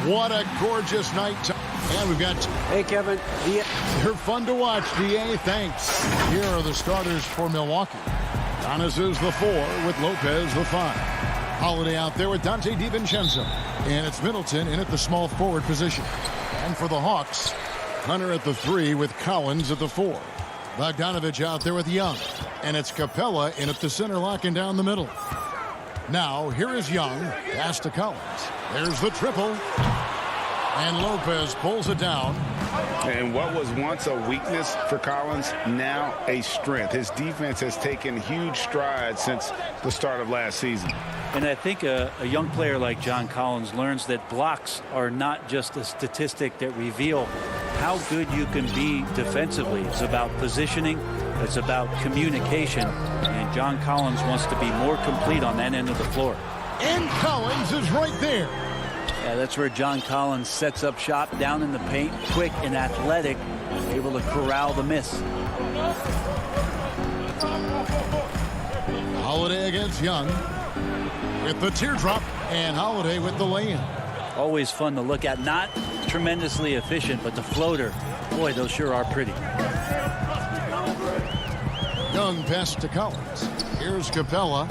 What a gorgeous night. And we've got... Hey, Kevin. They're fun to watch, DA. Thanks. Here are the starters for Milwaukee. Giannis is the 4 with Lopez the 5. Holiday out there with Dante DiVincenzo. And it's Middleton in at the small forward position. And for the Hawks, Hunter at the 3 with Collins at the 4. Bogdanovich out there with Young. And it's Capella in at the center, locking down the middle. Now, here is Young. Pass to Collins. There's the triple. And Lopez pulls it down. And what was once a weakness for Collins, now a strength. His defense has taken huge strides since the start of last season. And I think a young player like John Collins learns that blocks are not just a statistic that reveal how good you can be defensively. It's about positioning. It's about communication. And John Collins wants to be more complete on that end of the floor. And Collins is right there. Yeah, that's where John Collins sets up shop down in the paint, quick and athletic, able to corral the miss. Holiday against Young with the teardrop, and Holiday with the lay-in. Always fun to look at. Not tremendously efficient, but the floater, boy, those sure are pretty. Young pass to Collins. Here's Capella.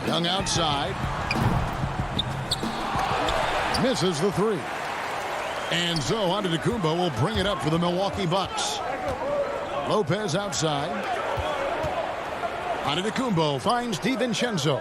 Young outside. Misses the 3. And so Antetokounmpo will bring it up for the Milwaukee Bucks. Lopez outside. Antetokounmpo finds DiVincenzo.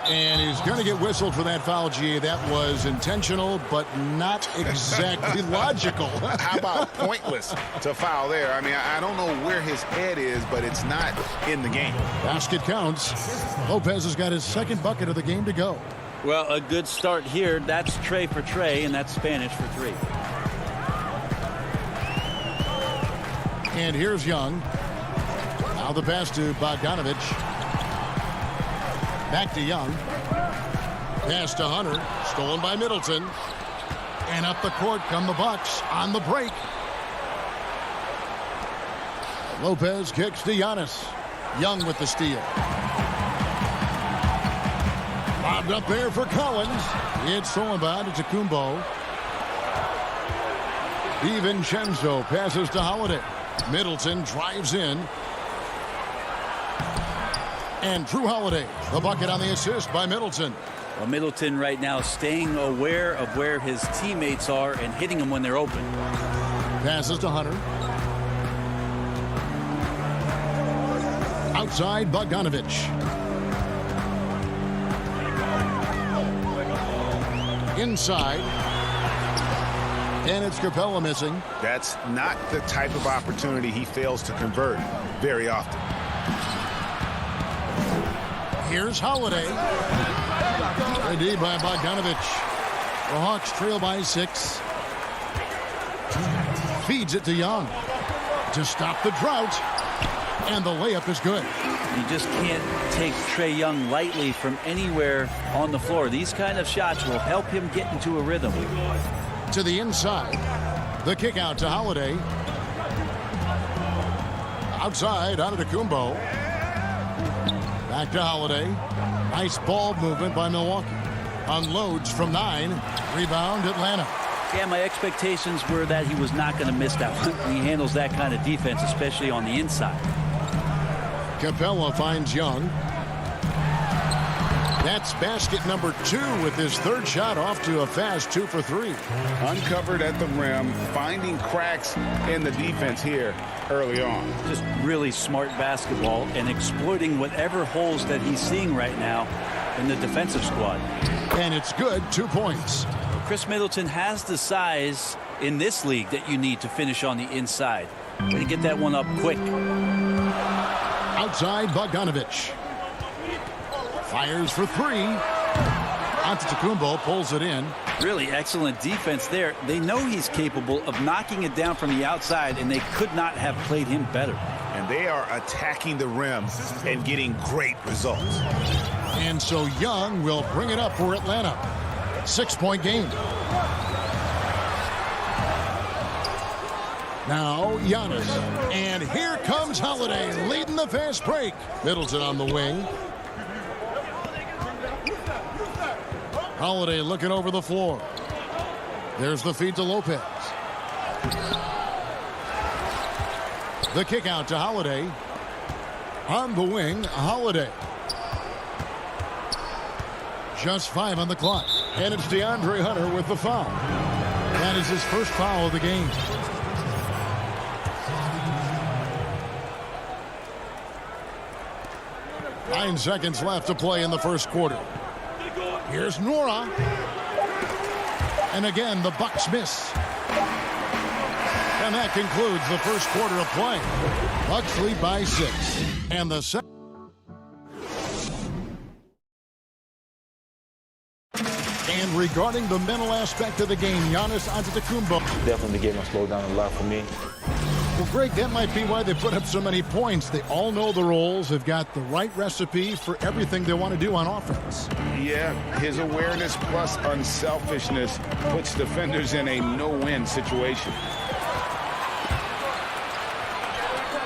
And he's going to get whistled for that foul, GA. That was intentional, but not exactly logical. How about pointless to foul there? I mean, I don't know where his head is, but it's not in the game. Basket counts. Lopez has got his second bucket of the game to go. Well, a good start here. That's Trey for Trey, and that's Spanish for 3. And here's Young. Now the pass to Bogdanovich. Back to Young. Pass to Hunter. Stolen by Middleton. And up the court come the Bucks on the break. Lopez kicks to Giannis. Young with the steal. Lobbed up there for Collins. It's stolen by Antetokounmpo. DiVincenzo passes to Holiday. Middleton drives in. And Drew Holiday, the bucket on the assist by Middleton. Well, Middleton right now staying aware of where his teammates are and hitting them when they're open. Passes to Hunter. Outside Bogdanovich. Inside. And it's Capella missing. That's not the type of opportunity he fails to convert very often. Here's Holiday. ID by Bogdanovich. The Hawks trail by 6. Feeds it to Young to stop the drought. And the layup is good. You just can't take Trae Young lightly from anywhere on the floor. These kind of shots will help him get into a rhythm. To the inside. The kick out to Holiday. Outside, Antetokounmpo. Back to Holiday. Nice ball movement by Milwaukee. Unloads from 9. Rebound, Atlanta. Yeah, my expectations were that he was not going to miss that one. He handles that kind of defense, especially on the inside. Capella finds Young. That's basket number 2 with his third shot off to a fast 2 for 3. Uncovered at the rim, finding cracks in the defense here early on. Just really smart basketball and exploiting whatever holes that he's seeing right now in the defensive squad. And it's good, 2 points. Chris Middleton has the size in this league that you need to finish on the inside. Way to get that one up quick. Outside Bogdanovich. Fires for 3. Antetokounmpo pulls it in. Really excellent defense there. They know he's capable of knocking it down from the outside, and they could not have played him better. And they are attacking the rim and getting great results. And so Young will bring it up for Atlanta. 6-point game. Now Giannis. And here comes Holiday leading the fast break. Middleton on the wing. Holiday looking over the floor. There's the feed to Lopez. The kick out to Holiday. On the wing, Holiday. Just 5 on the clock. And it's DeAndre Hunter with the foul. That is his first foul of the game. Nine seconds left to play in the first quarter. Here's Nora. And again, the Bucks miss. And that concludes the first quarter of play. Bucks lead by 6. And the second. And regarding the mental aspect of the game, Giannis Antetokounmpo. Definitely the game has slowed down a lot for me. Well, Greg, that might be why they put up so many points. They all know the roles. They've got the right recipe for everything they want to do on offense. Yeah, his awareness plus unselfishness puts defenders in a no-win situation.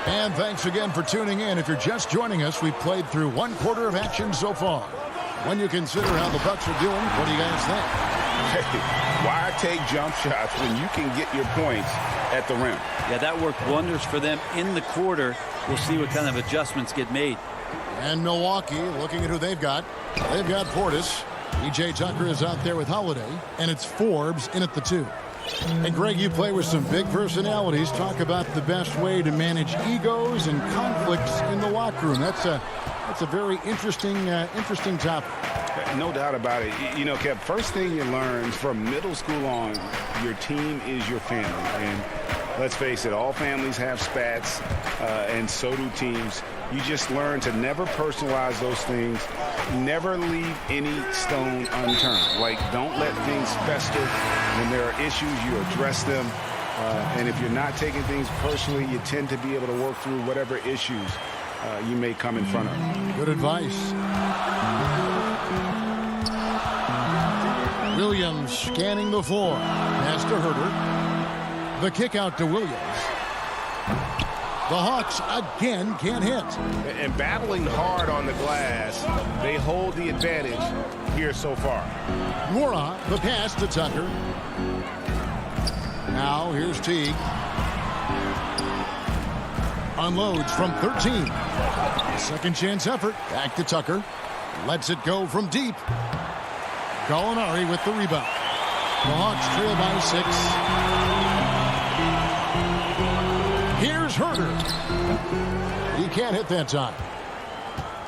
And thanks again for tuning in. If you're just joining us, we've played through one quarter of action so far. When you consider how the Bucks are doing, what do you guys think? Hey, why take jump shots when you can get your points at the rim? Yeah, that worked wonders for them in the quarter. We'll see what kind of adjustments get made. And Milwaukee, looking at who they've got. They've got Portis. E.J. Tucker is out there with Holiday. And it's Forbes in at the 2. And Greg, you play with some big personalities. Talk about the best way to manage egos and conflicts in the locker room. That's a very interesting topic. No doubt about it. You know, Kev, first thing you learn from middle school on, your team is your family. And let's face it, all families have spats, and so do teams. You just learn to never personalize those things. Never leave any stone unturned. Like, don't let things fester. When there are issues, you address them. And if you're not taking things personally, you tend to be able to work through whatever issues you may come in front of. Good advice. Williams scanning the floor. Pass to Herter. The kick out to Williams. The Hawks again can't hit. And battling hard on the glass, they hold the advantage here so far. Nora, the pass to Tucker. Now here's Teague. Unloads from 13. Second chance effort. Back to Tucker. Lets it go from deep. Gallinari with the rebound. The Hawks trail by 6. Here's Herter. He can't hit that time.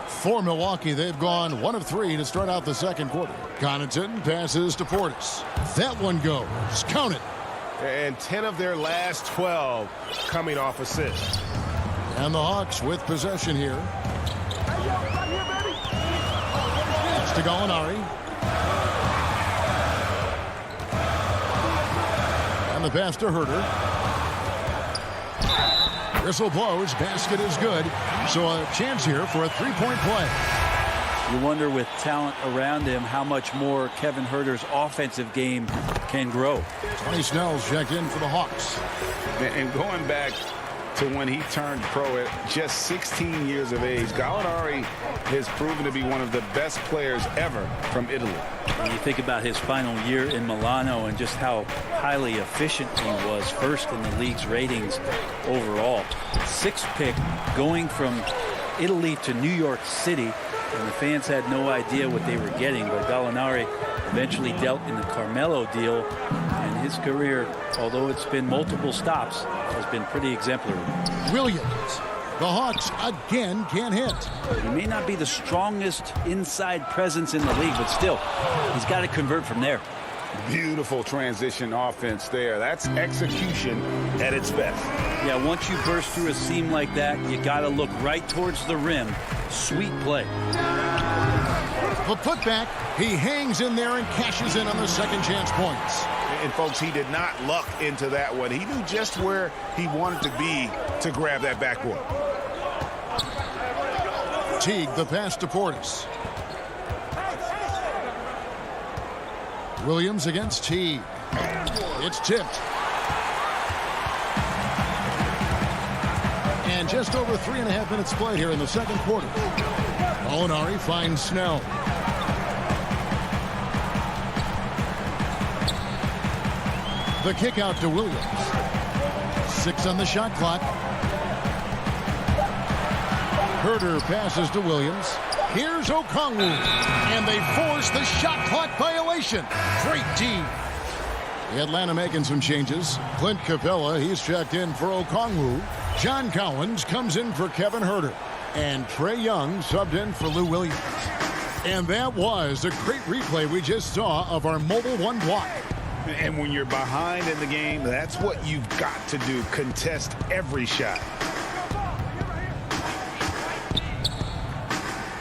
For Milwaukee, they've gone 1 of 3 to start out the second quarter. Connaughton passes to Portis. That one goes. Count it. And 10 of their last 12 coming off assists. And the Hawks with possession here. It's to Gallinari. And the pass to Herter. Whistle blows. Basket is good. So a chance here for a three-point play. You wonder, with talent around him, how much more Kevin Herter's offensive game can grow. Tony Snell's checked in for the Hawks. And going back to when he turned pro at just 16 years of age, Gallinari has proven to be one of the best players ever from Italy. When you think about his final year in Milano and just how highly efficient he was, first in the league's ratings overall. 6th pick, going from Italy to New York City, and the fans had no idea what they were getting, but Gallinari eventually dealt in the Carmelo deal, and his career, although it's been multiple stops, has been pretty exemplary. Williams. The Hawks again can't hit. He may not be the strongest inside presence in the league, but still, he's got to convert from there. Beautiful transition offense there. That's execution at its best. Yeah, once you burst through a seam like that, you got to look right towards the rim. Sweet play. The putback, he hangs in there and cashes in on the second chance points. And folks, he did not luck into that one. He knew just where he wanted to be to grab that backboard. Teague, the pass to Portis. Williams against Teague. It's tipped. And just over 3.5 minutes played here in the second quarter. Gallinari finds Snell. The kick out to Williams. 6 on the shot clock. Herder passes to Williams. Here's Okongwu. And they force the shot clock violation. Great D. Atlanta making some changes. Clint Capella, he's checked in for Okongwu. John Collins comes in for Kevin Herder. And Trae Young subbed in for Lou Williams. And that was a great replay we just saw of our Mobile One block. And when you're behind in the game, that's what you've got to do. Contest every shot.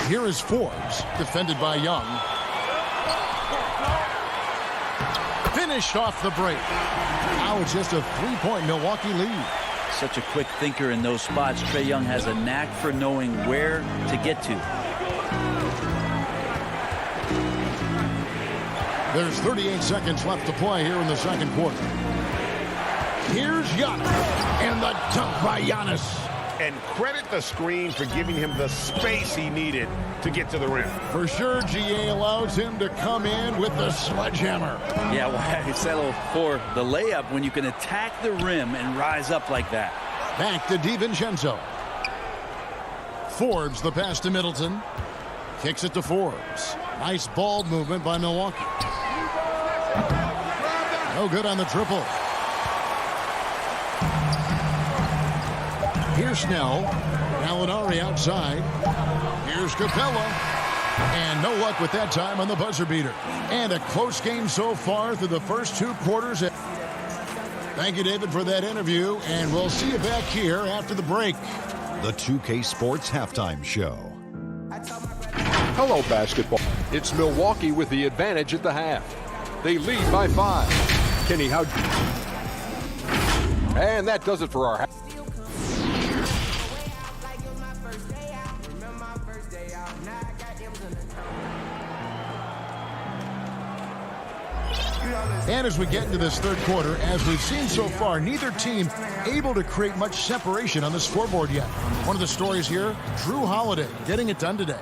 Here is Forbes, defended by Young. Finished off the break. Now it's just a 3-point Milwaukee lead. Such a quick thinker in those spots. Trae Young has a knack for knowing where to get to. There's 38 seconds left to play here in the second quarter. Here's Giannis. And the dunk by Giannis. And credit the screen for giving him the space he needed to get to the rim. For sure, GA allows him to come in with the sledgehammer. Yeah, why settle for the layup when you can attack the rim and rise up like that? Back to DiVincenzo. Forbes, the pass to Middleton. Kicks it to Forbes. Nice ball movement by Milwaukee. No good on the triple. Here's Snell. Gallinari outside. Here's Capella. And no luck with that time on the buzzer beater. And a close game so far through the first 2 quarters. Thank you, David, for that interview. And we'll see you back here after the break. The 2K Sports Halftime Show. Hello, basketball. It's Milwaukee with the advantage at the half. They lead by 5. Kenny, how... And that does it for our half. And as we get into this third quarter, as we've seen so far, neither team able to create much separation on the scoreboard yet. One of the stories here, Drew Holiday getting it done today.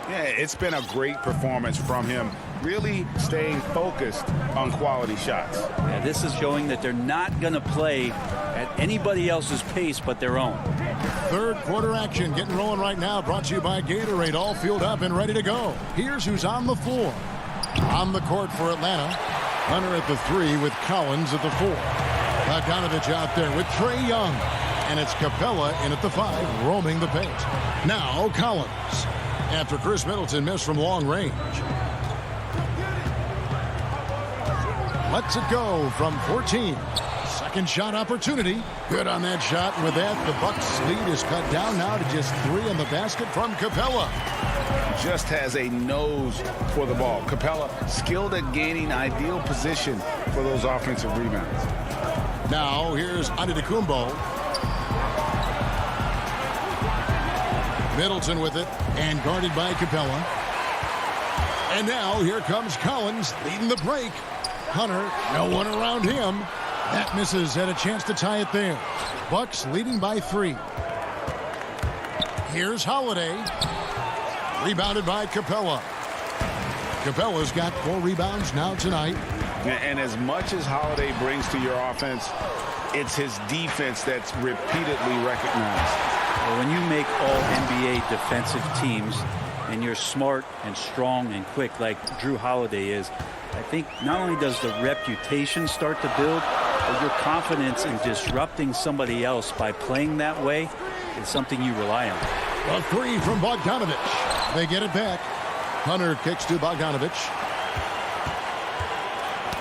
Yeah, it's been a great performance from him, really staying focused on quality shots. Yeah, this is showing that they're not going to play at anybody else's pace but their own. Third quarter action getting rolling right now, brought to you by Gatorade, all fueled up and ready to go. Here's who's on the floor. On the court for Atlanta, Hunter at the 3 with Collins at the 4. Bogdanovich out there with Trae Young. And it's Capella in at the 5, roaming the paint. Now Collins. After Chris Middleton missed from long range. Lets it go from 14. Second shot opportunity. Good on that shot. And with that, the Bucks lead is cut down now to just 3 on the basket from Capella. Just has a nose for the ball. Capella skilled at gaining ideal position for those offensive rebounds. Now here's Antetokounmpo. Middleton with it and guarded by Capella. And now here comes Collins leading the break. Hunter, no one around him. That misses, had a chance to tie it there. Bucks leading by 3. Here's Holiday. Rebounded by Capella. Capella's got 4 rebounds now tonight. And as much as Holiday brings to your offense, it's his defense that's repeatedly recognized. When you make all NBA defensive teams and you're smart and strong and quick like Drew Holiday is, I think not only does the reputation start to build, but your confidence in disrupting somebody else by playing that way is something you rely on. A 3 from Bogdanovich. They get it back. Hunter kicks to Bogdanovich.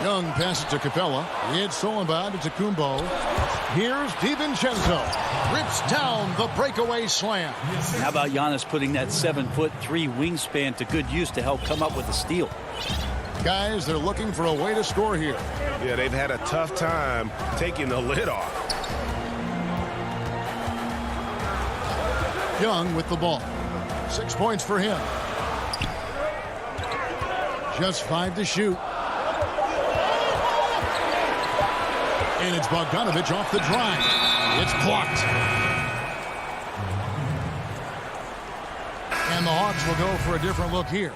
Young passes to Capella. It's stolen by Antetokounmpo. Here's DiVincenzo. Rips down the breakaway slam. How about Giannis putting that 7'3" wingspan to good use to help come up with the steal? Guys, they're looking for a way to score here. Yeah, they've had a tough time taking the lid off. Young with the ball. 6 points for him. Just 5 to shoot. And it's Bogdanovich off the drive. It's blocked. And the Hawks will go for a different look here.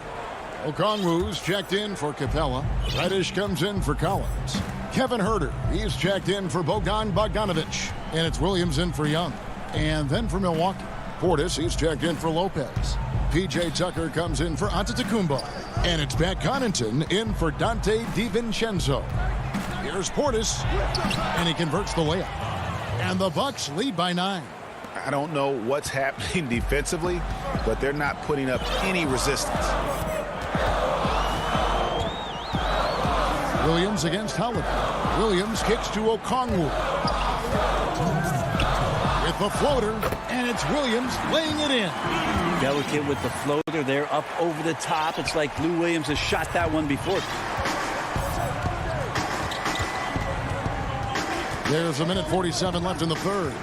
Okongwu's checked in for Capella. Reddish comes in for Collins. Kevin Herter, he's checked in for Bogdanovich. And it's Williams in for Young. And then for Milwaukee, Portis, he's checked in for Lopez. P.J. Tucker comes in for Antetokounmpo. And it's Pat Connaughton in for Dante DiVincenzo. Here's Portis, and he converts the layup. And the Bucks lead by 9. I don't know what's happening defensively, but they're not putting up any resistance. Williams against Holiday. Williams kicks to Okongwu. With the floater, and it's Williams laying it in. Delicate with the floater. They're up over the top. It's like Lou Williams has shot that one before. There's a minute 47 left in the third.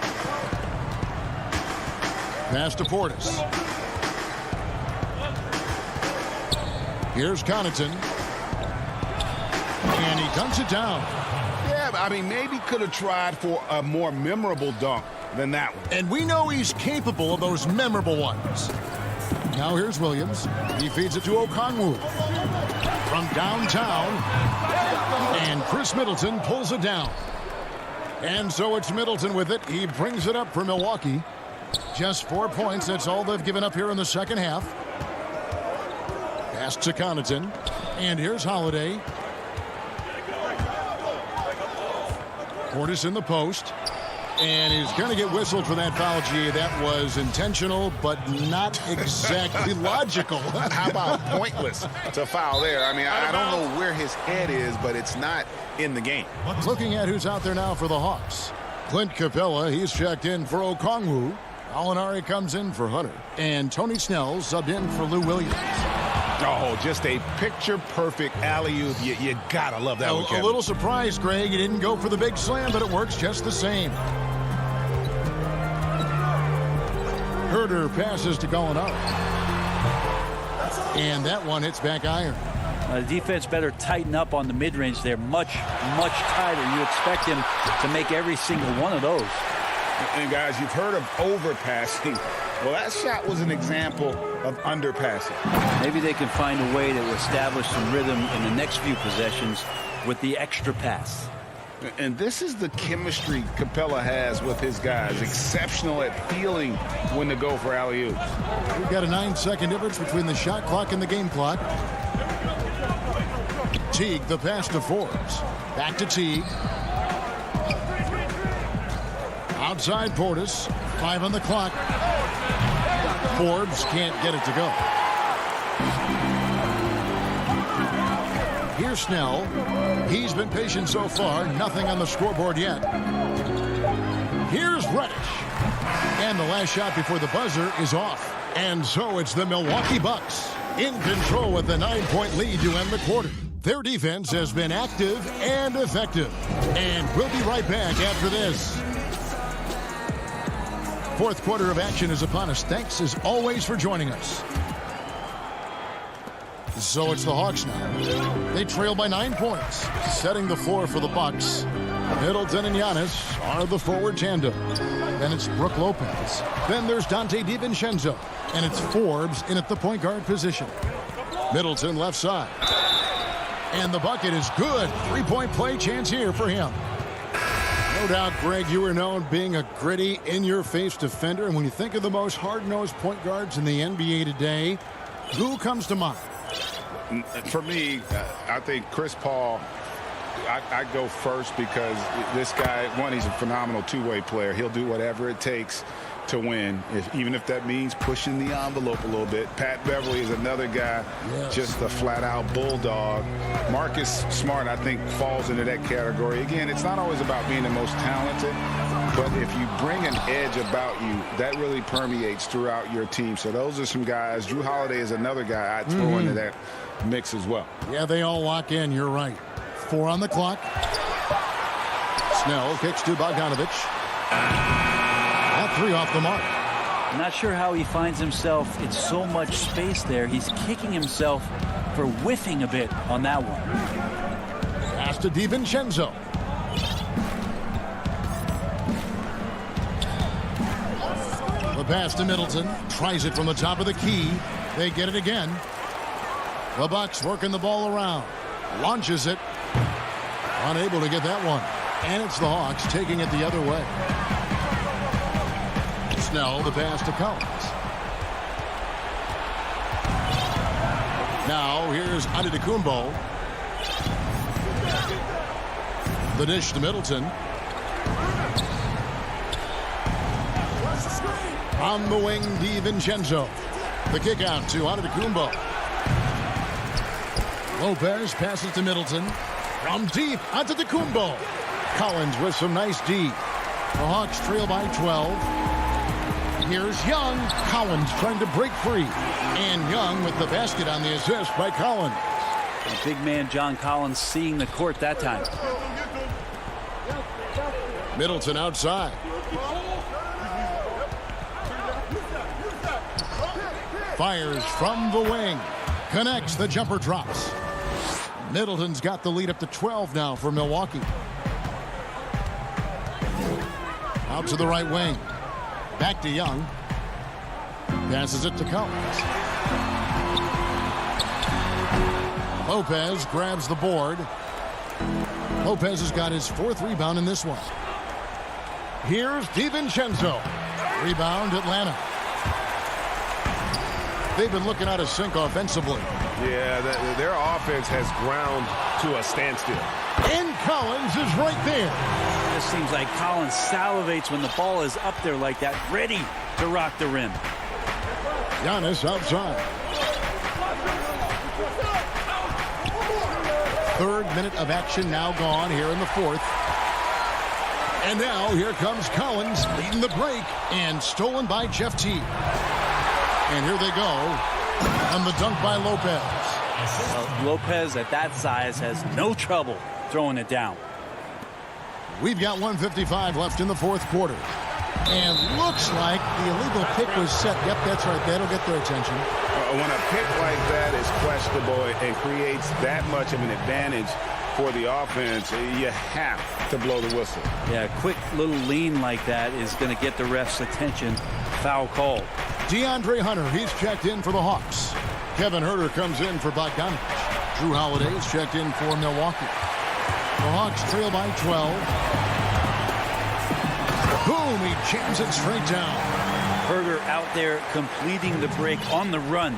Pass to Portis. Here's Connaughton. And he dunks it down. Yeah, I mean, maybe could have tried for a more memorable dunk than that one. And we know he's capable of those memorable ones. Now here's Williams. He feeds it to Okongwu. From downtown. And Chris Middleton pulls it down. And so it's Middleton with it. He brings it up for Milwaukee. Just 4 points. That's all they've given up here in the second half. Pass to Connaughton. And here's Holiday. Portis in the post. And he's going to get whistled for that foul, G. That was intentional, but not exactly logical. How about pointless to foul there? I mean, I don't know where his head is, but it's not in the game. Looking at who's out there now for the Hawks. Clint Capella, he's checked in for Okongwu. Alinari comes in for Hunter. And Tony Snell subbed in for Lou Williams. Oh, just a picture-perfect alley-oop. You gotta love that one, Kevin. A little surprised, Greg. He didn't go for the big slam, but it works just the same. Herter passes to Gallinari. And that one hits back iron. The defense better tighten up on the mid-range there. Much tighter. You expect him to make every single one of those. And guys, you've heard of overpassing. Well, that shot was an example of underpassing. Maybe they can find a way to establish some rhythm in the next few possessions with the extra pass. And this is the chemistry Capella has with his guys. Exceptional at feeling when to go for alley-oops. We've got a 9-second difference between the shot clock and the game clock. Teague, the pass to Forbes. Back to Teague. Outside Portis. 5 on the clock. Forbes can't get it to go. Here's Snell. He's been patient so far. Nothing on the scoreboard yet. Here's Reddish. And the last shot before the buzzer is off. And so it's the Milwaukee Bucks in control with a 9-point lead to end the quarter. Their defense has been active and effective. And we'll be right back after this. Fourth quarter of action is upon us. Thanks as always for joining us. So it's the Hawks now. They trail by 9 points, setting the floor for the Bucks. Middleton and Giannis are the forward tandem. Then it's Brook Lopez. Then there's Dante DiVincenzo. And it's Forbes in at the point guard position. Middleton left side. And the bucket is good. 3-point play chance here for him. No doubt, Greg, you are known being a gritty, in-your-face defender. And when you think of the most hard-nosed point guards in the NBA today, who comes to mind? For me, I think Chris Paul, I go first because this guy, one, he's a phenomenal two-way player. He'll do whatever it takes to win, even if that means pushing the envelope a little bit. Pat Beverly is another guy, just a flat-out bulldog. Marcus Smart, I think, falls into that category. Again, it's not always about being the most talented, but if you bring an edge about you, that really permeates throughout your team. So those are some guys. Drew Holiday is another guy I'd throw into that mix as well. Yeah, they all lock in. You're right. 4 on the clock. Snell kicks to Bogdanovich. That 3 off the mark. I'm not sure how he finds himself in so much space there. He's kicking himself for whiffing a bit on that one. Pass to DiVincenzo. The pass to Middleton. Tries it from the top of the key. They get it again. The Bucks working the ball around. Launches it. Unable to get that one. And it's the Hawks taking it the other way. Snell, the pass to Collins. Now here's Antetokounmpo. The dish to Middleton. On the wing, DiVincenzo. The kick out to Antetokounmpo. Lopez passes to Middleton. From deep, Antetokounmpo. Collins with some nice D. The Hawks trail by 12. Here's Young. Collins trying to break free. And Young with the basket on the assist by Collins. And big man John Collins seeing the court that time. Middleton outside. Fires from the wing. Connects, the jumper drops. Middleton's got the lead up to 12 now for Milwaukee. Out to the right wing. Back to Young. Passes it to Collins. Lopez grabs the board. Lopez has got his 4th rebound in this one. Here's DiVincenzo. Rebound, Atlanta. They've been looking out of sync offensively. Yeah, their offense has ground to a standstill. And Collins is right there. It seems like Collins salivates when the ball is up there like that, ready to rock the rim. Giannis outside. 3rd minute of action now gone here in the 4th. And now here comes Collins leading the break and stolen by Jeff Teague. And here they go on the dunk by Lopez. Lopez at that size has no trouble throwing it down. We've got 1:55 left in the 4th quarter. And looks like the illegal pick was set. Yep, that's right. That'll get their attention. When a pick like that is questionable and creates that much of an advantage for the offense, you have to blow the whistle. Yeah, a quick little lean like that is going to get the ref's attention. Foul call. DeAndre Hunter, he's checked in for the Hawks. Kevin Huerter comes in for Bogdanovich. Drew Holiday is checked in for Milwaukee. The Hawks trail by 12. Boom, he jams it straight down. Huerter out there completing the break on the run.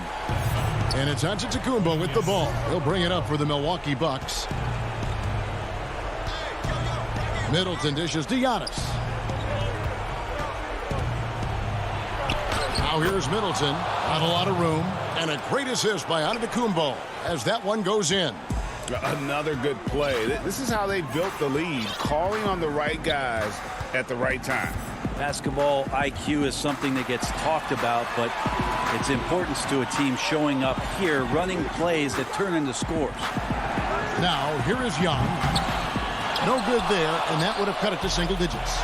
And it's Antetokounmpo with the ball. He'll bring it up for the Milwaukee Bucks. Middleton dishes to Giannis. Now here's Middleton. Not a lot of room. And a great assist by Antetokounmpo as that one goes in. Another good play. This is how they built the lead, calling on the right guys at the right time. Basketball IQ is something that gets talked about, but its importance to a team showing up here, running plays that turn into scores. Now, here is Young. No good there, and that would have cut it to single digits.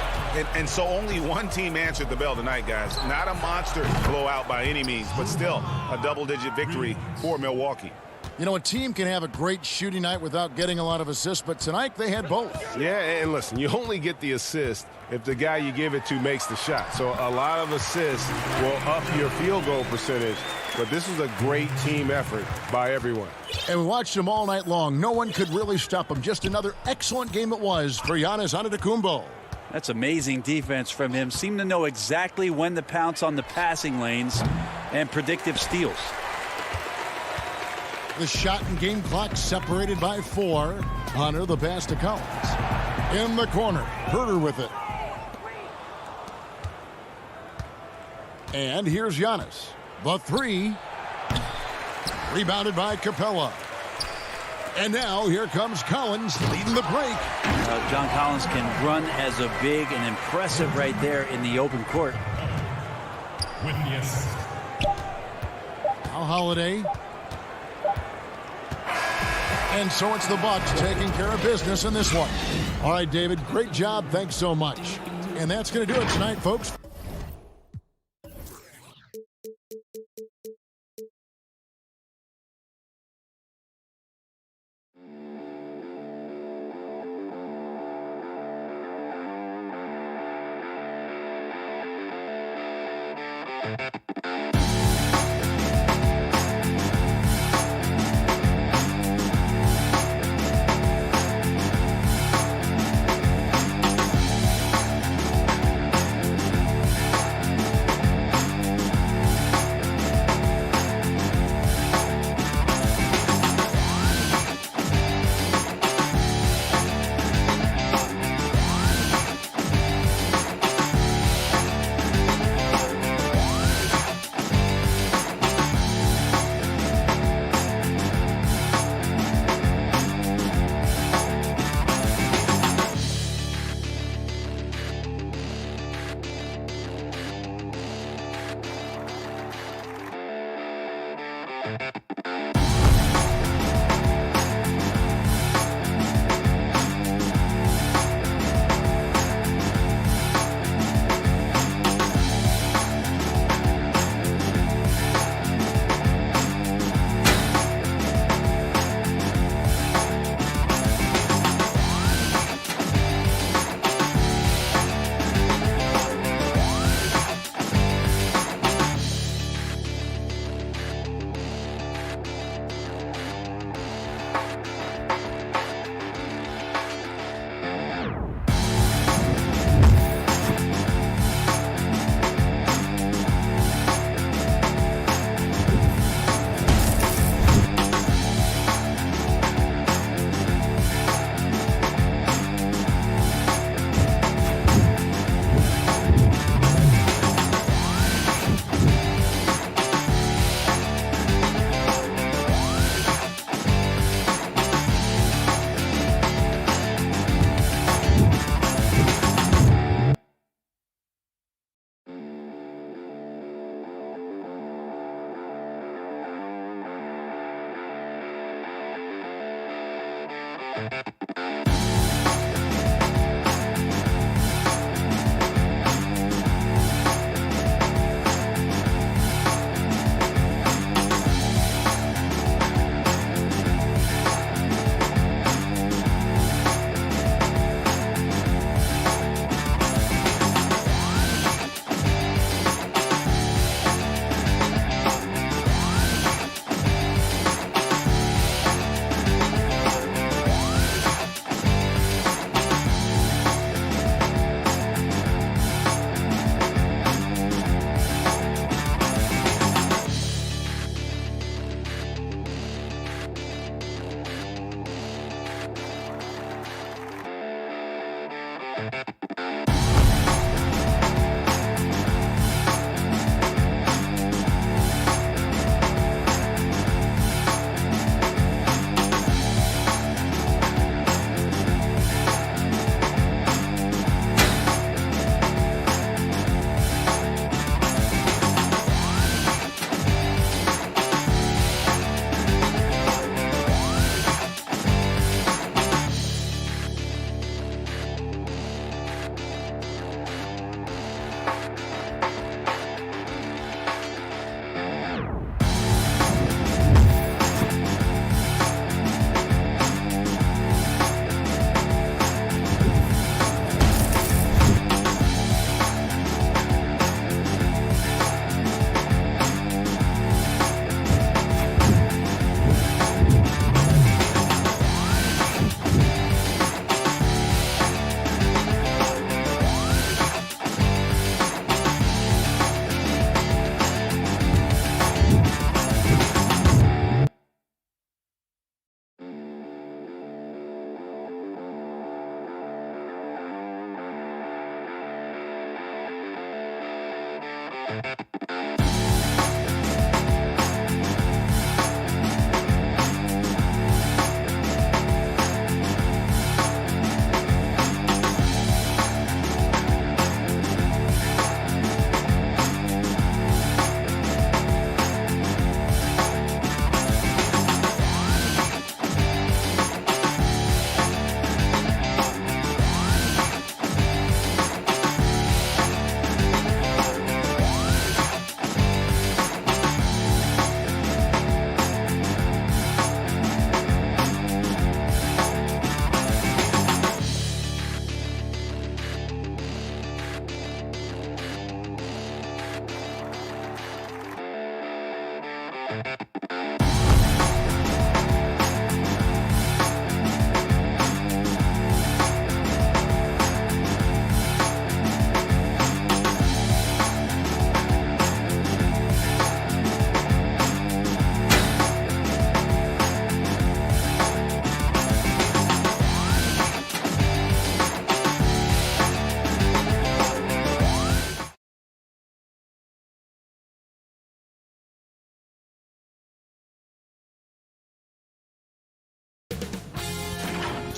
And so only one team answered the bell tonight, guys. Not a monster blowout by any means, but still a double-digit victory for Milwaukee. You know, a team can have a great shooting night without getting a lot of assists, but tonight they had both. Yeah, and listen, you only get the assist if the guy you give it to makes the shot. So a lot of assists will up your field goal percentage, but this was a great team effort by everyone. And we watched them all night long. No one could really stop them. Just another excellent game it was for Giannis Antetokounmpo. That's amazing defense from him. Seemed to know exactly when to pounce on the passing lanes and predictive steals. The shot and game clock separated by 4. Hunter, the pass to Collins. In the corner, Huerter with it. And here's Giannis. The 3. Rebounded by Capella. And now here comes Collins leading the break. John Collins can run as a big and impressive right there in the open court. Now Holiday. And so it's the Bucks taking care of business in this one. All right, David, great job. Thanks so much. And that's going to do it tonight, folks.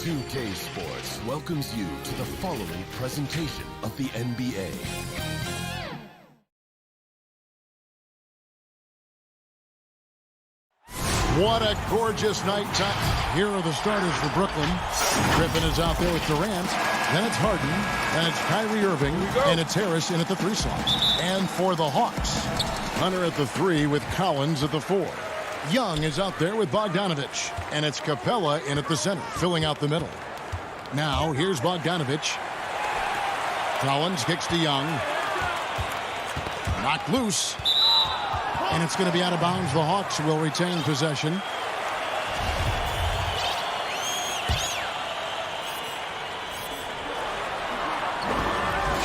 2K Sports welcomes you to the following presentation of the NBA. What a gorgeous night. Here are the starters for Brooklyn. Griffin is out there with Durant. Then it's Harden. And it's Kyrie Irving. And it's Harris in at the 3 slot. And for the Hawks, Hunter at the 3 with Collins at the 4. Young is out there with Bogdanovich. And it's Capella in at the center, filling out the middle. Now, here's Bogdanovich. Collins kicks to Young. Knocked loose. And it's going to be out of bounds. The Hawks will retain possession.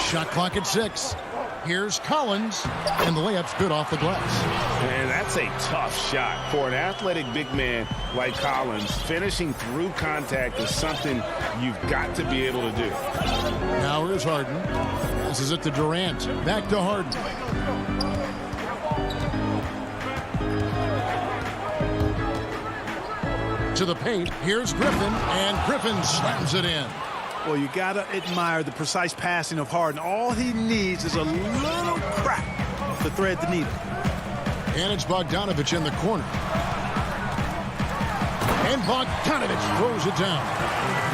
Shot clock at 6. Here's Collins. And the layup's good off the glass. And that's a tough shot. For an athletic big man like Collins, finishing through contact is something you've got to be able to do. Now here's Harden. This is it to Durant. Back to Harden. To the paint. Here's Griffin, and Griffin slams it in. Well, you got to admire the precise passing of Harden. All he needs is a little crack to thread the needle. And it's Bogdanovich in the corner. And Bogdanovich throws it down.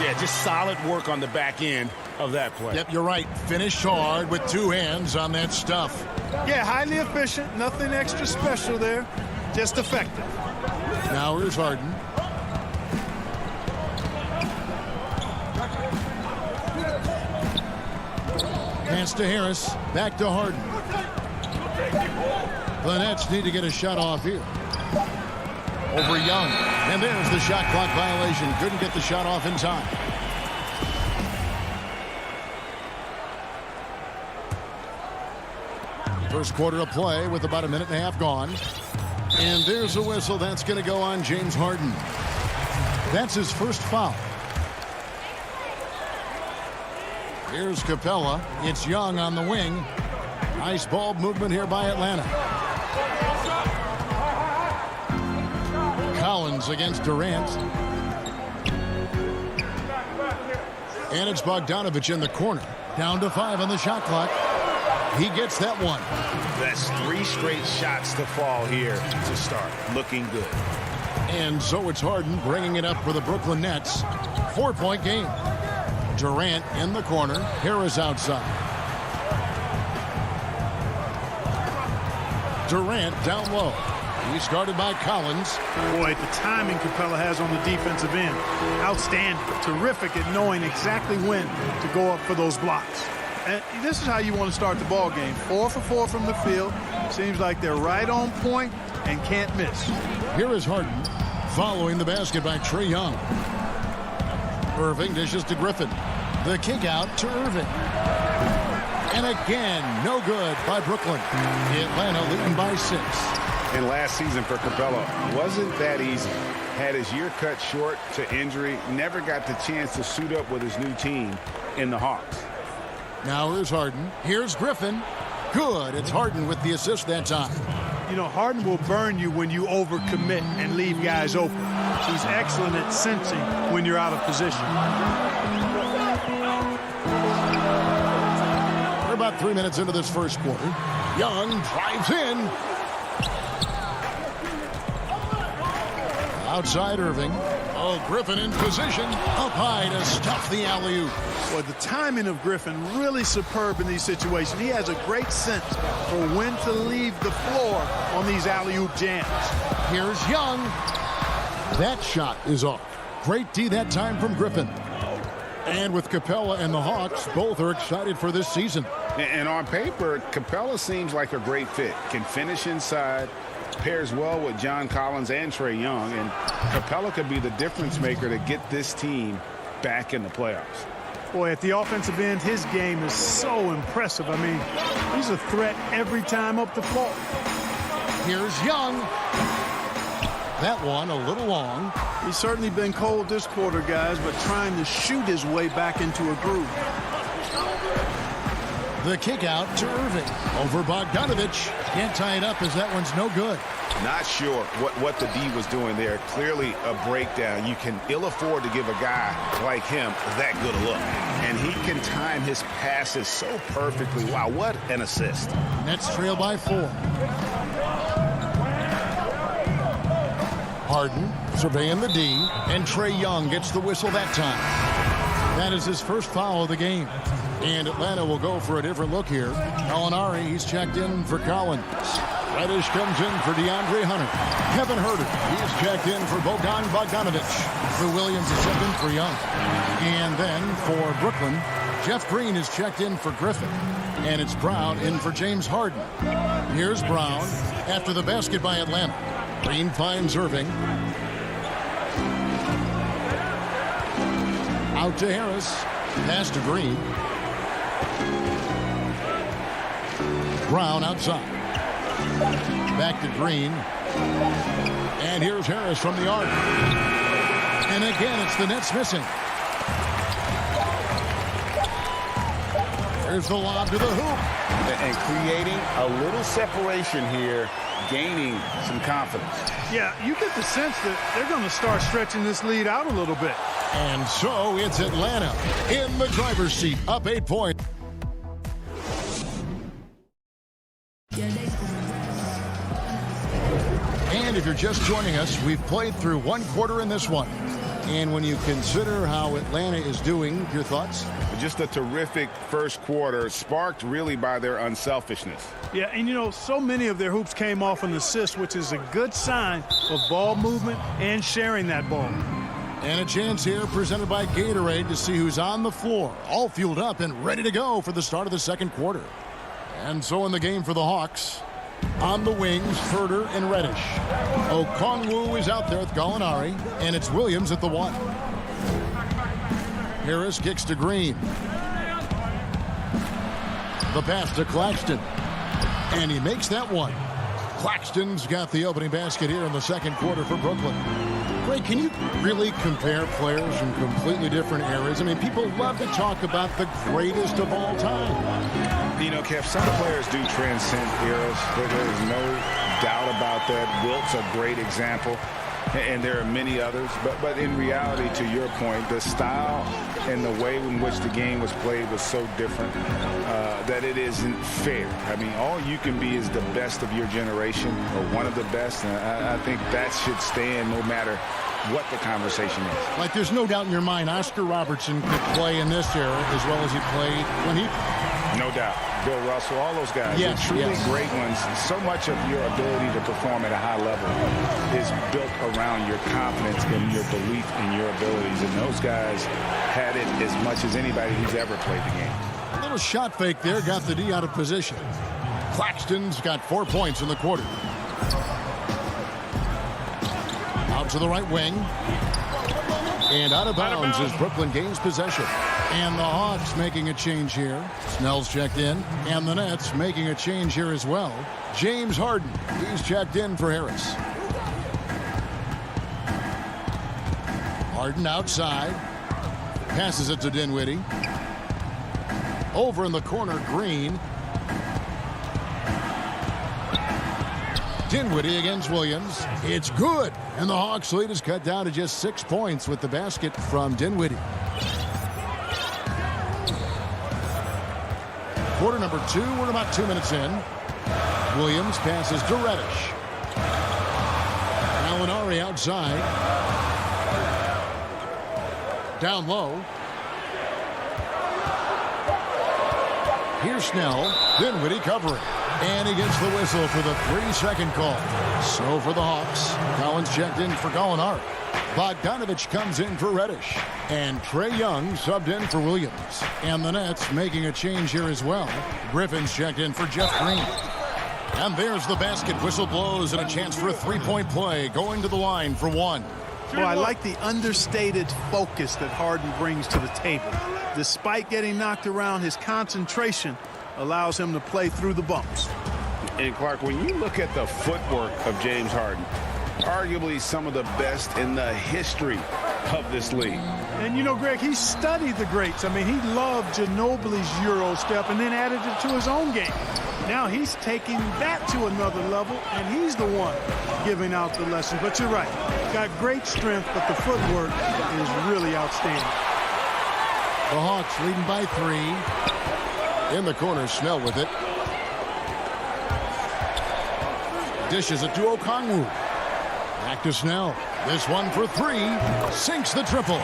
Yeah, just solid work on the back end of that play. Yep, you're right. Finished hard with two hands on that stuff. Yeah, highly efficient. Nothing extra special there. Just effective. Now here's Harden. Pass to Harris. Back to Harden. The Nets need to get a shot off here. Over Young. And there's the shot clock violation. Couldn't get the shot off in time. First quarter of play with about a minute and a half gone. And there's a whistle. That's going to go on James Harden. That's his first foul. Here's Capella. It's Young on the wing. Nice ball movement here by Atlanta. Collins against Durant. And it's Bogdanovich in the corner. Down to 5 on the shot clock. He gets that one. That's 3 straight shots to fall here to start. Looking good. And so it's Harden bringing it up for the Brooklyn Nets. 4-point game. Durant in the corner. Harris outside. Durant down low. He's guarded by Collins. Boy, the timing Capella has on the defensive end. Outstanding. Terrific at knowing exactly when to go up for those blocks. And this is how you want to start the ball game. 4 for 4 from the field. Seems like they're right on point and can't miss. Here is Harden following the basket by Trae Young. Irving dishes to Griffin. The kick out to Irving. And again, no good by Brooklyn. Atlanta leading by 6. And last season for Capella wasn't that easy. Had his year cut short to injury. Never got the chance to suit up with his new team in the Hawks. Now here's Harden. Here's Griffin. Good. It's Harden with the assist that time. You know, Harden will burn you when you overcommit and leave guys open. He's excellent at sensing when you're out of position. We're about 3 minutes into this first quarter. Young drives in. Outside Irving. Oh, Griffin in position. Up high to stuff the alley-oop. Well, the timing of Griffin really superb in these situations. He has a great sense for when to leave the floor on these alley-oop jams. Here's Young. That shot is off. Great D that time from Griffin. And with Capella and the Hawks, both are excited for this season. And on paper, Capella seems like a great fit. Can finish inside. Pairs well with John Collins and Trae Young. And Capella could be the difference maker to get this team back in the playoffs. Boy, at the offensive end, his game is so impressive. I mean, he's a threat every time up the floor. Here's Young. That one a little long. He's certainly been cold this quarter, guys, but trying to shoot his way back into a groove. The kick out to Irving. Over Bogdanovich. Can't tie it up as that one's no good. Not sure what the D was doing there. Clearly a breakdown. You can ill afford to give a guy like him that good a look. And he can time his passes so perfectly. Wow, what an assist. Nets trail by 4. Harden surveying the D. And Trae Young gets the whistle that time. That is his first foul of the game. And Atlanta will go for a different look here. Gallinari, he's checked in for Collins. Reddish comes in for DeAndre Hunter. Kevin Huerter, he's checked in for Bogdanovich. Lou Williams is checked in for Young. And then for Brooklyn, Jeff Green is checked in for Griffin. And it's Brown in for James Harden. Here's Brown after the basket by Atlanta. Green finds Irving. Out to Harris. Pass to Green. Brown outside. Back to Green. And here's Harris from the arc. And again, it's the Nets missing. There's the lob to the hoop. And creating a little separation here, gaining some confidence. Yeah, you get the sense that they're going to start stretching this lead out a little bit. And so it's Atlanta in the driver's seat, up 8 points. And if you're just joining us, we've played through one quarter in this one. And when you consider how Atlanta is doing, your thoughts? Just a terrific first quarter, sparked really by their unselfishness. Yeah, and you know, so many of their hoops came off an assist, which is a good sign of ball movement and sharing that ball. And a chance here presented by Gatorade to see who's on the floor, all fueled up and ready to go for the start of the second quarter. And so in the game for the Hawks, on the wings, Furter and Reddish. Okongwu is out there with Gallinari, and it's Williams at the 1. Harris kicks to Green. The pass to Claxton. And he makes that one. Claxton's got the opening basket here in the second quarter for Brooklyn. Greg, can you really compare players from completely different eras? I mean, people love to talk about the greatest of all time. You know, Kev, some players do transcend eras. There's no doubt about that. Wilt's a great example, and there are many others. But in reality, to your point, the style and the way in which the game was played was so different that it isn't fair. I mean, all you can be is the best of your generation or one of the best, and I think that should stand no matter what the conversation is. Like, there's no doubt in your mind Oscar Robertson could play in this era as well as he played when he... No doubt. Bill Russell, all those guys. Yes, truly yes. Great ones. So much of your ability to perform at a high level is built around your confidence and your belief in your abilities. And those guys had it as much as anybody who's ever played the game. A little shot fake there, got the D out of position. Claxton's got 4 points in the quarter. Out to the right wing. And out of bounds as Brooklyn gains possession. And the Hawks making a change here. Snell's checked in. And the Nets making a change here as well. James Harden, he's checked in for Harris. Harden outside. Passes it to Dinwiddie. Over in the corner, Green. Dinwiddie against Williams. It's good. And the Hawks lead is cut down to just 6 points with the basket from Dinwiddie. Quarter number 2. We're about 2 minutes in. Williams passes to Reddish. Gallinari outside. Down low. Here's Snell. Dinwiddie covering. And he gets the whistle for the 3-second call. So for the Hawks, Collins checked in for Gallinari. Bogdanovich comes in for Reddish. And Trae Young subbed in for Williams. And the Nets making a change here as well. Griffin's checked in for Jeff Green. And there's the basket. Whistle blows and a chance for a three-point play. Going to the line for 1. Well, I like the understated focus that Harden brings to the table. Despite getting knocked around, his concentration allows him to play through the bumps. And Clark, when you look at the footwork of James Harden, arguably some of the best in the history of this league. And you know, Greg, he studied the greats. I mean, he loved Ginobili's Euro step and then added it to his own game. Now he's taking that to another level, and he's the one giving out the lessons. But you're right, got great strength, but the footwork is really outstanding. The Hawks leading by 3. In the corner, Snell with it. Dishes it to Okongwu. Back to Snell. This one for 3. Sinks the triple.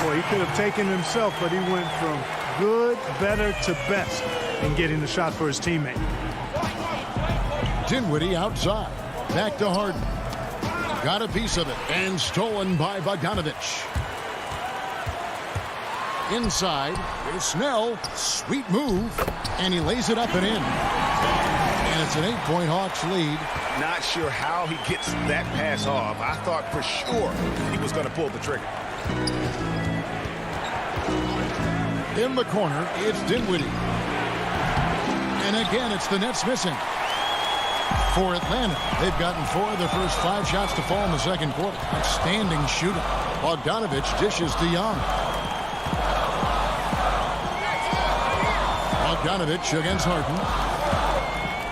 Boy, he could have taken it himself, but he went from good, better to best in getting the shot for his teammate. Dinwiddie outside. Back to Harden. Got a piece of it. And stolen by Bogdanovich. Inside, here's Snell. Sweet move. And he lays it up and in. And it's an 8-point Hawks lead. Not sure how he gets that pass off. I thought for sure he was going to pull the trigger. In the corner, it's Dinwiddie. And again, it's the Nets missing. For Atlanta, they've gotten 4 of their first 5 shots to fall in the second quarter. Outstanding shooting. Bogdanovich dishes to Young. Bogdanovich against Harden.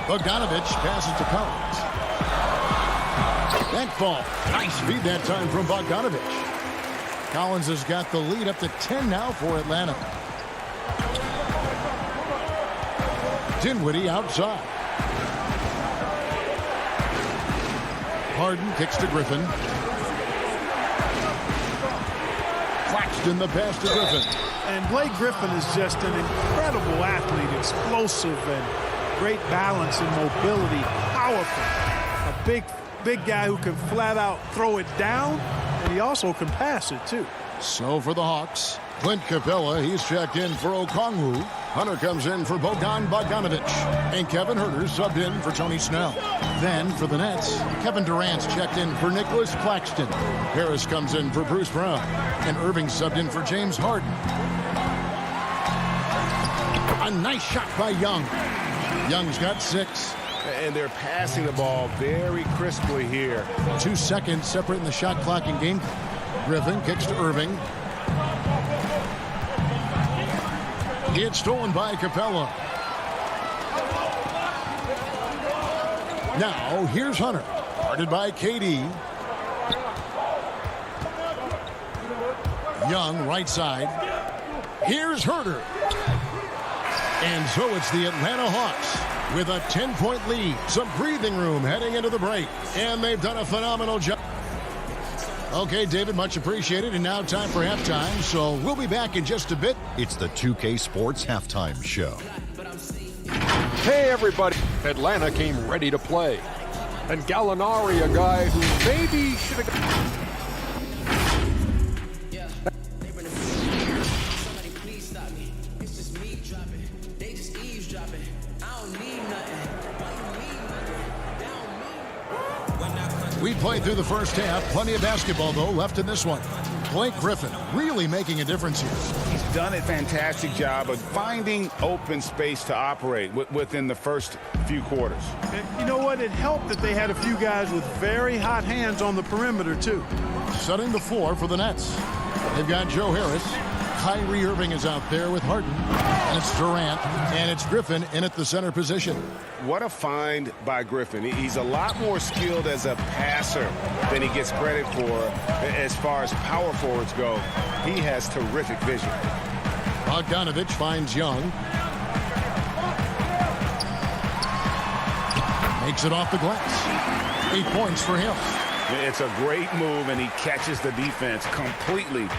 Bogdanovich passes to Collins. Bank ball. Nice feed that time from Bogdanovich. Collins has got the lead up to 10 now for Atlanta. Dinwiddie outside. Harden kicks to Griffin. Claxton the pass to Griffin. And Blake Griffin is just an incredible athlete, explosive and great balance and mobility, powerful. A big guy who can flat out throw it down, and he also can pass it too. So for the Hawks, Clint Capella, he's checked in for Okongwu. Hunter comes in for Bogdan Bogdanovic. And Kevin Huerter subbed in for Tony Snell. Then for the Nets, Kevin Durant's checked in for Nicholas Claxton. Harris comes in for Bruce Brown. And Irving subbed in for James Harden. A nice shot by Young. Young's got 6. And they're passing the ball very crisply here. 2 seconds separating the shot clock and game. Griffin kicks to Irving. It's stolen by Capella. Now here's Hunter. Guarded by KD. Young right side. Here's Huerter. And so it's the Atlanta Hawks with a 10-point lead. Some breathing room heading into the break. And they've done a phenomenal job. Okay, David, much appreciated. And now time for halftime. So we'll be back in just a bit. It's the 2K Sports Halftime Show. Hey, everybody. Atlanta came ready to play. And Gallinari, a guy who maybe should have... We played through the first half. Plenty of basketball, though, left in this one. Blake Griffin really making a difference here. He's done a fantastic job of finding open space to operate within the first few quarters. And you know what? It helped that they had a few guys with very hot hands on the perimeter, too. Setting the floor for the Nets. They've got Joe Harris. Kyrie Irving is out there with Harden. And it's Durant. And it's Griffin in at the center position. What a find by Griffin. He's a lot more skilled as a passer than he gets credit for as far as power forwards go. He has terrific vision. Bogdanovic finds Young. Makes it off the glass. 8 points for him. It's a great move, and he catches the defense completely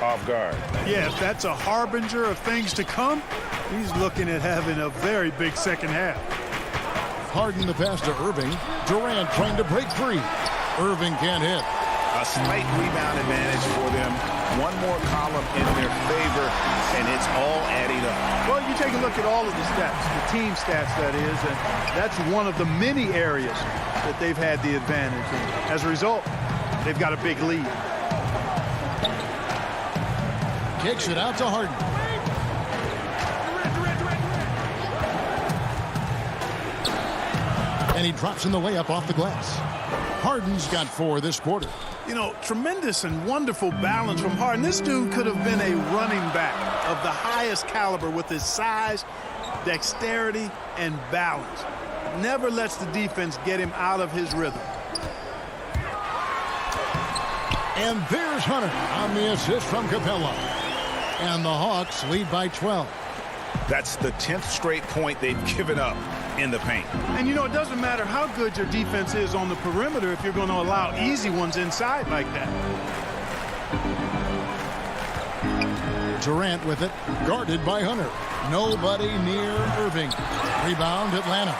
off guard. Yeah, if that's a harbinger of things to come, he's looking at having a very big second half. Harden the pass to Irving. Durant trying to break free. Irving can't hit. A slight rebound advantage for them. One more column in their favor, and it's all adding up. Well, you take a look at all of the stats, the team stats, that is, and that's one of the many areas that they've had the advantage. And as a result, they've got a big lead. Kicks it out to Harden. And he drops in the layup off the glass. Harden's got 4 this quarter. You know, tremendous and wonderful balance from Harden. This dude could have been a running back of the highest caliber with his size, dexterity, and balance. Never lets the defense get him out of his rhythm. And there's Hunter on the assist from Capella. And the Hawks lead by 12. That's the 10th straight point they've given up in the paint. And, you know, it doesn't matter how good your defense is on the perimeter if you're going to allow easy ones inside like that. Durant with it, guarded by Hunter. Nobody near Irving. Rebound, Atlanta.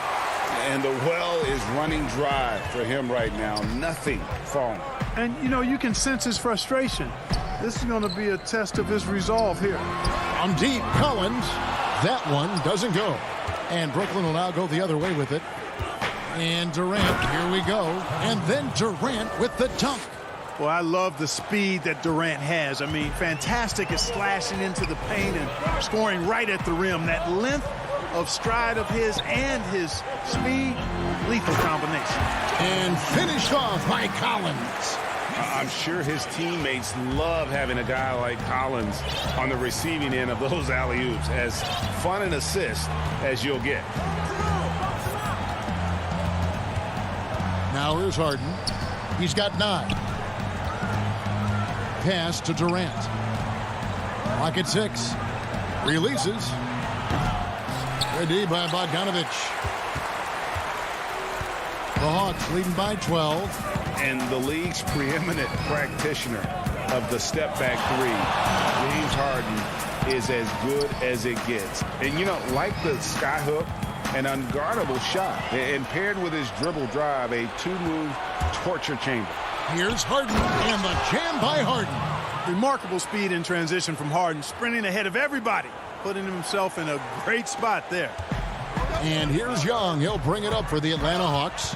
And the well is running dry for him right now. Nothing falling. And, you know, you can sense his frustration. This is going to be a test of his resolve here. From deep, Collins. That one doesn't go. And Brooklyn will now go the other way with it. And Durant, here we go. And then Durant with the dunk. Well, I love the speed that Durant has. I mean, fantastic at slashing into the paint and scoring right at the rim. That length of stride of his and his speed, lethal combination. And finished off by Collins. I'm sure his teammates love having a guy like Collins on the receiving end of those alley-oops. As fun an assist as you'll get. Now here's Harden. He's got 9. Pass to Durant. Clock at 6. Releases. Ready by Bogdanovic. The Hawks leading by 12. And the league's preeminent practitioner of the step-back three, James Harden, is as good as it gets. And, you know, like the skyhook, an unguardable shot. And paired with his dribble drive, a two-move torture chamber. Here's Harden, and the jam by Harden. Remarkable speed in transition from Harden, sprinting ahead of everybody, putting himself in a great spot there. And here's Young. He'll bring it up for the Atlanta Hawks.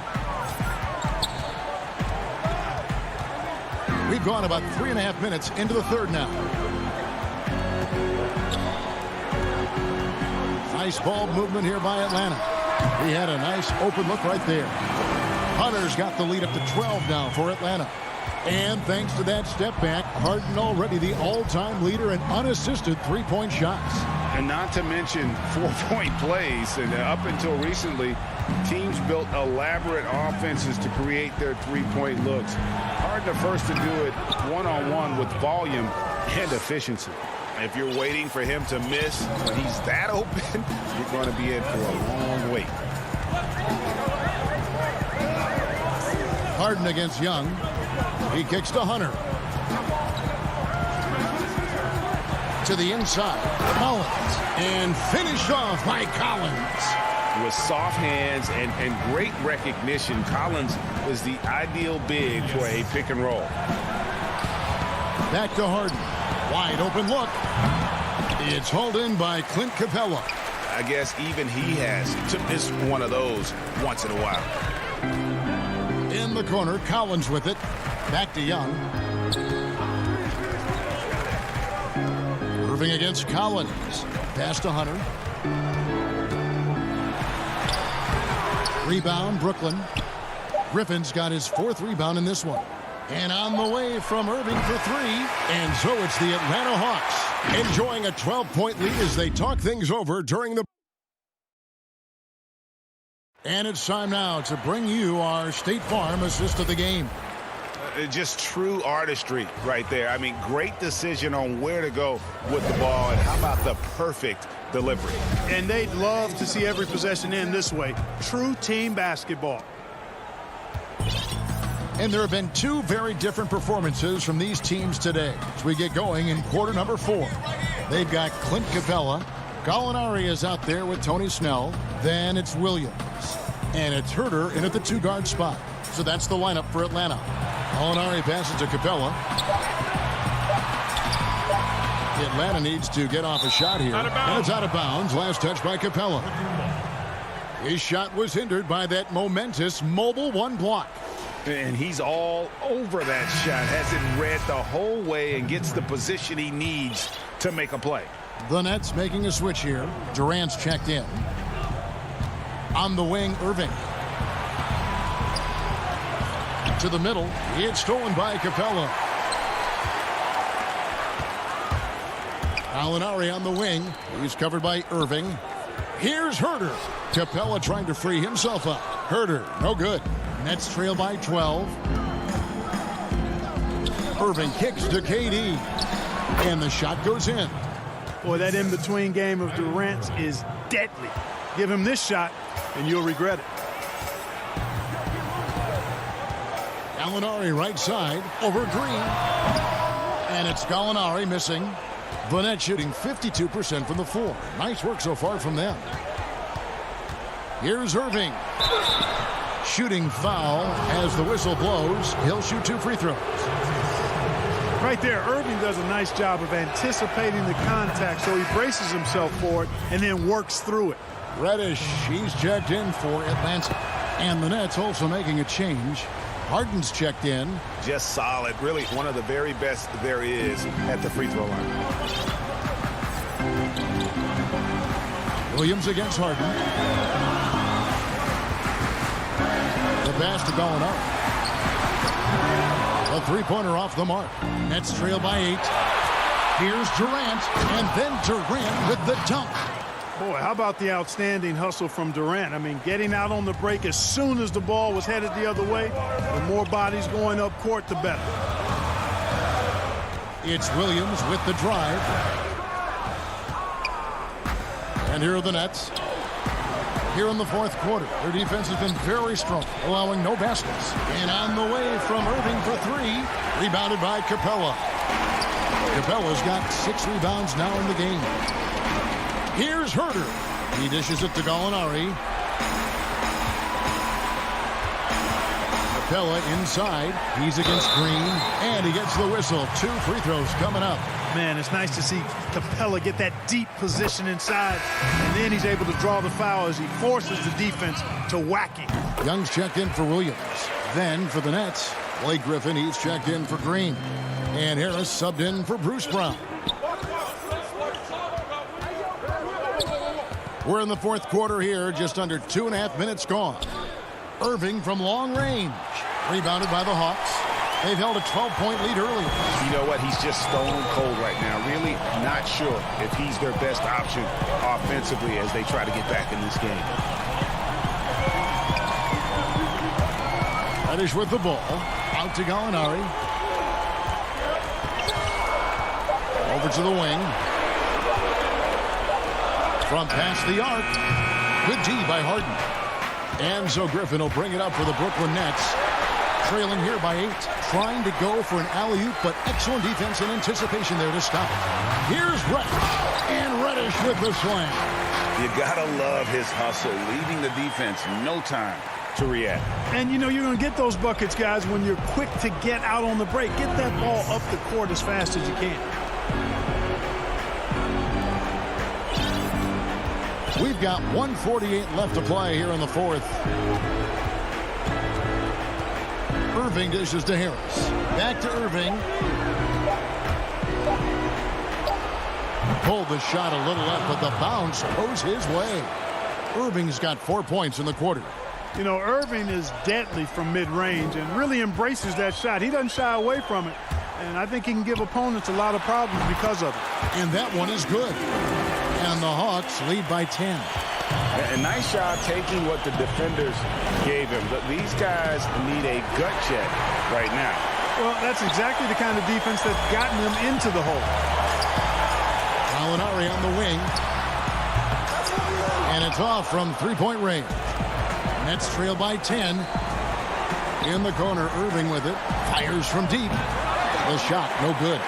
We've gone about 3.5 minutes into the third now. Nice ball movement here by Atlanta. He had a nice open look right there. Hunter's got the lead up to 12 now for Atlanta. And thanks to that step back, Harden already the all-time leader in unassisted three-point shots. And not to mention four-point plays. And up until recently, teams built elaborate offenses to create their three-point looks. Harden the first to do it one-on-one with volume and efficiency. If you're waiting for him to miss when he's that open, you're going to be in for a long wait. Harden against Young. He kicks to Hunter. To the inside. Collins. And finished off by Collins. With soft hands and great recognition, Collins is the ideal big for a pick and roll. Back to Harden. Wide open look. It's hauled in by Clint Capella. I guess even he has to miss one of those once in a while. In the corner, Collins with it. Back to Young. Irving against Collins. Pass to Hunter. Rebound, Brooklyn. Griffin's got his 4th rebound in this one. And on the way from Irving for 3. And so it's the Atlanta Hawks enjoying a 12-point lead as they talk things over during the... And it's time now to bring you our State Farm assist of the game. Just true artistry right there. I mean, great decision on where to go with the ball. And how about the perfect delivery? And they'd love to see every possession end this way. True team basketball. And there have been 2 very different performances from these teams today as we get going in quarter number 4. They've got Clint Capella. Gallinari is out there with Tony Snell. Then it's Williams. And it's Herter in at the 2-guard spot. So that's the lineup for Atlanta. Gallinari passes to Capella. Atlanta needs to get off a shot here. And it's out of bounds. Last touch by Capella. His shot was hindered by that momentous mobile 1 block. And he's all over that shot. Has it read the whole way and gets the position he needs to make a play. The Nets making a switch here. Durant's checked in. On the wing, Irving. To the middle. It's stolen by Capella. Gallinari on the wing. He's covered by Irving. Here's Herter. Capella trying to free himself up. Herter, no good. Nets trail by 12. Irving kicks to KD. And the shot goes in. Boy, that in-between game of Durant's is deadly. Give him this shot, and you'll regret it. Gallinari right side over Green. And it's Gallinari missing. The Nets shooting 52% from the floor. Nice work so far from them. Here's Irving. Shooting foul as the whistle blows. He'll shoot 2 free throws. Right there, Irving does a nice job of anticipating the contact, so he braces himself for it and then works through it. Reddish, he's checked in for Atlanta. And the Nets also making a change. Harden's checked in. Just solid. Really one of the very best there is at the free throw line. Williams against Harden. The pass to Gallinari. A 3-pointer off the mark. Nets trail by 8. Here's Durant. And then Durant with the dunk. Boy, how about the outstanding hustle from Durant? I mean, getting out on the break as soon as the ball was headed the other way. The more bodies going up court, the better. It's Williams with the drive. And here are the Nets. here in the fourth quarter. Their defense has been very strong, allowing no baskets. And on the way from Irving for three, rebounded by Capella. Capella's got 6 rebounds now in the game. Here's Herter. He dishes it to Gallinari. Capella inside. He's against Green, and he gets the whistle. 2 free throws coming up. Man, it's nice to see Capella get that deep position inside, and then he's able to draw the foul as he forces the defense to whack him. Young's checked in for Williams. Then for the Nets, Blake Griffin, he's checked in for Green. And Harris subbed in for Bruce Brown. We're in the fourth quarter here, just under 2.5 minutes gone. Irving from long range. Rebounded by the Hawks. They've held a 12-point lead earlier. You know what? He's just stone cold right now. Really not sure if he's their best option offensively as they try to get back in this game. Reddish with the ball. Out to Gallinari. Over to the wing. From past the arc. Good D by Harden. And so Griffin will bring it up for the Brooklyn Nets. Trailing here by 8. Trying to go for an alley-oop, but excellent defense and anticipation there to stop it. Here's Reddish. And Reddish with the slam. You gotta love his hustle, leaving the defense no time to react. And you know you're going to get those buckets, guys, when you're quick to get out on the break. Get that ball up the court as fast as you can. We've got 1:48 left to play here in the fourth. Irving dishes to Harris. Back to Irving. Pulled the shot a little left, but the bounce goes his way. Irving's got 4 points in the quarter. You know, Irving is deadly from mid-range and really embraces that shot. He doesn't shy away from it. And I think he can give opponents a lot of problems because of it. And that one is good. And the Hawks lead by 10. A nice job taking what the defenders gave him. But these guys need a gut check right now. Well, that's exactly the kind of defense that's gotten them into the hole. Gallinari on the wing. And it's off from three-point range. Nets trail by 10. In the corner, Irving with it. Fires from deep. The shot, no good.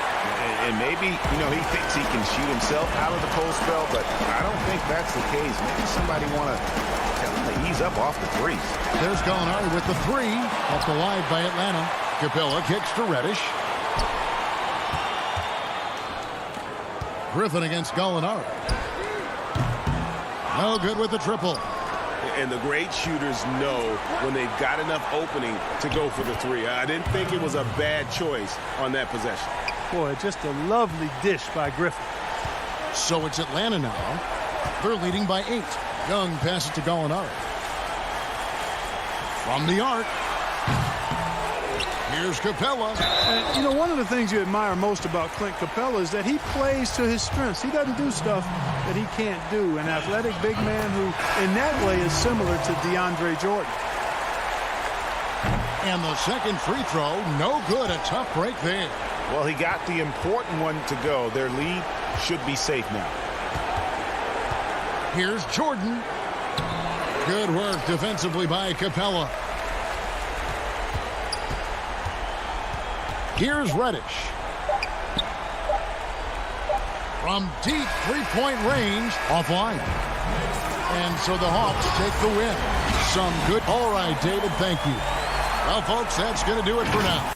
And maybe, you know, he thinks he can shoot himself out of the cold spell, but I don't think that's the case. Maybe somebody want to tell him to ease up off the threes. There's Gallinari with the three. Up alive by Atlanta. Capella kicks to Reddish. Griffin against Gallinari. No good with the triple. And the great shooters know when they've got enough opening to go for the three. I didn't think it was a bad choice on that possession. Boy, just a lovely dish by Griffin. So it's Atlanta now. They're leading by 8. Young passes to Gallinari. From the arc. Here's Capella. And, you know, one of the things you admire most about Clint Capella is that he plays to his strengths. He doesn't do stuff that he can't do. An athletic big man who, in that way, is similar to DeAndre Jordan. And the second free throw, no good. A tough break there. Well, he got the important one to go. Their lead should be safe now. Here's Jordan. Good work defensively by Capella. Here's Reddish. From deep three-point range, offline. And so the Hawks take the win. Some good. All right, David, thank you. Well, folks, that's going to do it for now.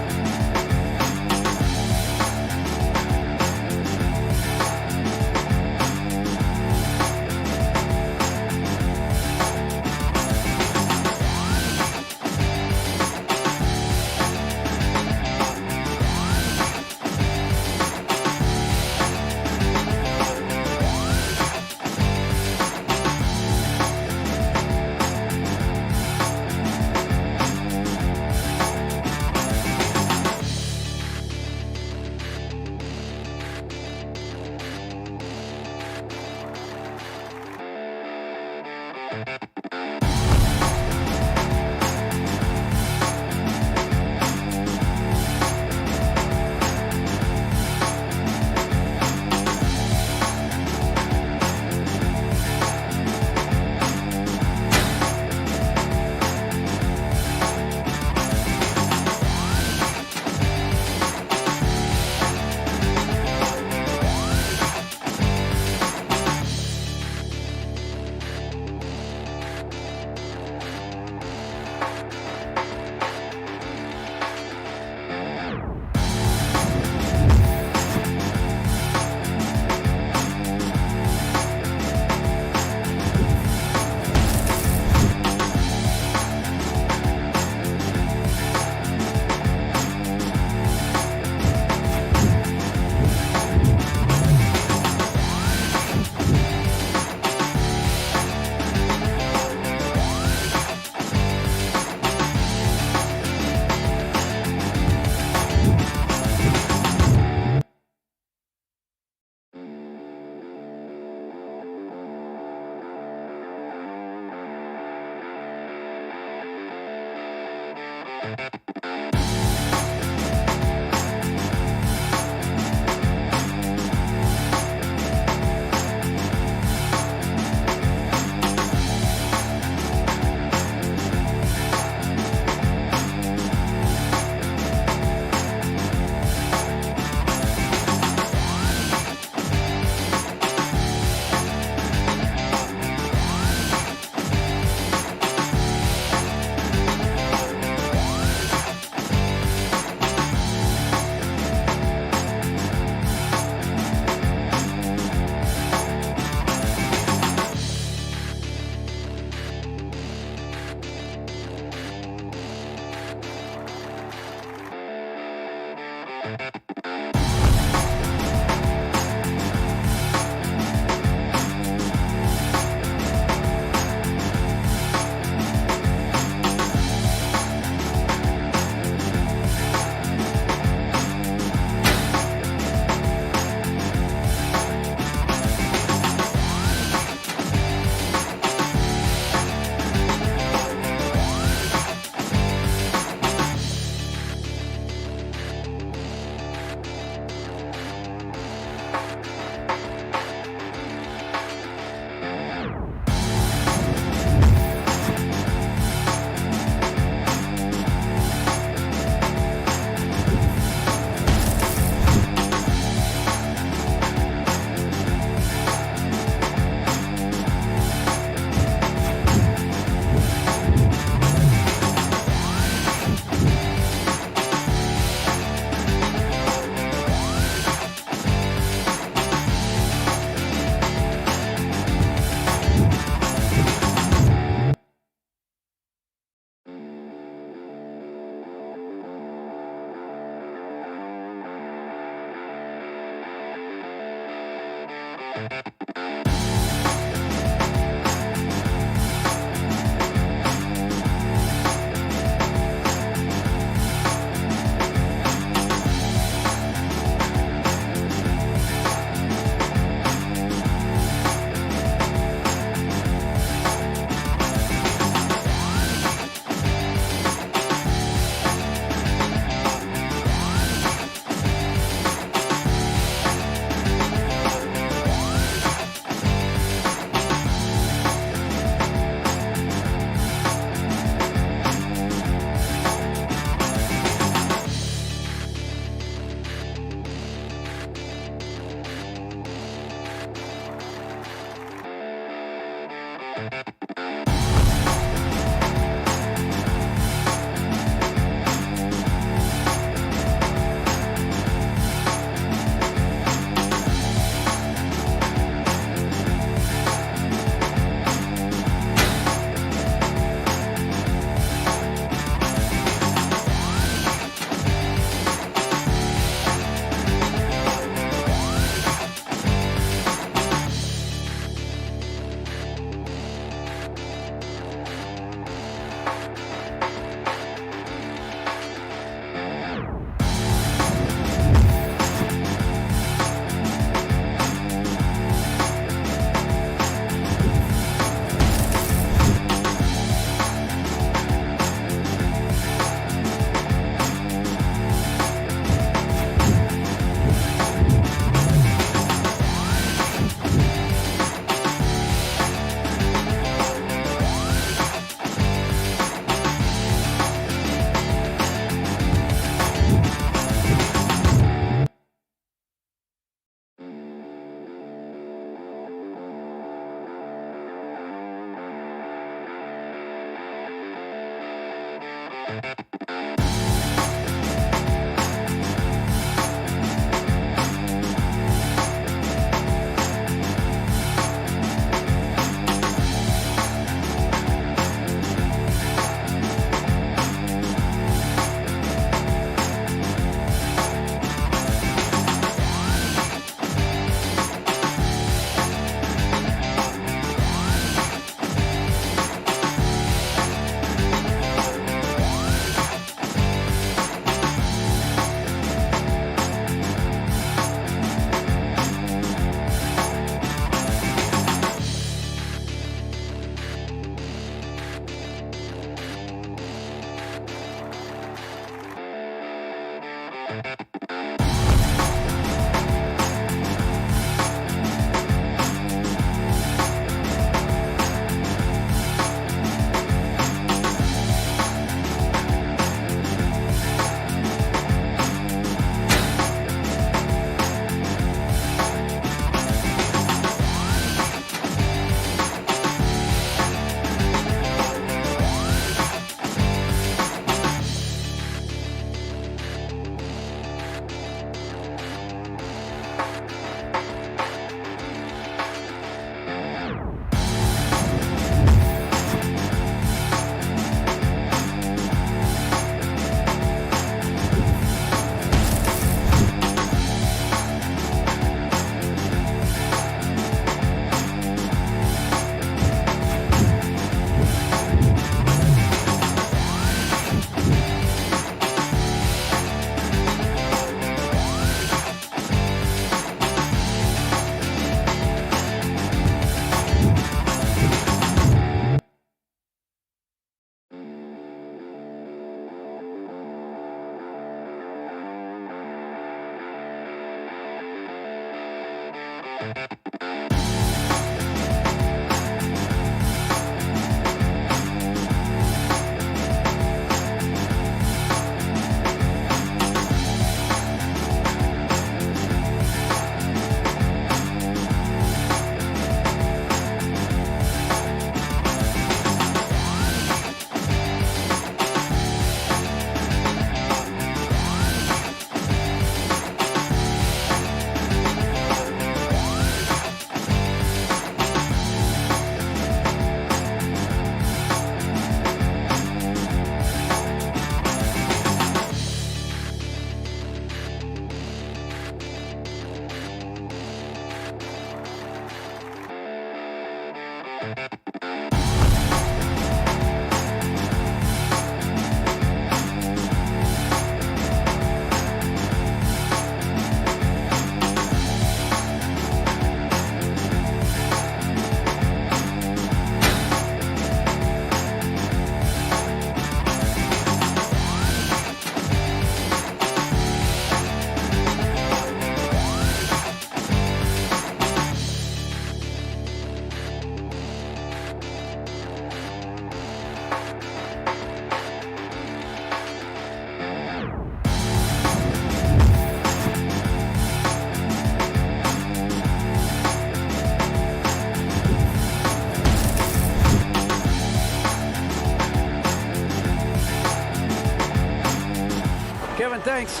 Kevin, thanks.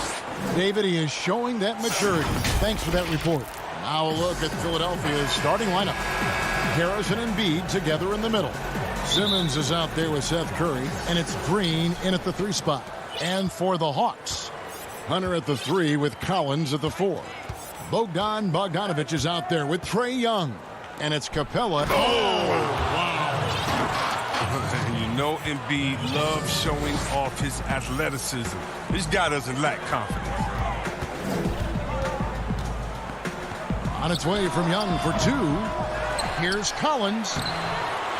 David, he is showing that maturity. Thanks for that report. Now a look at Philadelphia's starting lineup. Harrison and Embiid together in the middle. Simmons is out there with Seth Curry, and it's Green in at the 3 spot. And for the Hawks, Hunter at the 3 with Collins at the 4. Bogdanovich is out there with Trae Young, and it's Capella. Oh, wow. You know Embiid loves showing off his athleticism. This guy doesn't lack confidence. On its way from Young for 2. Here's Collins.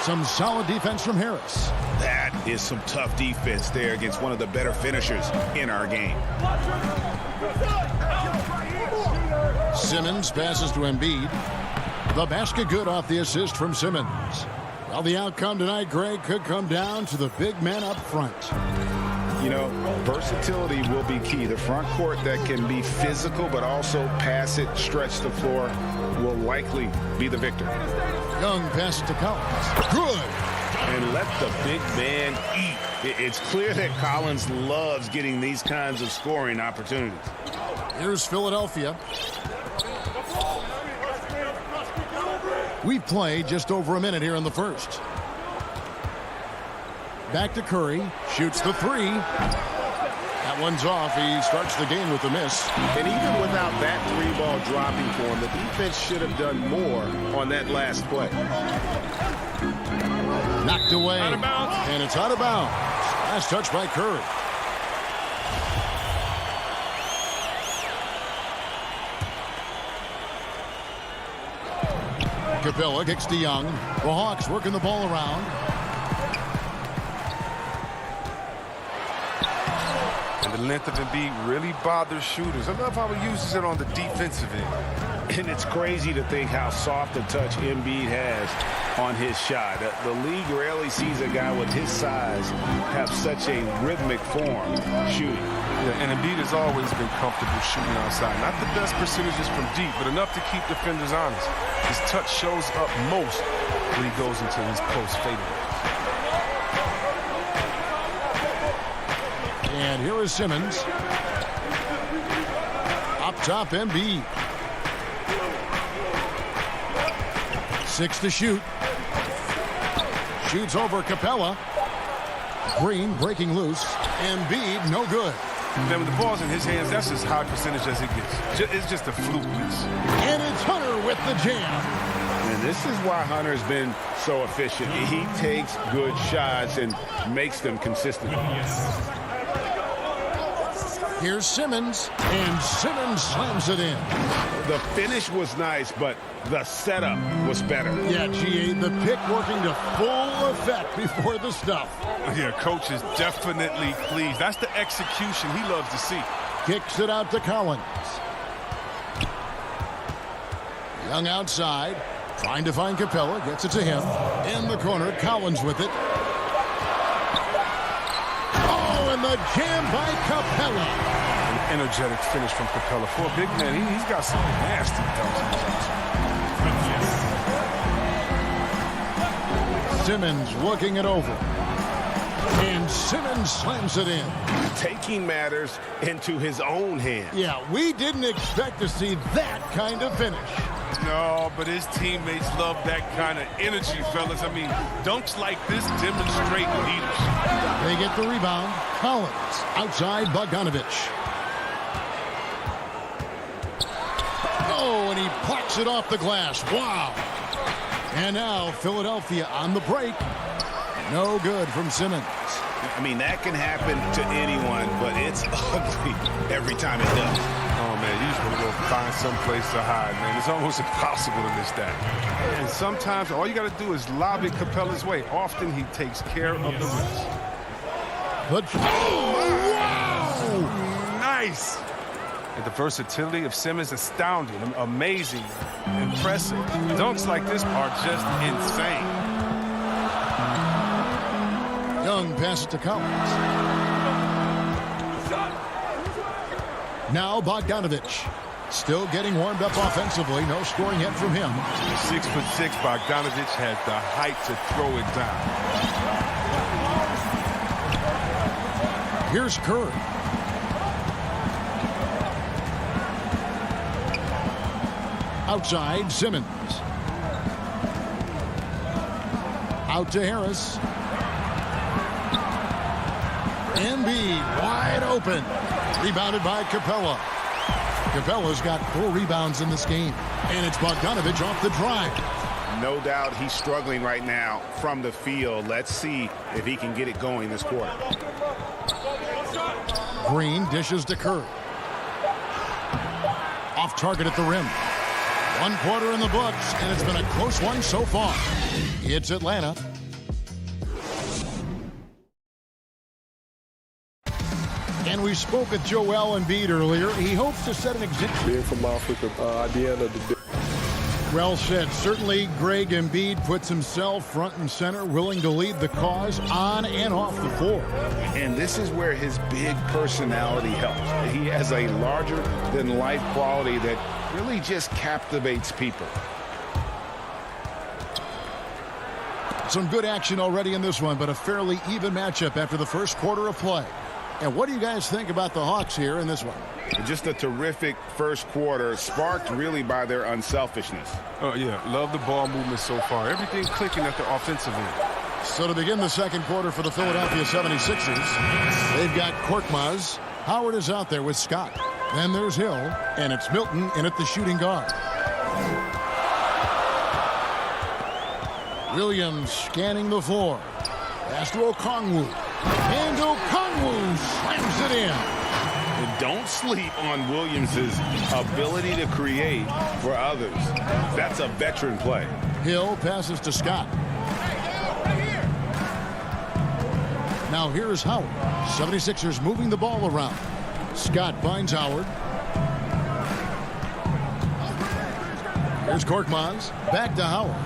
Some solid defense from Harris. That is some tough defense there against one of the better finishers in our game. Simmons passes to Embiid. The basket good off the assist from Simmons. Well, the outcome tonight, Greg, could come down to the big man up front. You know, versatility will be key. The front court that can be physical but also pass it, stretch the floor, will likely be the victor. Young passes to Collins. Good. And let the big man eat. It's clear that Collins loves getting these kinds of scoring opportunities. Here's Philadelphia. We've played just over a minute here in the first. Back to Curry. Shoots the three. That one's off. He starts the game with a miss. And even without that three ball dropping for him, the defense should have done more on that last play. Knocked away. Out of bounds. And it's out of bounds. Last touch by Curry. Capella kicks to Young. The Hawks working the ball around. And the length of Embiid really bothers shooters. I love how he uses it on the defensive end. And it's crazy to think how soft a touch Embiid has on his shot. The league rarely sees a guy with his size have such a rhythmic form shooting. Yeah, and Embiid has always been comfortable shooting outside. Not the best percentages from deep, but enough to keep defenders honest. His touch shows up most when he goes into his post fadeaway. And here is Simmons. Up top, Embiid. 6 to shoot. Shoots over Capella. Green breaking loose. Embiid, no good. Then with the ball's in his hands, that's as high percentage as it gets. It's just a fluke miss. And it's Hunter with the jam. And this is why Hunter's been so efficient. He takes good shots and makes them consistent. Here's Simmons, and Simmons slams it in. The finish was nice, but the setup was better. Yeah, GA, the pick working to full effect before the stuff. Yeah, coach is definitely pleased. That's the execution he loves to see. Kicks it out to Collins. Young outside, trying to find Capella, gets it to him. In the corner, Collins with it. Oh, and the jam by Capella. An energetic finish from Capella. For a big man, he's got some nasty dunks. Simmons working it over. And Simmons slams it in. Taking matters into his own hands. Yeah, we didn't expect to see that kind of finish. No, but his teammates love that kind of energy, fellas. I mean, dunks like this demonstrate leadership. They get the rebound. Collins outside Bogdanovich. Oh, and he plucks it off the glass. Wow. And now Philadelphia on the break. No good from Simmons. I mean, that can happen to anyone, but it's ugly every time it does. Oh, man, you just want to go find some place to hide, man. It's almost impossible to miss that. And sometimes all you got to do is lob it Capella's way. Often he takes care of the risk. But wow! Nice! And the versatility of Simmons, astounding, amazing, impressive. Dunks like this are just insane. Young passes to Collins. Now Bogdanovich. Still getting warmed up offensively. No scoring yet from him. 6'6", Bogdanovich has the height to throw it down. Here's Curry. Outside, Simmons. Out to Harris. Embiid wide open. Rebounded by Capella. Capella's got 4 rebounds in this game. And it's Bogdanovich off the drive. No doubt he's struggling right now from the field. Let's see if he can get it going this quarter. Green dishes to Curry. Off target at the rim. 1 quarter in the books, and it's been a close one so far. It's Atlanta. And we spoke with Joel Embiid earlier. He hopes to set an example. Being from Africa, at the end of the day. Well said. Certainly, Greg Embiid puts himself front and center, willing to lead the cause on and off the floor. And this is where his big personality helps. He has a larger-than-life quality that really just captivates people. Some good action already in this one, but a fairly even matchup after the first quarter of play. And what do you guys think about the Hawks here in this one? Just a terrific first quarter, sparked really by their unselfishness. Oh, yeah. Love the ball movement so far. Everything clicking at the offensive end. So to begin the second quarter for the Philadelphia 76ers, they've got Korkmaz. Howard is out there with Scott. Then there's Hill, and it's Milton in at the shooting guard. Williams scanning the floor. Pass to Okongwu. And Okongwu slams it in. And don't sleep on Williams' ability to create for others. That's a veteran play. Hill passes to Scott. Now here's Howard. 76ers moving the ball around. Scott finds Howard. Here's Korkmaz. Back to Howard.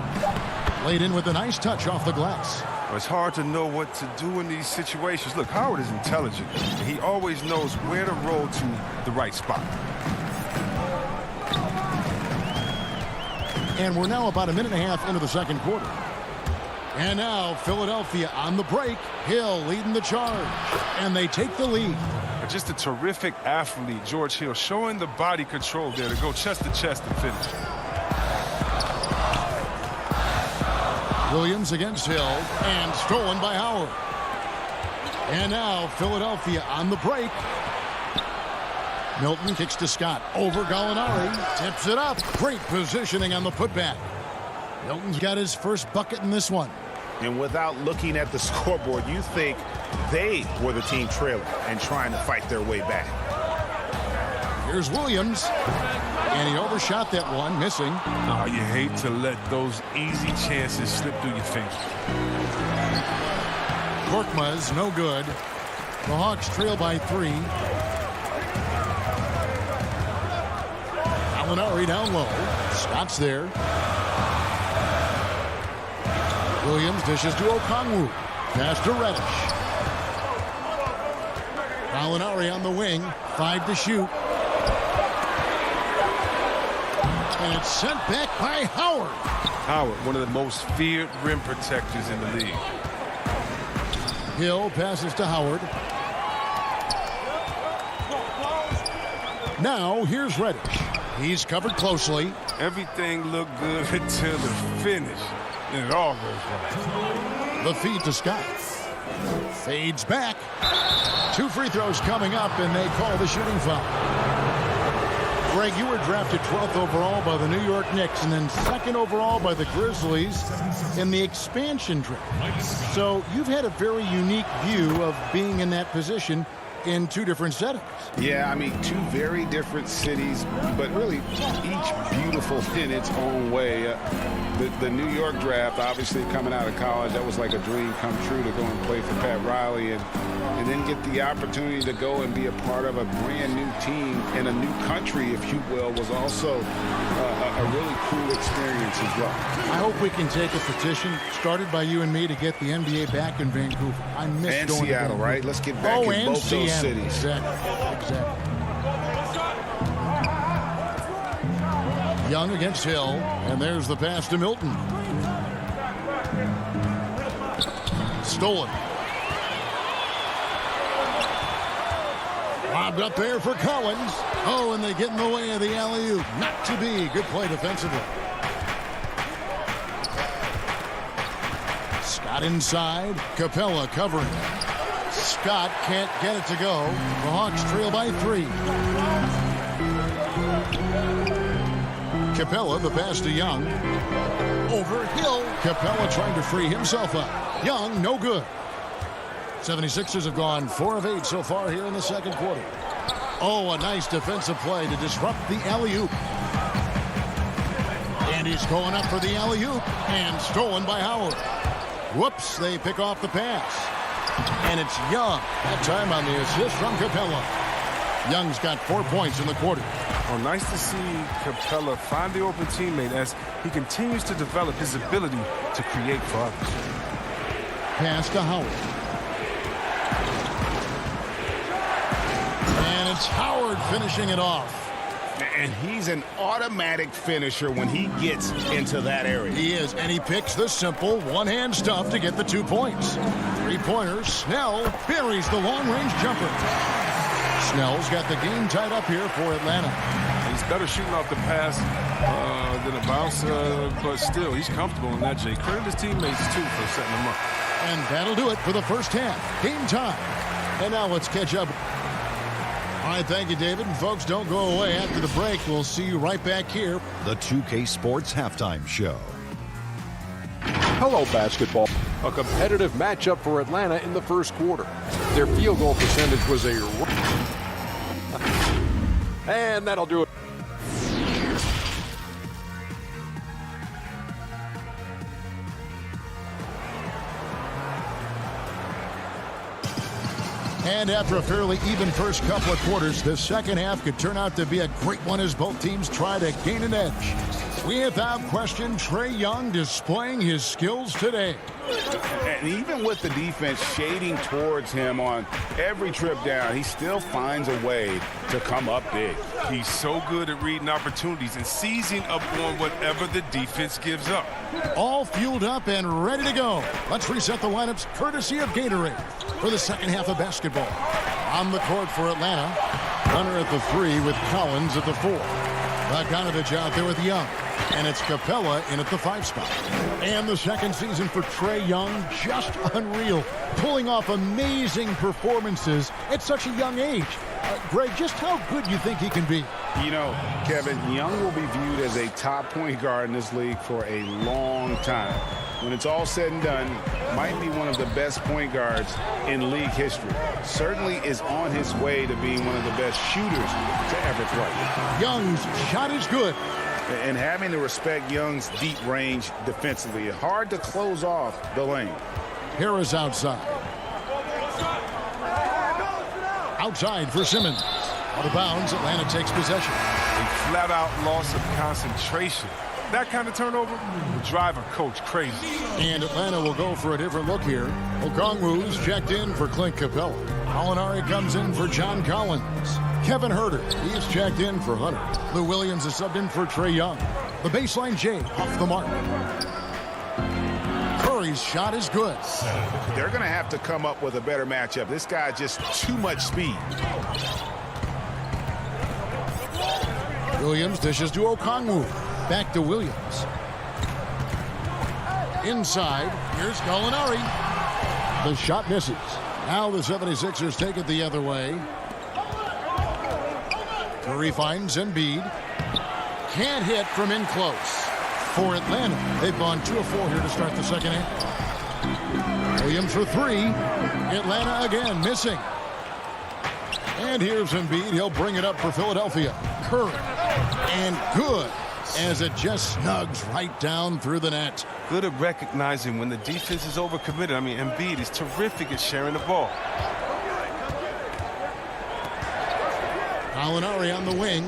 Laid in with a nice touch off the glass. It's hard to know what to do in these situations. Look, Howard is intelligent. He always knows where to roll to the right spot. And we're now about a minute and a half into the second quarter. And now Philadelphia on the break. Hill leading the charge. And they take the lead. Just a terrific athlete, George Hill, showing the body control there to go chest to chest and finish. Williams against Hill, and stolen by Howard. And now Philadelphia on the break. Milton kicks to Scott. Over Gallinari. Tips it up. Great positioning on the putback. Milton's got his first bucket in this one. And without looking at the scoreboard, you think they were the team trailing and trying to fight their way back. Here's Williams. And he overshot that one, missing. Oh, you hate to let those easy chances slip through your fingers. Korkmaz, no good. The Hawks trail by 3. Gallinari down low. Scott's there. Williams dishes to Okongwu. Pass to Reddish. Gallinari on the wing. 5 to shoot. And it's sent back by Howard. Howard, one of the most feared rim protectors in the league. Hill passes to Howard. Now here's Reddish. He's covered closely. Everything looked good until the finish. And it all goes wrong. The feed to Scott. Fades back. 2 free throws coming up, and they call the shooting foul. Greg, you were drafted 12th overall by the New York Knicks and then 2nd overall by the Grizzlies in the expansion draft. So you've had a very unique view of being in that position in 2 different settings. Yeah, I mean, 2 very different cities, but really each beautiful in its own way. The New York draft, obviously coming out of college, that was like a dream come true to go and play for Pat Riley and then get the opportunity to go and be a part of a brand new team in a new country, if you will, was also a really cool experience as well. I hope we can take a petition started by you and me to get the NBA back in Vancouver. I miss and going Seattle, to right? Let's get back in both Seattle. those cities. Exactly. Young against Hill, and there's the pass to Milton. Stolen. Lobbed up there for Collins. Oh, and they get in the way of the alley-oop. Not to be. Good play defensively. Scott inside. Capella covering. Scott can't get it to go. The Hawks trail by 3. Capella, the pass to Young. Over Hill. Capella trying to free himself up. Young, no good. 76ers have gone 4 of 8 so far here in the second quarter. Oh, a nice defensive play to disrupt the alley-oop. And he's going up for the alley-oop. And stolen by Howard. Whoops, they pick off the pass. And it's Young. That time on the assist from Capella. Young's got 4 points in the quarter. Oh, nice to see Capella find the open teammate as he continues to develop his ability to create for others. Pass to Howard. And it's Howard finishing it off. And he's an automatic finisher when he gets into that area. He is, and he picks the simple one-hand stuff to get the 2 points. 3-pointer, Snell buries the long-range jumper. Snell's got the game tied up here for Atlanta. He's better shooting off the pass than a bounce, but still, he's comfortable in that, Jay. Credit his teammates, too, for setting him up. And that'll do it for the first half. Game time. And now let's catch up. All right, thank you, David. And folks, don't go away. After the break, we'll see you right back here. The 2K Sports Halftime Show. Hello, basketball. A competitive matchup for Atlanta in the first quarter. Their field goal percentage was a... And that'll do it. And after a fairly even first couple of quarters, the second half could turn out to be a great one as both teams try to gain an edge. Without question, Trae Young displaying his skills today. And even with the defense shading towards him on every trip down, he still finds a way to come up big. He's so good at reading opportunities and seizing up on whatever the defense gives up. All fueled up and ready to go. Let's reset the lineups courtesy of Gatorade for the second half of basketball. On the court for Atlanta, Hunter at the 3 with Collins at the 4. Bogdanovich out there with Young. And it's Capella in at the 5 spot. And the second season for Trae Young, just unreal. Pulling off amazing performances at such a young age. Greg, just how good do you think he can be? You know, Kevin, Young will be viewed as a top point guard in this league for a long time. When it's all said and done, might be one of the best point guards in league history. Certainly is on his way to being one of the best shooters to ever play. Young's shot is good. And having to respect Young's deep range defensively, hard to close off the lane. Harris outside. Outside for Simmons. Out of bounds, Atlanta takes possession. A flat-out loss of concentration. That kind of turnover will drive a coach crazy. And Atlanta will go for a different look here. Okongwu's checked in for Clint Capella. Molinari comes in for John Collins. Kevin Huerter, he's checked in for Hunter. Lou Williams is subbed in for Trae Young. The baseline J off the mark. Curry's shot is good. They're going to have to come up with a better matchup. This guy just too much speed. Williams dishes to Okongwu. Back to Williams. Inside, here's Gallinari. The shot misses. Now the 76ers take it the other way. Curry finds Embiid. Can't hit from in close. For Atlanta, they've gone 2 of 4 here to start the second half. Williams for 3. Atlanta again missing. And here's Embiid. He'll bring it up for Philadelphia. Curry. And good, as it just snugs right down through the net. Good at recognizing when the defense is overcommitted. I mean, Embiid is terrific at sharing the ball. Gallinari on the wing.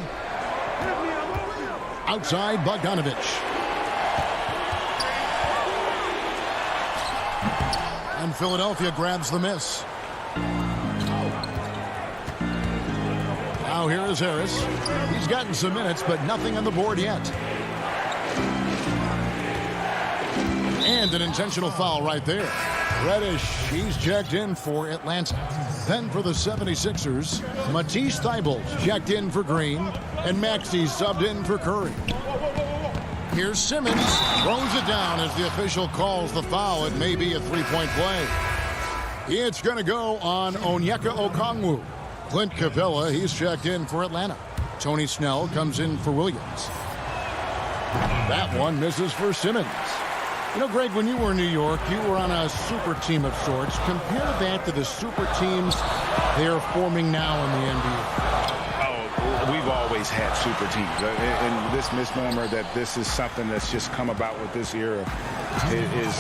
Outside, Bogdanovich. And Philadelphia grabs the miss. Now here is Harris. He's gotten some minutes, but nothing on the board yet. And an intentional foul right there. Reddish, he's checked in for Atlanta. Then for the 76ers, Matisse Thybulle checked in for Green, and Maxey subbed in for Curry. Here's Simmons, throws it down as the official calls the foul. It may be a three-point play. It's going to go on Onyeka Okongwu. Clint Capella, he's checked in for Atlanta. Tony Snell comes in for Williams. That one misses for Simmons. You know, Greg, when you were in New York, you were on a super team of sorts. Compare that to the super teams they're forming now in the NBA. Oh, we've always had super teams. And this misnomer that this is something that's just come about with this era is,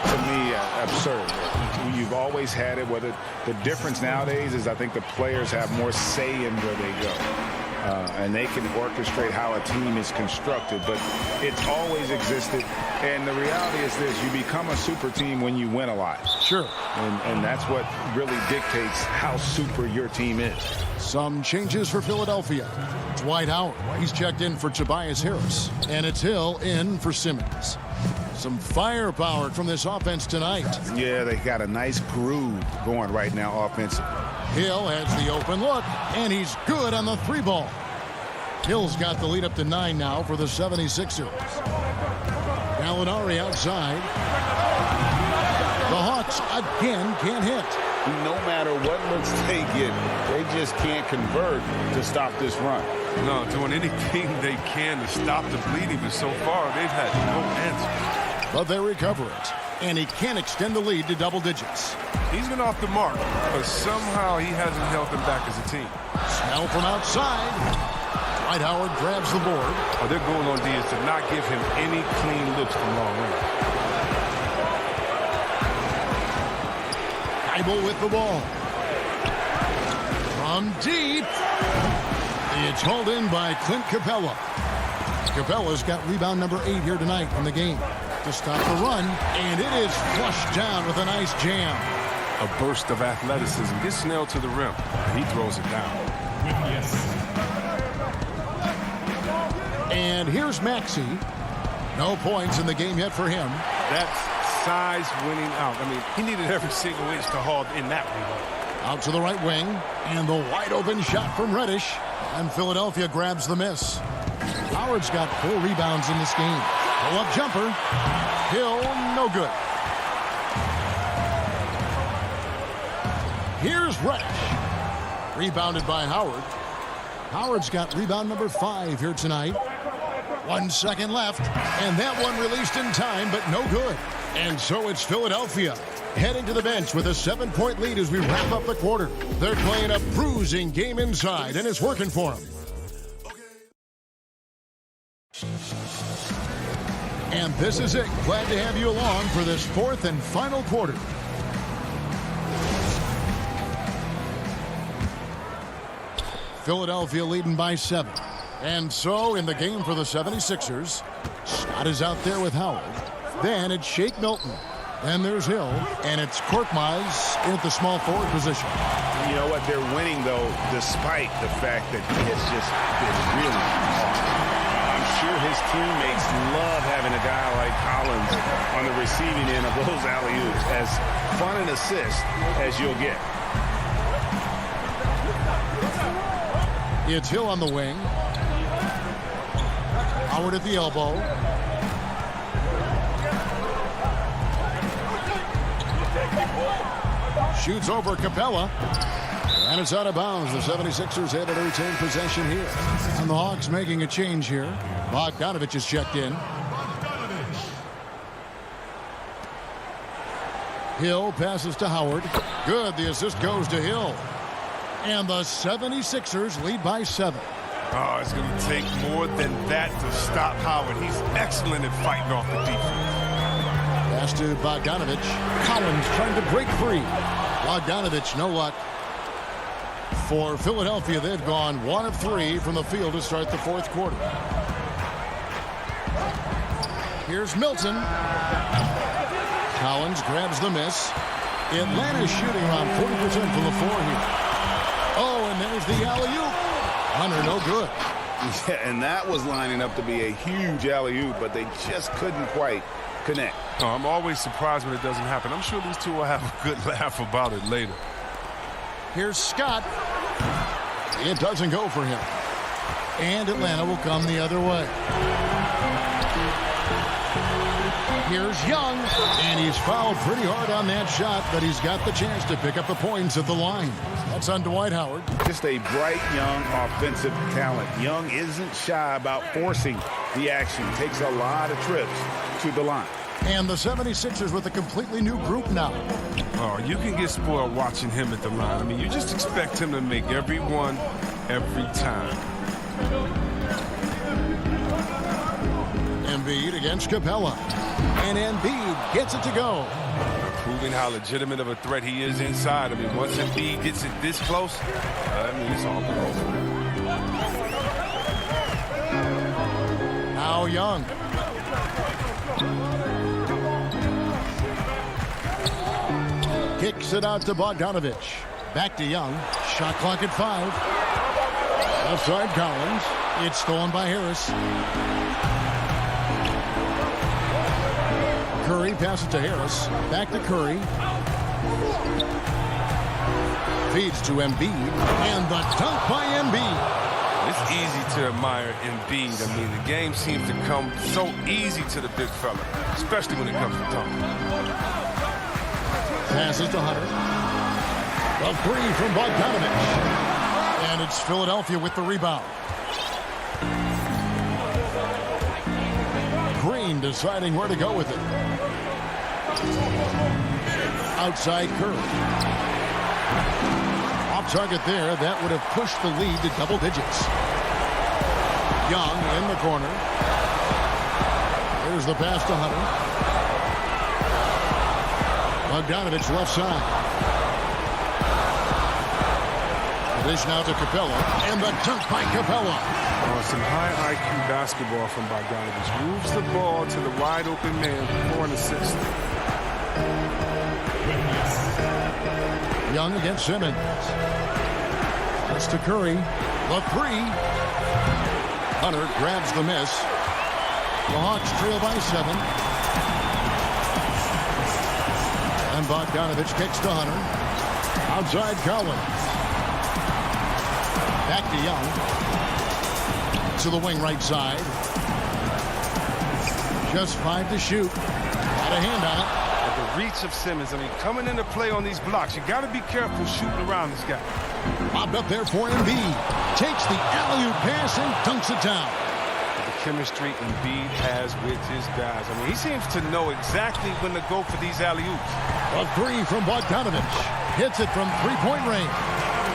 to me, absurd. You've always had it. Whether the difference nowadays is I think the players have more say in where they go. and they can orchestrate how a team is constructed, but it's always existed. And the reality is this: you become a super team when you win a lot. Sure. And that's what really dictates how super your team is. Some changes for Philadelphia. Dwight Howard, he's checked in for Tobias Harris, and it's Hill in for Simmons. Some firepower from this offense tonight. Yeah, they got a nice groove going right now offensively. Hill has the open look, and he's good on the 3-ball. Hill's got the lead up to 9 now for the 76ers. Gallinari outside. The Hawks again can't hit. No matter what looks they get, they just can't convert to stop this run. No, doing anything they can to stop the bleeding, but so far they've had no answer. But they recover it, and he can't extend the lead to double digits. He's been off the mark, but somehow he hasn't held them back as a team. Snell from outside. Dwight Howard grabs the board. Their goal on D is to not give him any clean looks from long range. Bible with the ball. From deep. It's hauled in by Clint Capella. Capella's got rebound number 8 here tonight in the game to stop the run, and it is flushed down with a nice jam. A burst of athleticism gets Snell to the rim, and he throws it down. And here's Maxey. No points in the game yet for him. That's size winning out. I mean, he needed every single inch to haul in that rebound. Out to the right wing, and the wide open shot from Reddish, and Philadelphia grabs the miss. Howard's got 4 rebounds in this game. Pull-up jumper. Hill, no good. Here's Reddish. Rebounded by Howard. Howard's got rebound number 5 here tonight. 1 second left, and that one released in time, but no good. And so it's Philadelphia heading to the bench with a 7-point lead as we wrap up the quarter. They're playing a bruising game inside, and it's working for them. And this is it. Glad to have you along for this 4th and final quarter. Philadelphia leading by 7. And so in the game for the 76ers, Scott is out there with Howard. Then it's Shake Milton. Then there's Hill. And it's Korkmaz at the small forward position. You know what? They're winning, though, despite the fact that he has just been really hard. I'm sure his teammates love having a guy like Collins on the receiving end of those alley-oops. As fun an assist as you'll get. It's Hill on the wing. Howard at the elbow. Shoots over Capella. And it's out of bounds. The 76ers able to retain possession here. And the Hawks making a change here. Bogdanovich is checked in. Hill passes to Howard. Good. The assist goes to Hill. And the 76ers lead by 7. Oh, it's going to take more than that to stop Howard. He's excellent at fighting off the defense. Pass to Bogdanovich. Collins trying to break free. Bogdanovich, no luck. For Philadelphia, they've gone 1 of 3 from the field to start the 4th quarter. Here's Milton. Collins grabs the miss. Atlanta's shooting around 40% from the floor here. Oh, and there's the alley-oop. Hunter, no good. Yeah, and that was lining up to be a huge alley-oop, but they just couldn't quite connect. Oh, I'm always surprised when it doesn't happen. I'm sure these two will have a good laugh about it later. Here's Scott. It doesn't go for him. And Atlanta will come the other way. Here's Young, and he's fouled pretty hard on that shot, but he's got the chance to pick up the points at the line. That's on Dwight Howard. Just a bright, young, offensive talent. Young isn't shy about forcing the action. Takes a lot of trips to the line. And the 76ers with a completely new group now. Oh, you can get spoiled watching him at the line. I mean, you just expect him to make every one, every time. Embiid against Capella. And Embiid gets it to go. Proving how legitimate of a threat he is inside. I mean, once Embiid gets it this close, I mean, it's all over. Young. Kicks it out to Bogdanovich. Back to Young. Shot clock at 5. Outside Collins. It's stolen by Harris. Curry passes to Harris. Back to Curry. Feeds to Embiid. And the dunk by Embiid. It's easy to admire Embiid. I mean, the game seems to come so easy to the big fella, especially when it comes to dunking. Passes to Hunter. A three from Bogdanovich. And it's Philadelphia with the rebound. Green deciding where to go with it. Outside Curry. Off target there. That would have pushed the lead to double digits. Young in the corner. Here's the pass to Hunter. Bogdanovich left side. The dish now to Capella. And the dunk by Capella. Some high IQ basketball from Bogdanovich. Moves the ball to the wide open man for an assist. Young against Simmons. That's to Curry. The three. Hunter grabs the miss. The Hawks trail by 7. And Bogdanovich kicks to Hunter. Outside Collins. Back to Young. To the wing right side. Just 5 to shoot. Got a hand on it. The reach of Simmons, I mean, coming into play on these blocks, you got to be careful shooting around this guy. Bobbed up there for Embiid. Takes the alley-oop pass and dunks it down. The chemistry Embiid has with his guys. I mean, he seems to know exactly when to go for these alley-oops. A three from Bogdanovich. Hits it from three-point range.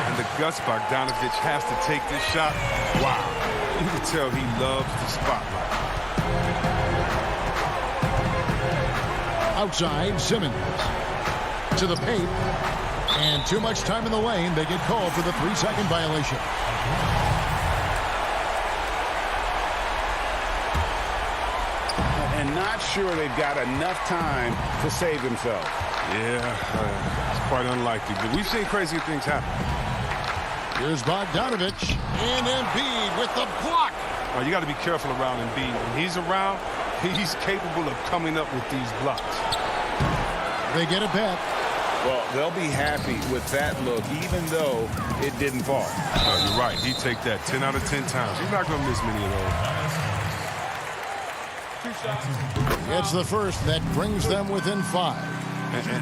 And the guts Bogdanovich has to take this shot. Wow. You can tell he loves the spotlight. Outside, Simmons. To the paint. And too much time in the lane. They get called for the 3-second violation. And not sure they've got enough time to save themselves. Yeah, it's quite unlikely. But we've seen crazy things happen. Here's Bogdanovich. And Embiid with the block. You got to be careful around Embiid. When he's around, he's capable of coming up with these blocks. They get it back. Well, they'll be happy with that look, even though it didn't fall. You're right. He'd take that 10 out of 10 times. He's not going to miss many of those. It's the first that brings them within 5.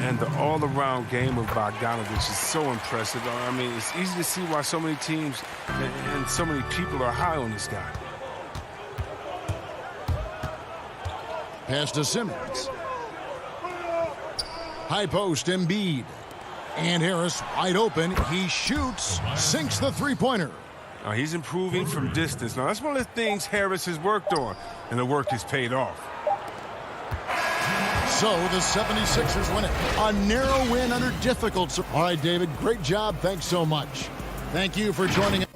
And the all-around game of Bogdanovich is so impressive. I mean, it's easy to see why so many teams and so many people are high on this guy. Pass to Simmons. High post, Embiid. And Harris wide open. He shoots, sinks the three-pointer. He's improving from distance. Now, that's one of the things Harris has worked on, and the work has paid off. So the 76ers win it. A narrow win under difficult. All right, David, great job. Thanks so much. Thank you for joining us.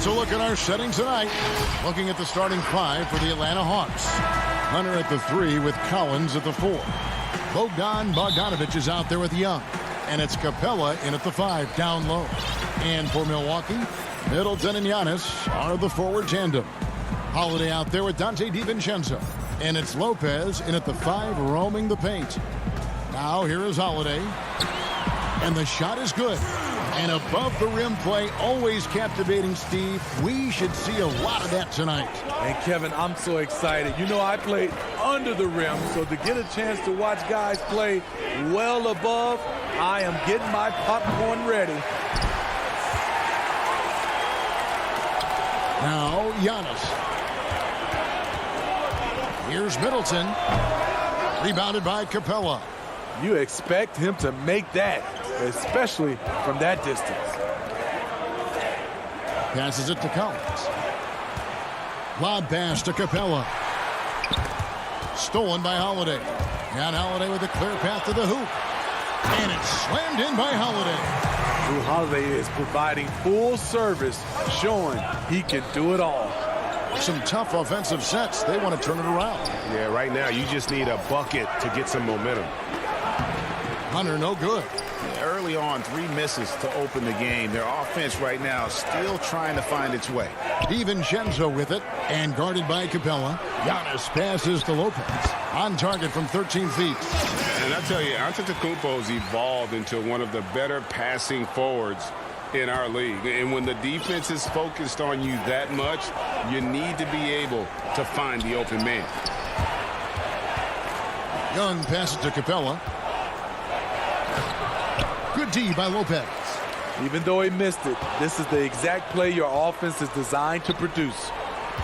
That's a look at our setting tonight. Looking at the starting five for the Atlanta Hawks. Hunter at the 3 with Collins at the 4. Bogdanovich is out there with Young. And it's Capella in at the 5 down low. And for Milwaukee, Middleton and Giannis are the forward tandem. Holiday out there with Dante DiVincenzo. And it's Lopez in at the 5 roaming the paint. Now here is Holiday. And the shot is good. And above the rim play, always captivating, Steve. We should see a lot of that tonight. And Kevin, I'm so excited. You know, I played under the rim, so to get a chance to watch guys play well above, I am getting my popcorn ready. Now, Giannis. Here's Middleton. Rebounded by Capella. You expect him to make that, especially from that distance. Passes it to Collins. Lob pass to Capella. Stolen by Holiday. And Holiday with a clear path to the hoop. And it's slammed in by Holiday. Drew Holiday is providing full service, showing he can do it all. Some tough offensive sets. They want to turn it around. Yeah, right now you just need a bucket to get some momentum. Hunter, no good. Early on, 3 misses to open the game. Their offense right now still trying to find its way. DiVincenzo with it and guarded by Capella. Giannis passes to Lopez. On target from 13 feet. And I tell you, Antetokounmpo's evolved into one of the better passing forwards in our league. And when the defense is focused on you that much, you need to be able to find the open man. Young passes to Capella. Good D by Lopez. Even though he missed it, this is the exact play your offense is designed to produce.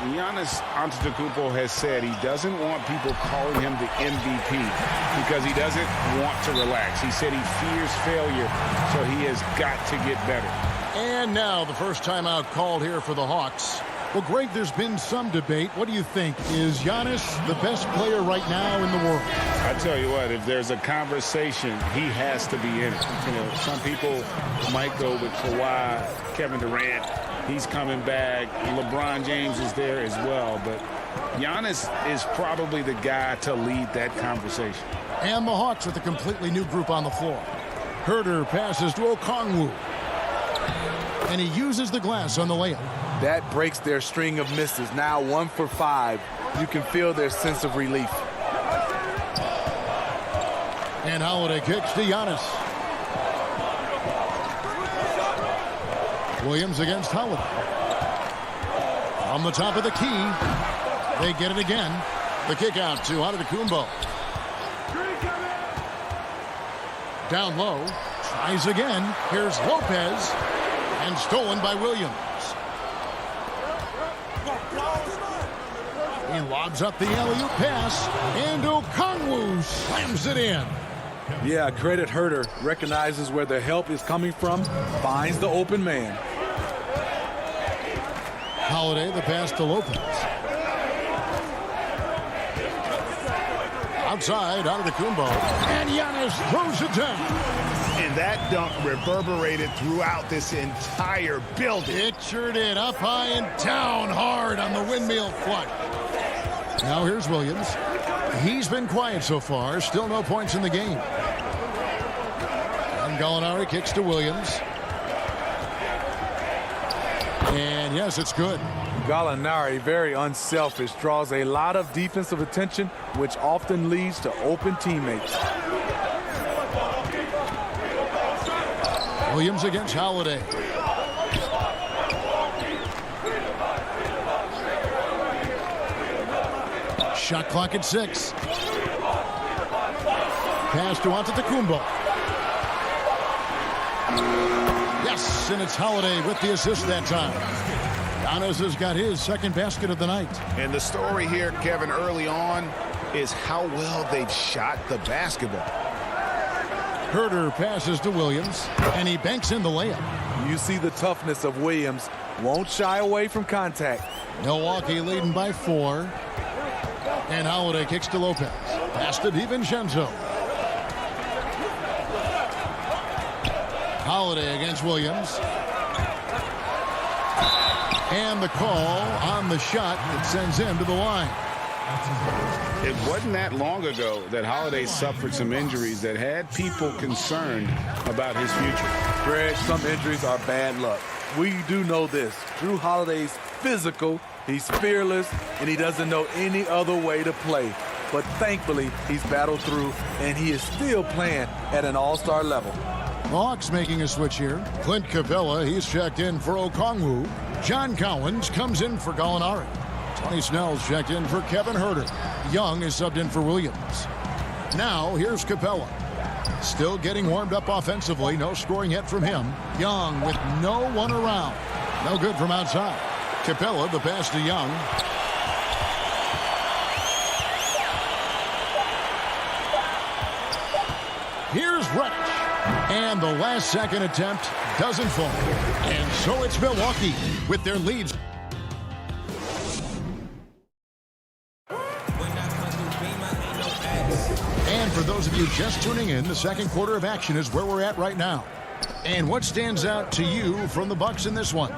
Giannis Antetokounmpo has said he doesn't want people calling him the MVP because he doesn't want to relax. He said he fears failure, so he has got to get better. And now the first timeout called here for the Hawks. Well, Greg, there's been some debate. What do you think? Is Giannis the best player right now in the world? I tell you what, if there's a conversation, he has to be in it. You know, some people might go with Kawhi, Kevin Durant. He's coming back. LeBron James is there as well. But Giannis is probably the guy to lead that conversation. And the Hawks with a completely new group on the floor. Herter passes to Okongwu. And he uses the glass on the layup. That breaks their string of misses. Now 1 for 5. You can feel their sense of relief. And Holiday kicks to Giannis. Williams against Holiday. On the top of the key. They get it again. The kick out to Antetokounmpo. Down low. Tries again. Here's Lopez. And stolen by Williams. He lobs up the alley-oop pass. And Okongwu slams it in. Yeah, credit Herter. Recognizes where the help is coming from. Finds the open man. Holiday, the pass to Lopez. Outside, Antetokounmpo. And Giannis throws it down. And that dunk reverberated throughout this entire building. It sure did. Up high and down hard on the windmill flush. Now here's Williams. He's been quiet so far. Still no points in the game. And Gallinari kicks to Williams. And yes, it's good. Gallinari, very unselfish, draws a lot of defensive attention, which often leads to open teammates. Williams against Holiday. Shot clock at 6. Pass to Antetokounmpo. Yes, and it's Holiday with the assist that time. Giannis has got his second basket of the night. And the story here, Kevin, early on is how well they've shot the basketball. Herter passes to Williams, and he banks in the layup. You see the toughness of Williams. Won't shy away from contact. Milwaukee leading by 4. And Holiday kicks to Lopez. Pass to DiVincenzo. Holiday against Williams. And the call on the shot that sends him to the line. It wasn't that long ago that Holiday suffered some injuries that had people concerned about his future. Greg, some injuries are bad luck. We do know this. Drew Holiday's physical, he's fearless, and he doesn't know any other way to play. But thankfully, he's battled through, and he is still playing at an all-star level. Hawks making a switch here. Clint Capella, he's checked in for Okongwu. John Collins comes in for Gallinari. Tony Snell's checked in for Kevin Herter. Young is subbed in for Williams. Now, here's Capella. Still getting warmed up offensively. No scoring yet from him. Young with no one around. No good from outside. Capella, the pass to Young. Here's Reddish. And the last second attempt doesn't fall. And so it's Milwaukee with their leads. And for those of you just tuning in, the second quarter of action is where we're at right now. And what stands out to you from the Bucks in this one?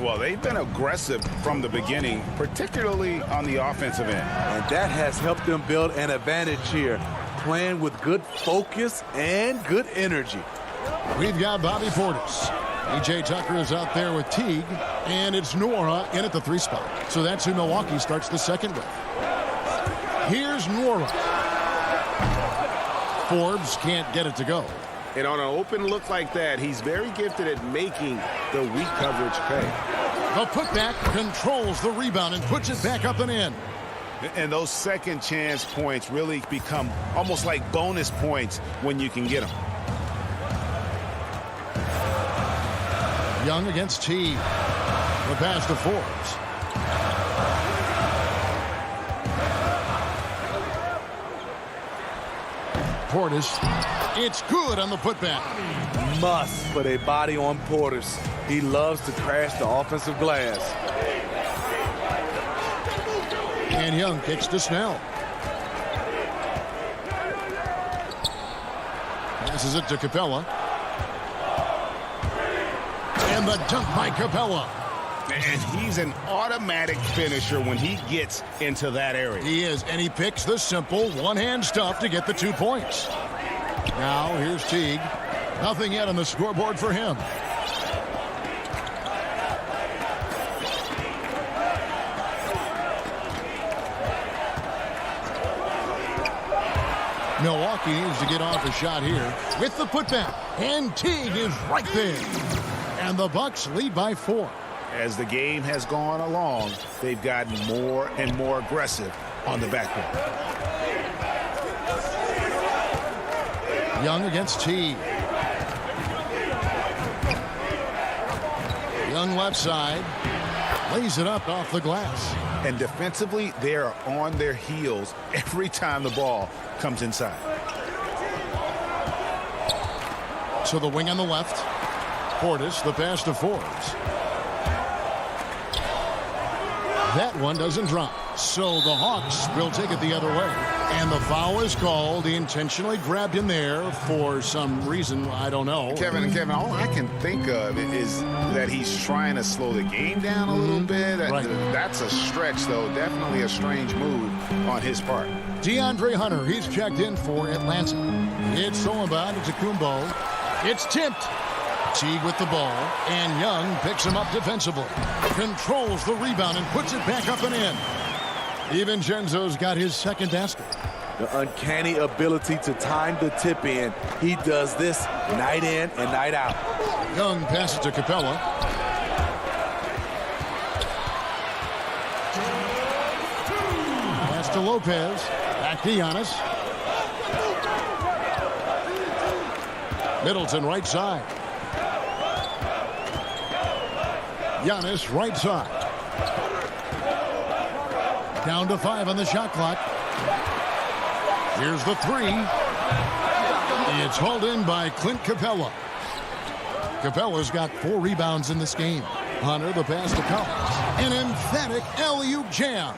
Well, they've been aggressive from the beginning, particularly on the offensive end. And that has helped them build an advantage here, playing with good focus and good energy. We've got Bobby Portis. E.J. Tucker is out there with Teague, and it's Nora in at the 3 spot. So that's who Milwaukee starts the second with. Here's Nora. Forbes can't get it to go. And on an open look like that, he's very gifted at making the weak coverage pay. The putback controls the rebound and puts it back up and in. And those second chance points really become almost like bonus points when you can get them. Young against Teague. The pass to Forbes. Portis. It's good on the putback. Must put a body on Portis. He loves to crash the offensive glass. And Young kicks to Snell. Passes it to Capella. And the dunk by Capella. And he's an automatic finisher when he gets into that area. He is, and he picks the simple one-hand stuff to get the 2 points. Now here's Teague. Nothing yet on the scoreboard for him. Milwaukee needs to get off a shot here with the putback. And Teague is right there. And the Bucks lead by 4. As the game has gone along, they've gotten more and more aggressive on the backboard. Young against Teague. Young left side. Lays it up off the glass. And defensively, they are on their heels every time the ball comes inside. So the wing on the left. Portis, the pass to Forbes. That one doesn't drop. So the Hawks will take it the other way. And the foul is called. He intentionally grabbed him there for some reason. I don't know. Kevin, all I can think of is that he's trying to slow the game down a little bit. Right. That's a stretch, though. Definitely a strange move on his part. DeAndre Hunter, he's checked in for Atlanta. It's Solomon. It's Akumbo. It's tipped. Teague with the ball, and Young picks him up defensively. Controls the rebound and puts it back up and in. DiVincenzo's got his second basket. The uncanny ability to time the tip in. He does this night in and night out. Young passes to Capella. Pass to Lopez. Back to Giannis. Middleton right side. Giannis right side. Down to 5 on the shot clock. Here's the 3. It's hauled in by Clint Capella. Capella's got 4 rebounds in this game. Hunter the pass to Collins. An emphatic alley-oop jam.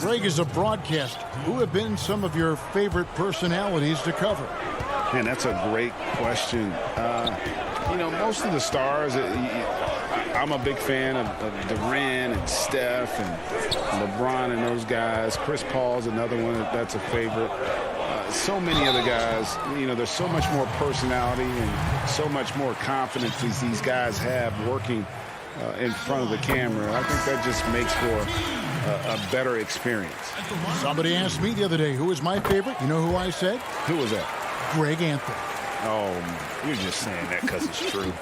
Greg, is a broadcaster, who have been some of your favorite personalities to cover? Man, that's a great question. Most of the stars, I'm a big fan of Durant and Steph and LeBron and those guys. Chris Paul's another one that's a favorite. So many other guys, there's so much more personality and so much more confidence these guys have working in front of the camera. I think that just makes for a better experience. Somebody asked me the other day, who is my favorite? You know who I said? Who was that? Greg Anthony. Oh, you're just saying that because it's true.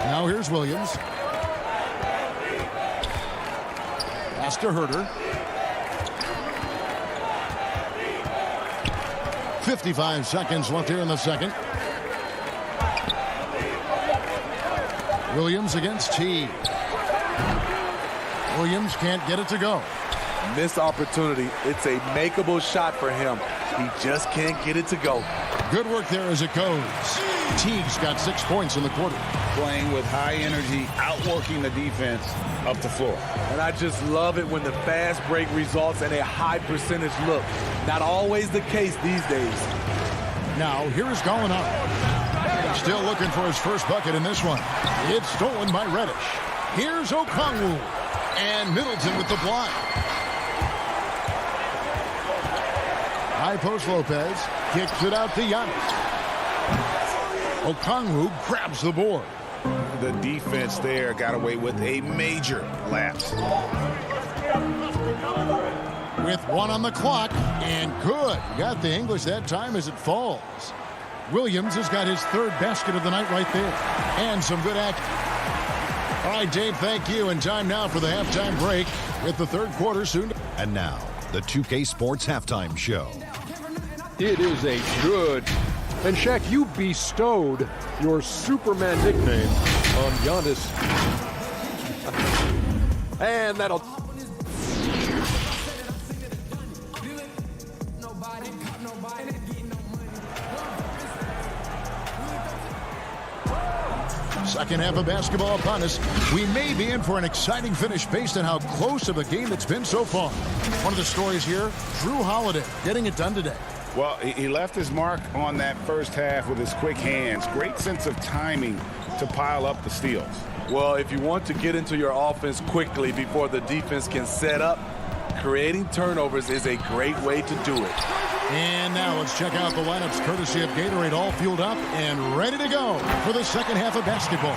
Now here's Williams. Pass to Herter. 55 seconds left here in the second. Williams against Teague. Williams can't get it to go. Missed opportunity. It's a makeable shot for him. He just can't get it to go. Good work there as it goes. Teague's got 6 points in the quarter. Playing with high energy, outworking the defense up the floor. And I just love it when the fast break results in a high percentage look. Not always the case these days. Now, here's Gallinari. Still looking for his first bucket in this one. It's stolen by Reddish. Here's Okongwu. And Middleton with the block. High post Lopez. Kicks it out to Giannis. Okongwu grabs the board. The defense there got away with a major lapse. With 1 on the clock, and good. Got the English that time as it falls. Williams has got his 3rd basket of the night right there. And some good action. All right, Dave, thank you. And time now for the halftime break with the 3rd quarter soon. And now, the 2K Sports Halftime Show. It is a good. And Shaq, you bestowed your Superman nickname on Giannis. And that'll... Second half of basketball upon us. We may be in for an exciting finish based on how close of a game it's been so far. One of the stories here, Drew Holiday getting it done today. Well, he left his mark on that first half with his quick hands. Great sense of timing to pile up the steals. Well, if you want to get into your offense quickly before the defense can set up, creating turnovers is a great way to do it. And now let's check out the lineups courtesy of Gatorade, all fueled up and ready to go for the second half of basketball.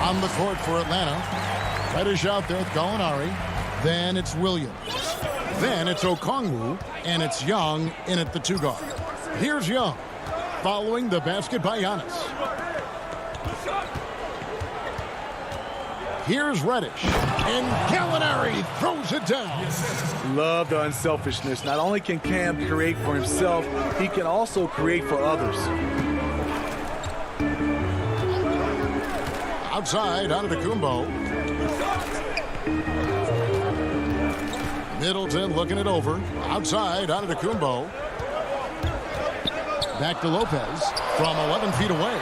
On the court for Atlanta, Reddish out there with Gallinari. Then it's Williams. Then it's Okongwu, and it's Young in at the 2 guard. Here's Young, following the basket by Giannis. Here's Reddish, and Gallinari throws it down. Love the unselfishness. Not only can Cam create for himself, he can also create for others. Outside, Antetokounmpo. Middleton looking it over. Outside, Antetokounmpo. Back to Lopez from 11 feet away.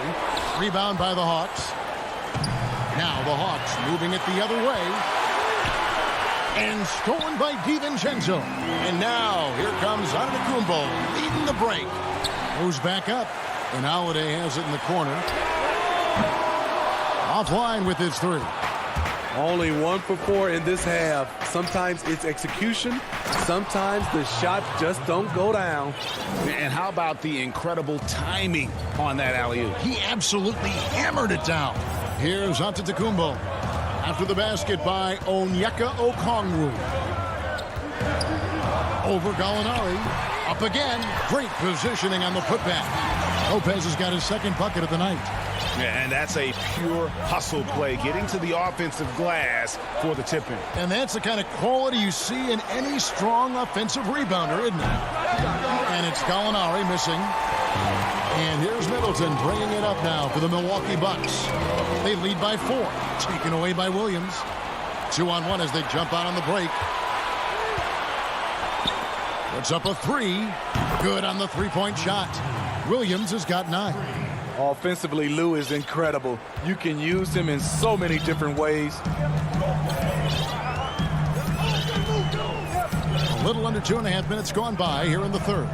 Rebound by the Hawks. Now the Hawks moving it the other way. And stolen by DiVincenzo. And now here comes Antetokounmpo leading the break. Moves back up. And Holiday has it in the corner. Offline with his 3. Only 1 for 4 in this half. Sometimes it's execution. Sometimes the shots just don't go down. And how about the incredible timing on that alley-oop? He absolutely hammered it down. Here's Antetokounmpo after the basket by Onyeka Okongwu. Over Gallinari. Up again. Great positioning on the putback. Lopez has got his 2nd bucket of the night. Yeah, and that's a pure hustle play, getting to the offensive glass for the tip-in. And that's the kind of quality you see in any strong offensive rebounder, isn't it? And it's Gallinari missing. And here's Middleton bringing it up now for the Milwaukee Bucks. They lead by 4, taken away by Williams. 2-on-1 as they jump out on the break. Puts up a 3. Good on the 3-point shot. Williams has got 9. Offensively, Lou is incredible. You can use him in so many different ways. A little under 2.5 minutes gone by here in the 3rd.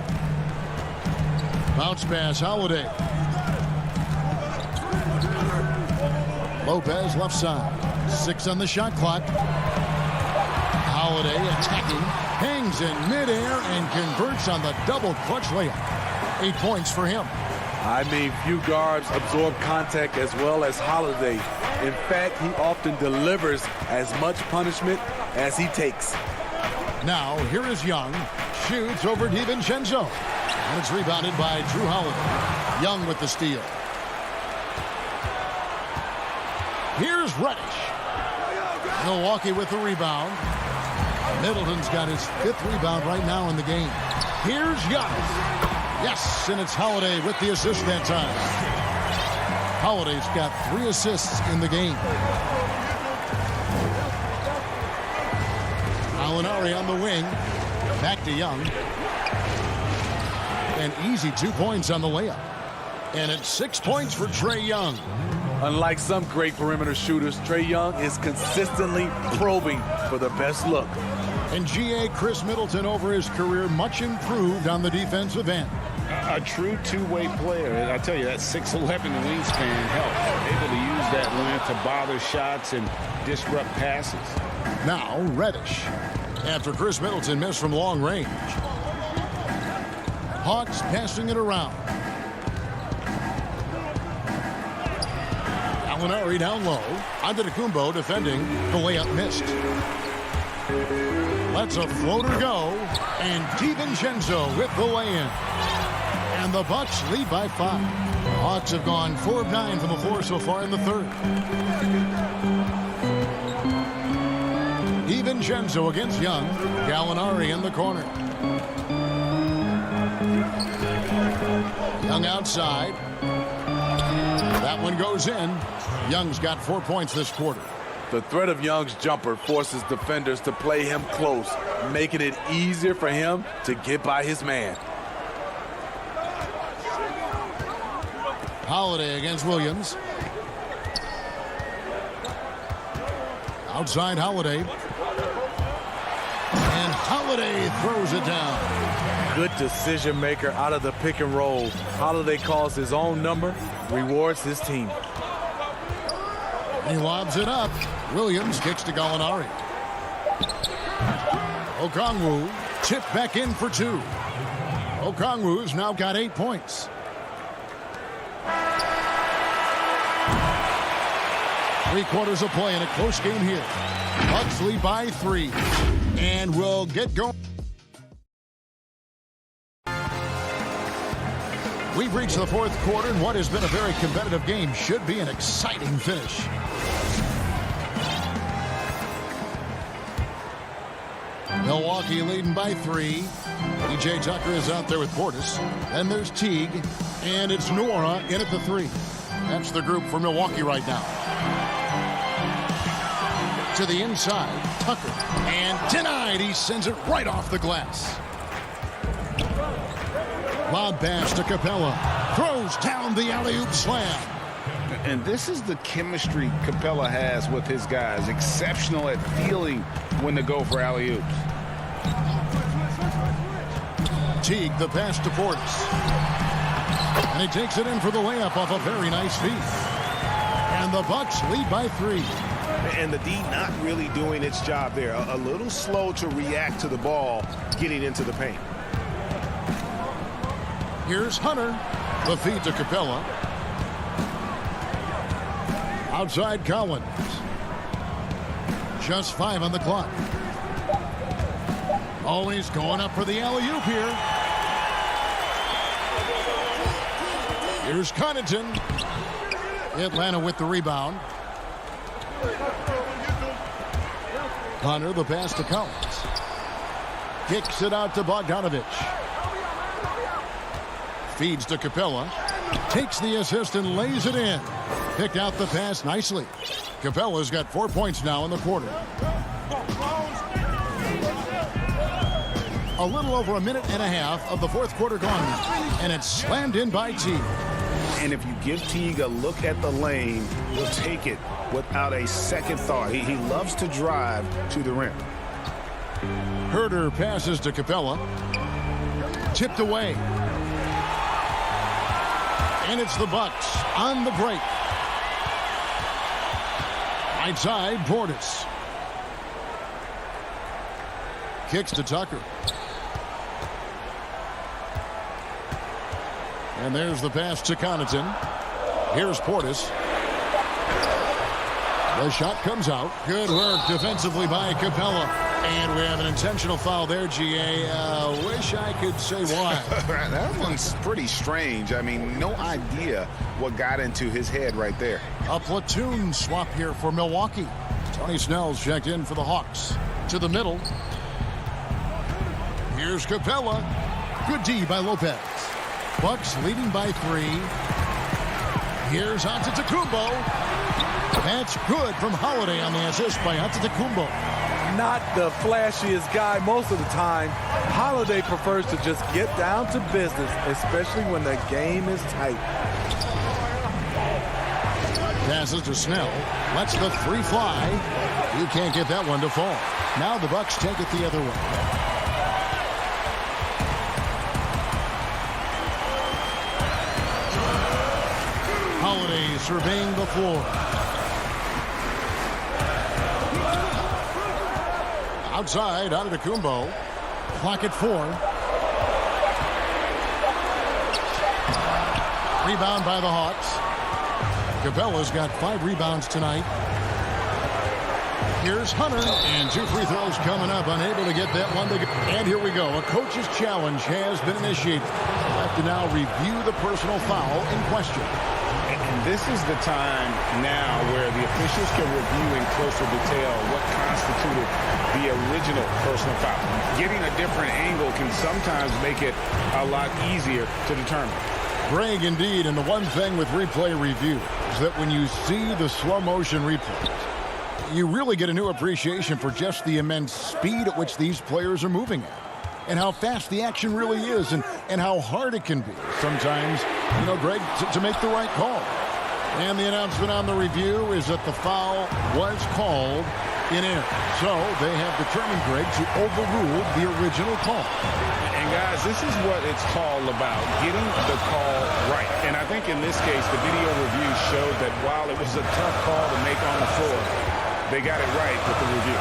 Bounce pass, Holiday. Lopez left side. 6 on the shot clock. Holiday attacking. Hangs in midair and converts on the double clutch layup. 8 points for him. I mean, few guards absorb contact as well as Holiday. In fact, he often delivers as much punishment as he takes. Now, here is Young. Shoots over DiVincenzo. And it's rebounded by Drew Holiday. Young with the steal. Here's Reddish. Milwaukee with the rebound. Middleton's got his 5th rebound right now in the game. Here's Giannis. Yes, and it's Holiday with the assist that time. Holiday's got 3 assists in the game. Gallinari on the wing. Back to Young. An easy 2 points on the layup. And it's 6 points for Trae Young. Unlike some great perimeter shooters, Trae Young is consistently probing for the best look. And G.A. Chris Middleton over his career much improved on the defensive end. A true two-way player. I tell you, that 6'11" wingspan helps. Able to use that length to bother shots and disrupt passes. Now Reddish. After Chris Middleton missed from long range. Hawks passing it around. Gallinari down low. Antetokounmpo defending. The layup missed. Lets a floater go. And DiVincenzo with the lay-in. And the Bucks lead by 5. Hawks have gone 4 of 9 from the floor so far in the third. DiVincenzo against Young. Gallinari in the corner. Young outside. That one goes in. Young's got 4 points this quarter. The threat of Young's jumper forces defenders to play him close, making it easier for him to get by his man. Holiday against Williams. Outside Holiday. And Holiday throws it down. Good decision maker out of the pick and roll. Holiday calls his own number, rewards his team. He lobs it up. Williams kicks to Gallinari. Okongwu tipped back in for 2. Okongwu's now got 8 points. Three-quarters of play in a close game here. Bucks lead by 3. And we'll get going. We've reached the fourth quarter, and what has been a very competitive game should be an exciting finish. Milwaukee leading by 3. P.J. Tucker is out there with Portis. Then there's Teague, and it's Nora in at the 3. That's the group for Milwaukee right now. To the inside, Tucker, and denied. He sends it right off the glass. Lob pass to Capella. Throws down the alley-oop slam. And this is the chemistry Capella has with his guys. Exceptional at feeling when to go for alley-oops. Teague, the pass to Portis. And he takes it in for the layup off a very nice feed. And the Bucks lead by 3. And the D not really doing its job there. A little slow to react to the ball getting into the paint. Here's Hunter. The feed to Capella. Outside Collins. Just 5 on the clock. Always going up for the alley-oop here. Here's Connaughton. Atlanta with the rebound. Hunter, the pass to Collins. Kicks it out to Bogdanovich. Feeds to Capella. Takes the assist and lays it in. Picked out the pass nicely. Capella's got 4 points now in the quarter. A little over a minute and a half of the fourth quarter gone now. And it's slammed in by Teague. And if you give Teague a look at the lane, he'll take it without a second thought. He loves to drive to the rim. Herter passes to Capella. Tipped away. And it's the Bucks on the break. Right side, Portis. Kicks to Tucker. And there's the pass to Connaughton. Here's Portis. The shot comes out. Good work defensively by Capella. And we have an intentional foul there, G.A. Wish I could say why. That one's pretty strange. I mean, no idea what got into his head right there. A platoon swap here for Milwaukee. Tony Snell's checked in for the Hawks. To the middle. Here's Capella. Good D by Lopez. Bucks leading by 3. Here's Antetokounmpo. That's good from Holiday on the assist by Antetokounmpo. Not the flashiest guy most of the time. Holiday prefers to just get down to business, especially when the game is tight. Passes to Snell. Lets the three fly. He can't get that one to fall. Now the Bucks take it the other way. Holiday surveying the floor. Outside, Antetokounmpo. Clock at 4. Rebound by the Hawks. Capella's got 5 rebounds tonight. Here's Hunter, and 2 free throws coming up, unable to get that one to go. And here we go. A coach's challenge has been initiated. We'll have to now review the personal foul in question. And this is the time now where the officials can review in closer detail what constituted the original personal foul. Getting a different angle can sometimes make it a lot easier to determine. Greg, indeed, and the one thing with replay review is that when you see the slow motion replays, you really get a new appreciation for just the immense speed at which these players are moving at, and how fast the action really is, and how hard it can be sometimes, you know, Greg, to make the right call. And the announcement on the review is that the foul was called in air. So they have determined, Greg, to overrule the original call. And guys, this is what it's all about, getting the call right. And I think in this case, the video review showed that while it was a tough call to make on the floor, they got it right with the review.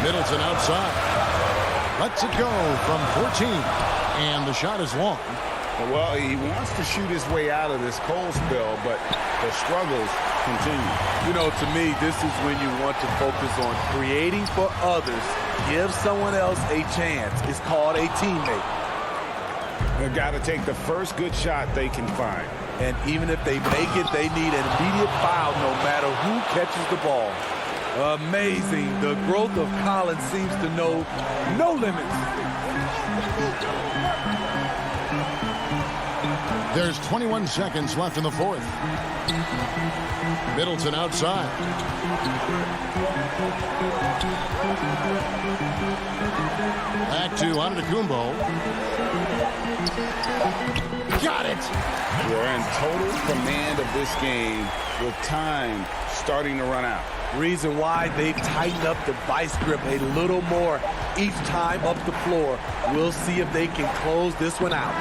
Middleton outside. Lets it go from 14. And the shot is long. Well, he wants to shoot his way out of this cold spell, but the struggles continue. You know, to me, this is when you want to focus on creating for others. Give someone else a chance. It's called a teammate. They've got to take the first good shot they can find. And even if they make it, they need an immediate foul no matter who catches the ball. Amazing. The growth of Collins seems to know no limits. There's 21 seconds left in the fourth. Middleton outside. Back to Antetokounmpo. Got it! They're in total command of this game with time starting to run out. Reason why they've tightened up the vice grip a little more each time up the floor. We'll see if they can close this one out.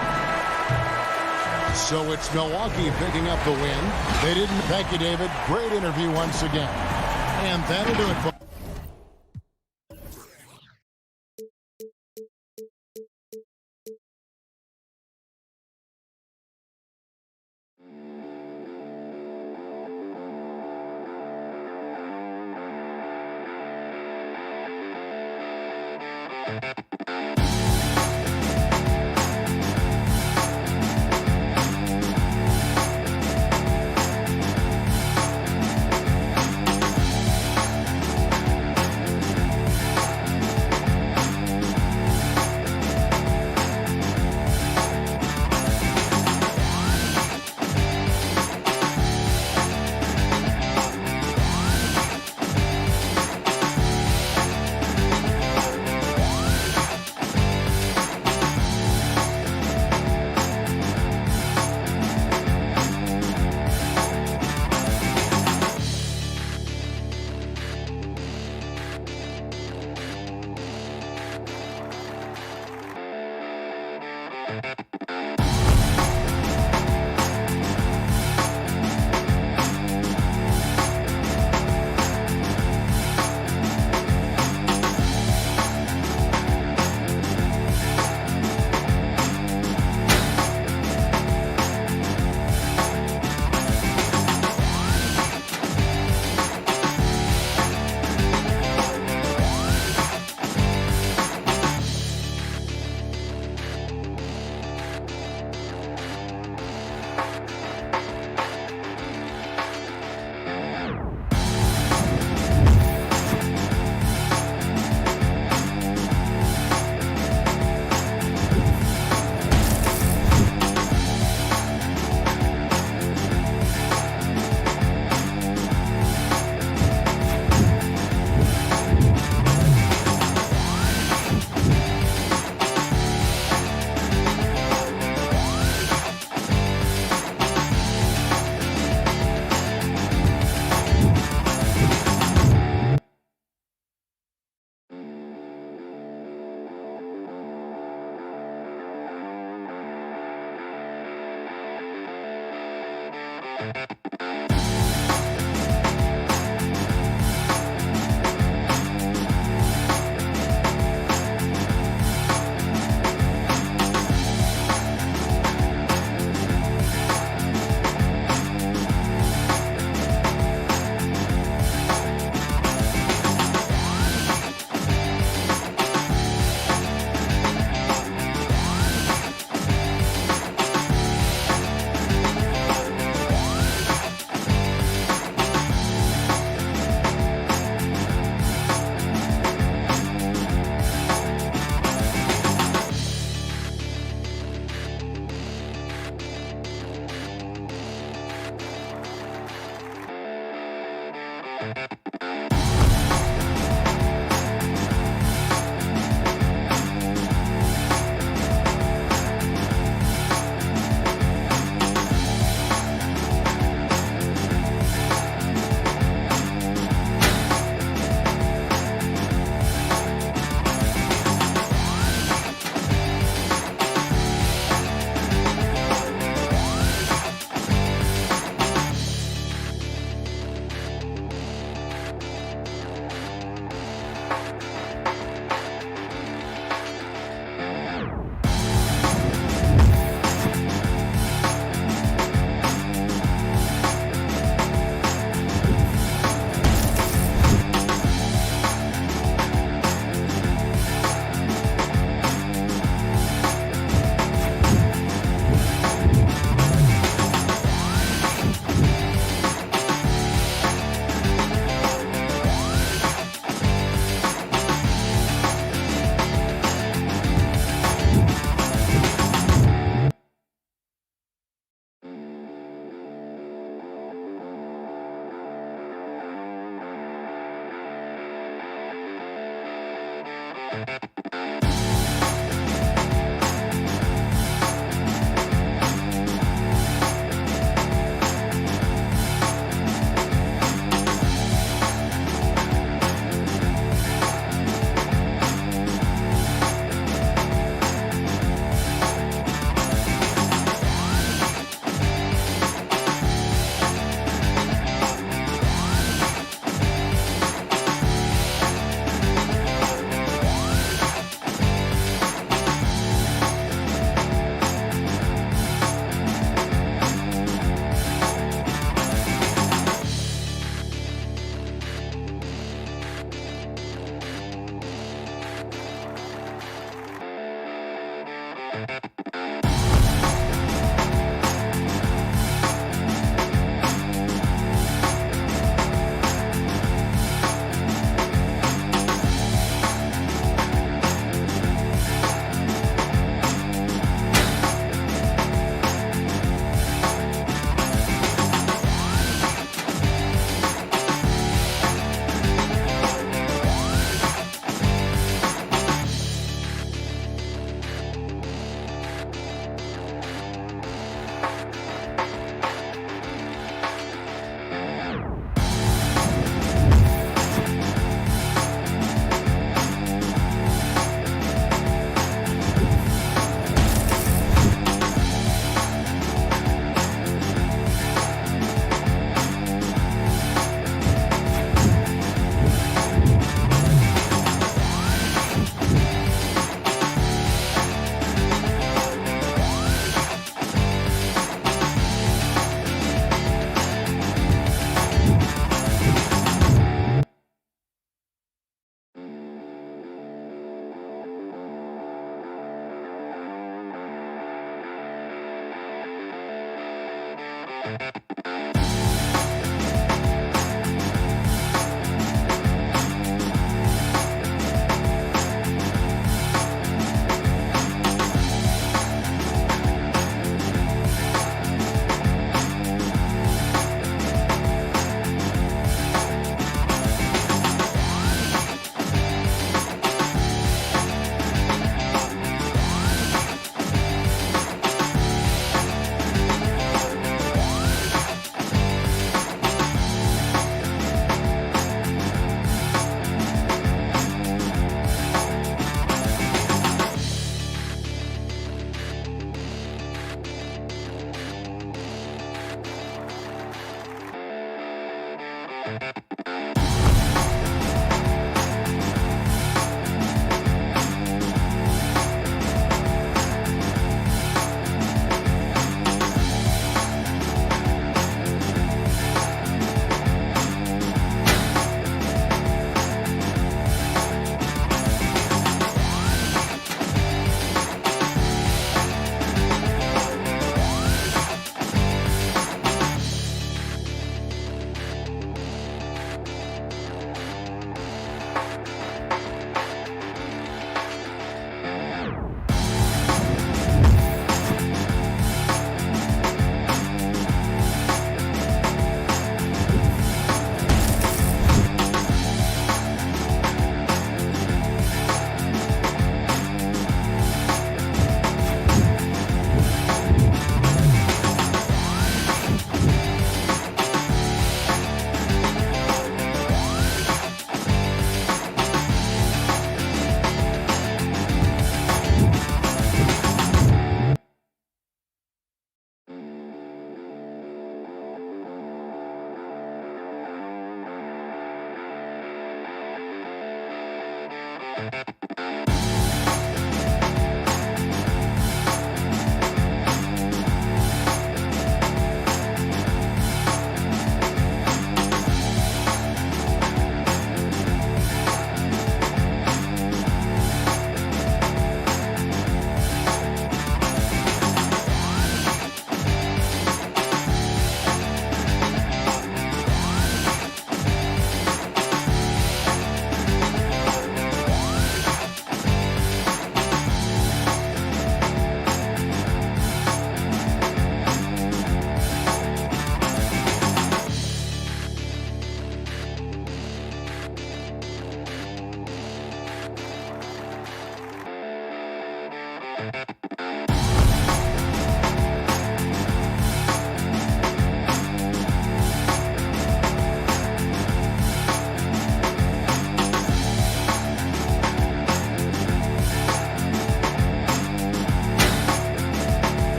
So it's Milwaukee picking up the win. They didn't. Thank you, David. Great interview once again. And that'll do it for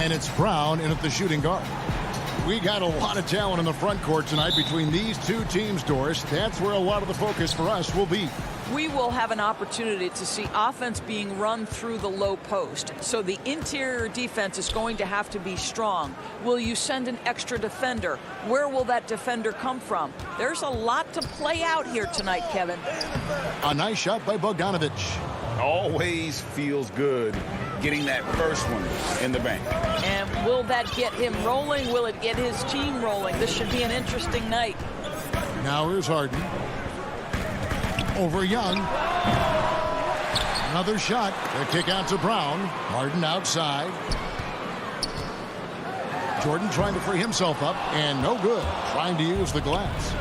And it's Brown in at the shooting guard. We got a lot of talent in the front court tonight between these two teams, Doris. That's where a lot of the focus for us will be. We will have an opportunity to see offense being run through the low post. So the interior defense is going to have to be strong. Will you send an extra defender? Where will that defender come from? There's a lot to play out here tonight, Kevin. A nice shot by Bogdanovic. Always feels good getting that first one in the bank. And will that get him rolling? Will it get his team rolling? This should be an interesting night. Now here's Harden. Over Young. Another shot. The kick out to Brown. Harden outside. Jordan trying to free himself up, and no good. Trying to use the glass.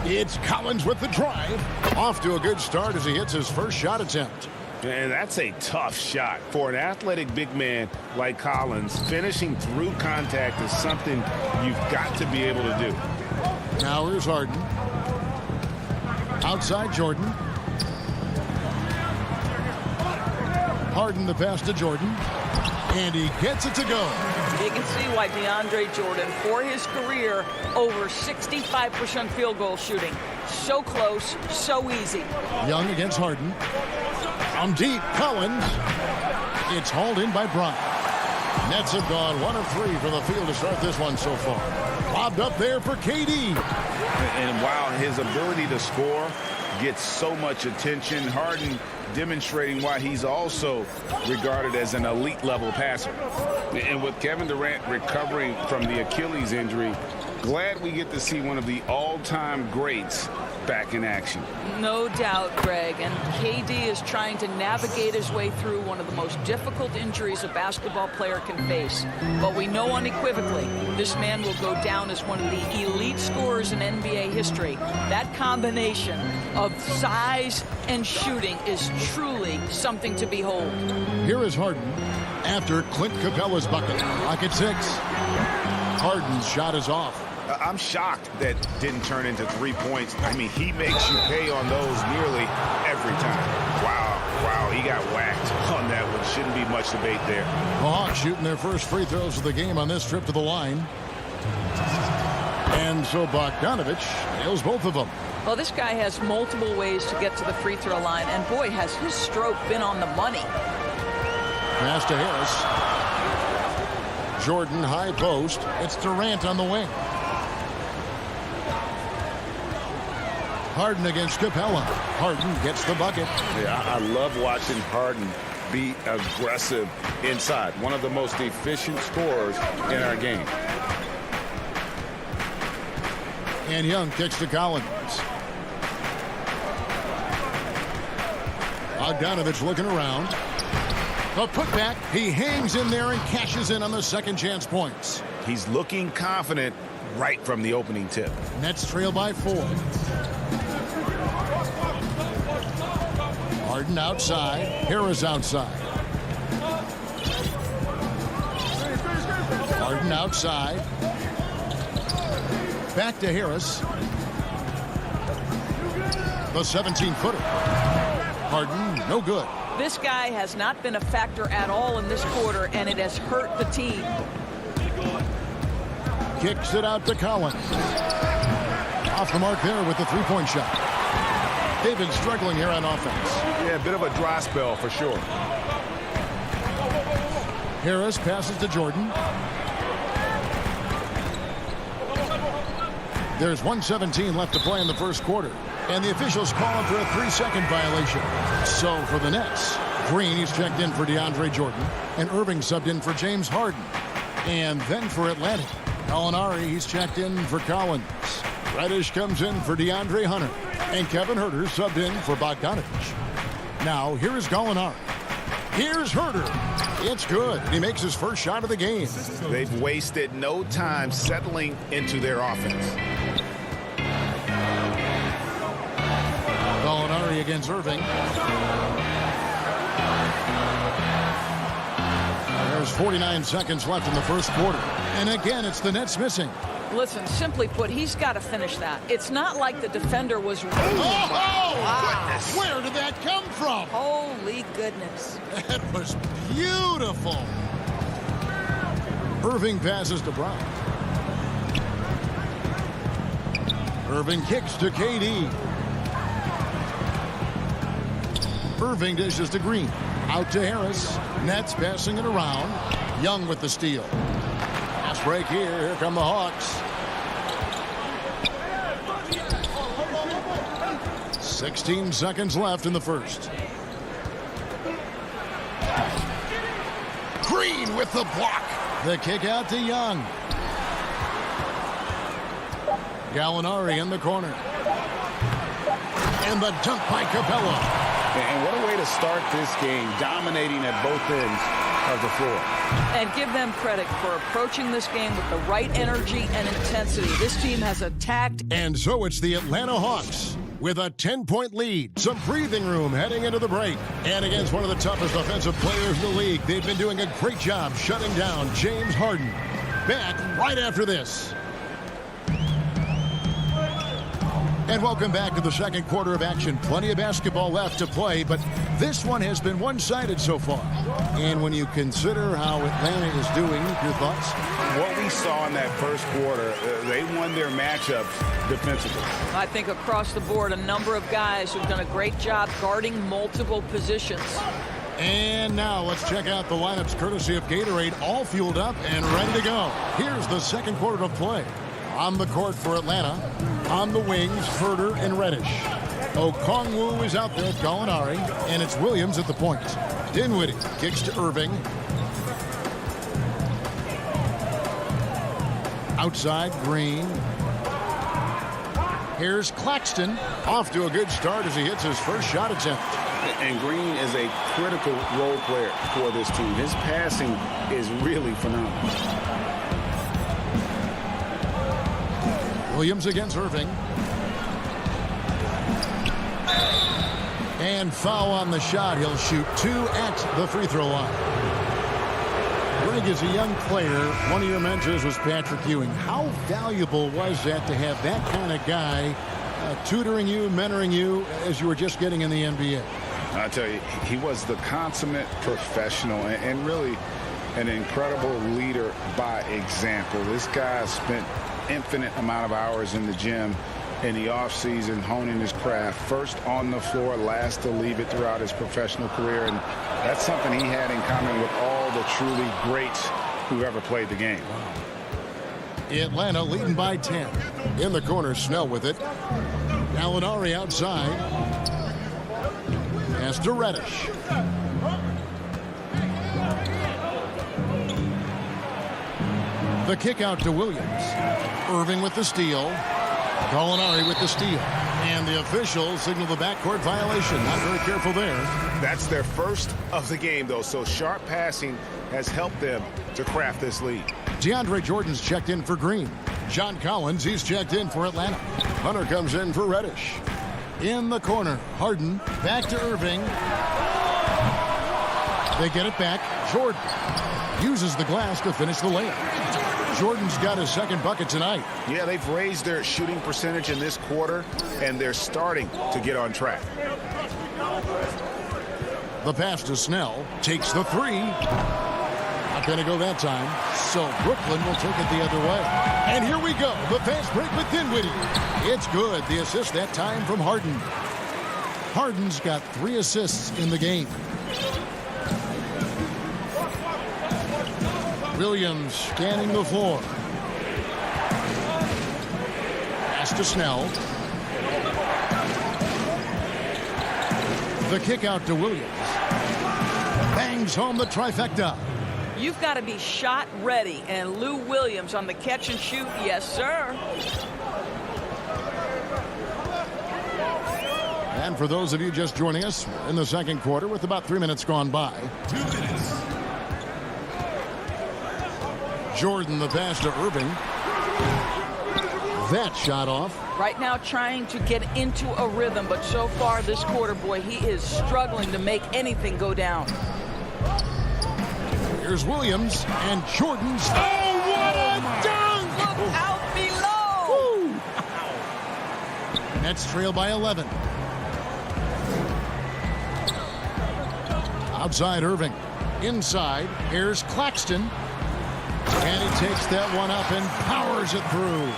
It's Collins with the drive. Off to a good start as he hits his first shot attempt. And that's a tough shot. For an athletic big man like Collins, finishing through contact is something you've got to be able to do. Now here's Harden. Outside Jordan. Harden the pass to Jordan. And he gets it to go. You can see why DeAndre Jordan, for his career, over 65% field goal shooting. So close, so easy. Young against Harden. From deep, Collins. It's hauled in by Bryant. Nets have gone 1 of 3 from the field to start this one so far. Lobbed up there for KD. And while his ability to score gets so much attention. Harden demonstrating why he's also regarded as an elite level passer. And with Kevin Durant recovering from the Achilles injury, glad we get to see one of the all-time greats back in action. No doubt, Greg. And KD is trying to navigate his way through one of the most difficult injuries a basketball player can face. But we know unequivocally this man will go down as one of the elite scorers in NBA history. That combination of size and shooting is truly something to behold. Here is Harden after Clint Capella's bucket. Clock at 6. Harden's shot is off. I'm shocked that didn't turn into 3 points. I mean, he makes you pay on those nearly every time. Wow, he got whacked on that one. Shouldn't be much debate there. The Hawks shooting their first free throws of the game on this trip to the line. And so Bogdanovich nails both of them. Well, this guy has multiple ways to get to the free throw line, and boy, has his stroke been on the money. Pass to Harris. Jordan high post. It's Durant on the wing. Harden against Capella. Harden gets the bucket. Yeah, I love watching Harden be aggressive inside. One of the most efficient scorers in our game. And Young kicks to Collins. Bogdanovich looking around. The putback. He hangs in there and cashes in on the second chance points. He's looking confident right from the opening tip. Nets trail by 4. Harden outside. Harris outside. Harden outside. Back to Harris. The 17-footer. Harden, no good. This guy has not been a factor at all in this quarter, and it has hurt the team. Kicks it out to Collins. Off the mark there with the three-point shot. They've been struggling here on offense. Yeah, a bit of a dry spell for sure. Harris passes to Jordan. There's 1:17 left to play in the first quarter. And the officials calling for a 3-second violation. So for the Nets, Green, he's checked in for DeAndre Jordan. And Irving subbed in for James Harden. And then for Atlanta, Gallinari, he's checked in for Collins. Reddish comes in for DeAndre Hunter. And Kevin Huerter subbed in for Bogdanovich. Now, here is Gallinari. Here's Huerter. It's good. He makes his first shot of the game. They've wasted no time settling into their offense. Gallinari against Irving. There's 49 seconds left in the first quarter. And again, it's the Nets missing. Listen, simply put, he's got to finish that. It's not like the defender was... Oh, wow. Where did that come from? Holy goodness. That was beautiful. Irving passes to Brown. Irving kicks to KD. Irving dishes to Green. Out to Harris. Nets passing it around. Young with the steal. Fast break here. Here come the Hawks. 16 seconds left in the first. Green with the block. The kick out to Young. Gallinari in the corner. And the dunk by Capella. And what a way to start this game, dominating at both ends of the floor. And give them credit for approaching this game with the right energy and intensity. This team has attacked. And so it's the Atlanta Hawks with a 10-point lead. Some breathing room heading into the break. And against one of the toughest offensive players in the league, they've been doing a great job shutting down James Harden. Back right after this. And welcome back to the second quarter of action. Plenty of basketball left to play, but this one has been one-sided so far. And when you consider how Atlanta is doing, your thoughts? What we saw in that first quarter, they won their matchups defensively. I think across the board, a number of guys who've done a great job guarding multiple positions. And now let's check out the lineups courtesy of Gatorade, all fueled up and ready to go. Here's the second quarter of play. On the court for Atlanta, on the wings, Huerter and Reddish. Okongwu is out there, Gallinari, and it's Williams at the point. Dinwiddie kicks to Irving. Outside, Green. Here's Claxton. Off to a good start as he hits his first shot attempt. And Green is a critical role player for this team. His passing is really phenomenal. Williams against Irving. And foul on the shot. He'll shoot 2 at the free throw line. Greg, as a young player, one of your mentors was Patrick Ewing. How valuable was that to have that kind of guy tutoring you, mentoring you as you were just getting in the NBA? I tell you, he was the consummate professional and really an incredible leader by example. This guy spent infinite amount of hours in the gym in the offseason honing his craft, first on the floor, last to leave it throughout his professional career, and that's something he had in common with all the truly greats who ever played the game. Atlanta leading by 10. In the corner, Snell with it. Gallinari outside. Pass to Reddish. The kick out to Williams. Irving with the steal. Gallinari with the steal. And the officials signal the backcourt violation. Not very careful there. That's their first of the game, though, so sharp passing has helped them to craft this lead. DeAndre Jordan's checked in for Green. John Collins, he's checked in for Atlanta. Hunter comes in for Reddish. In the corner, Harden back to Irving. They get it back. Jordan uses the glass to finish the layup. Jordan's got his second bucket tonight. Yeah, they've raised their shooting percentage in this quarter, and they're starting to get on track. The pass to Snell. Takes the three. Not going to go that time. So Brooklyn will take it the other way. And here we go. The fast break with Dinwiddie. It's good. The assist that time from Harden. Harden's got 3 assists in the game. Williams scanning the floor. Pass to Snell. The kick out to Williams. Bangs home the trifecta. You've got to be shot ready, and Lou Williams on the catch and shoot, yes, sir. And for those of you just joining us, in the second quarter with about 3 minutes gone by. 2 minutes. Jordan the pass to Irving. That shot off. Right now trying to get into a rhythm, but so far this quarter, boy, he is struggling to make anything go down. Here's Williams and Jordan's. Oh, what a dunk! Look out below! Woo. Nets trail by 11. Outside Irving. Inside, here's Claxton. And he takes that one up and powers it through.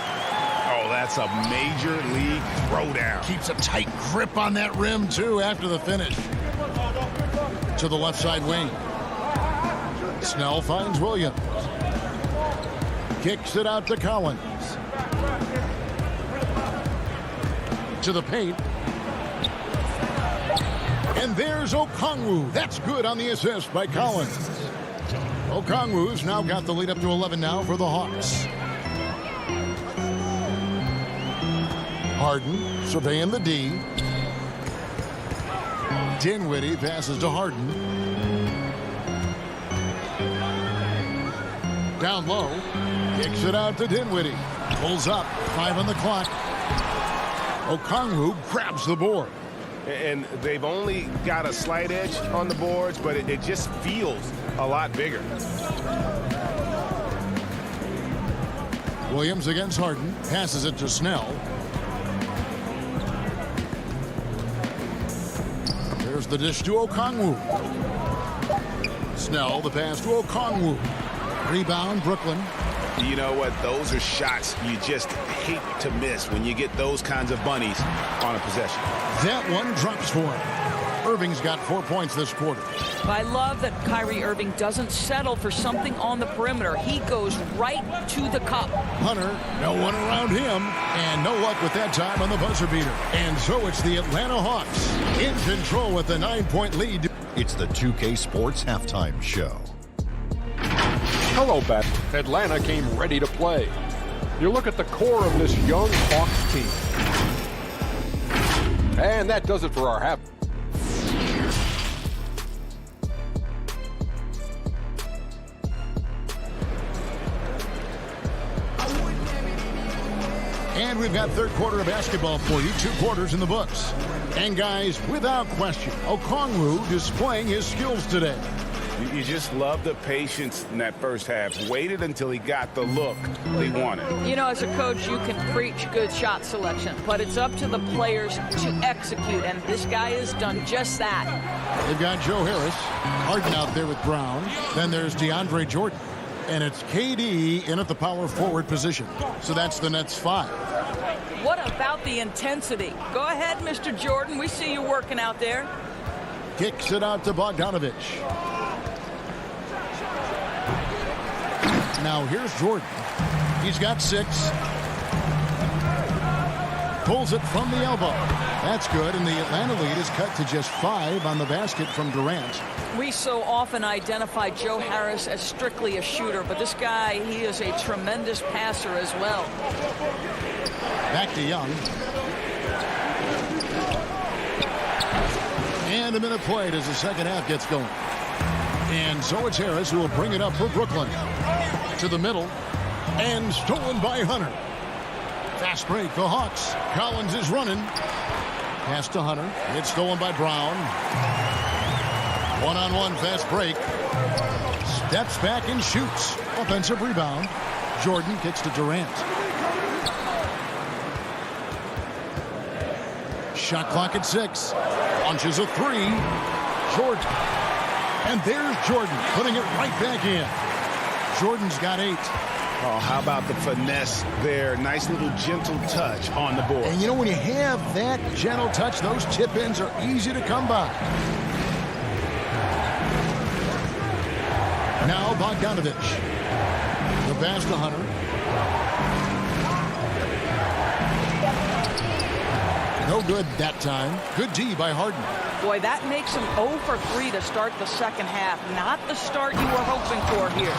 Oh, that's a major league throwdown. Keeps a tight grip on that rim, too, after the finish. To the left side wing. Snell finds Williams. Kicks it out to Collins. To the paint. And there's Okongwu. That's good on the assist by Collins. Okongwu's now got the lead up to 11 now for the Hawks. Harden surveying the D. Dinwiddie passes to Harden. Down low. Kicks it out to Dinwiddie. Pulls up. 5 on the clock. Okongwu grabs the board. And they've only got a slight edge on the boards, but it just feels a lot bigger. Williams against Harden. Passes it to Snell. There's the dish to Okongwu. Snell, the pass to Okongwu. Rebound, Brooklyn. You know what? Those are shots you just hate to miss when you get those kinds of bunnies on a possession. That one drops for him. Irving's got 4 points this quarter. I love that Kyrie Irving doesn't settle for something on the perimeter. He goes right to the cup. Hunter, no one around him, and no luck with that time on the buzzer beater. And so it's the Atlanta Hawks in control with a 9-point lead. It's the 2K Sports Halftime Show. Hello, back. Atlanta came ready to play. You look at the core of this young Hawks team. And that does it for our half. And we've got third quarter of basketball for you. 2 quarters in the books. And guys, without question, Okongwu displaying his skills today. You just love the patience in that first half. Waited until he got the look he wanted. You know, as a coach, you can preach good shot selection, but it's up to the players to execute, and this guy has done just that. They've got Joe Harris, Harden out there with Brown. Then there's DeAndre Jordan. And it's KD in at the power forward position. So that's the Nets 5. What about the intensity? Go ahead, Mr. Jordan. We see you working out there. Kicks it out to Bogdanovich. Now here's Jordan. He's got 6. Pulls it from the elbow. That's good, and the Atlanta lead is cut to just 5 on the basket from Durant. We so often identify Joe Harris as strictly a shooter, but this guy, he is a tremendous passer as well. Back to Young. And a minute played as the second half gets going. And so it's Harris who will bring it up for Brooklyn. To the middle. And stolen by Hunter. Fast break, the Hawks. Collins is running. Pass to Hunter. It's stolen by Brown. One-on-one fast break. Steps back and shoots. Offensive rebound. Jordan kicks to Durant. Shot clock at 6. Launches a 3. Jordan. And there's Jordan putting it right back in. Jordan's got 8. Oh, how about the finesse there? Nice little gentle touch on the board. And you know, when you have that gentle touch, those tip-ins are easy to come by. Now Bogdanovich. The pass to Hunter. No good that time. Good D by Harden. Boy, that makes him 0 for 3 to start the second half. Not the start you were hoping for here.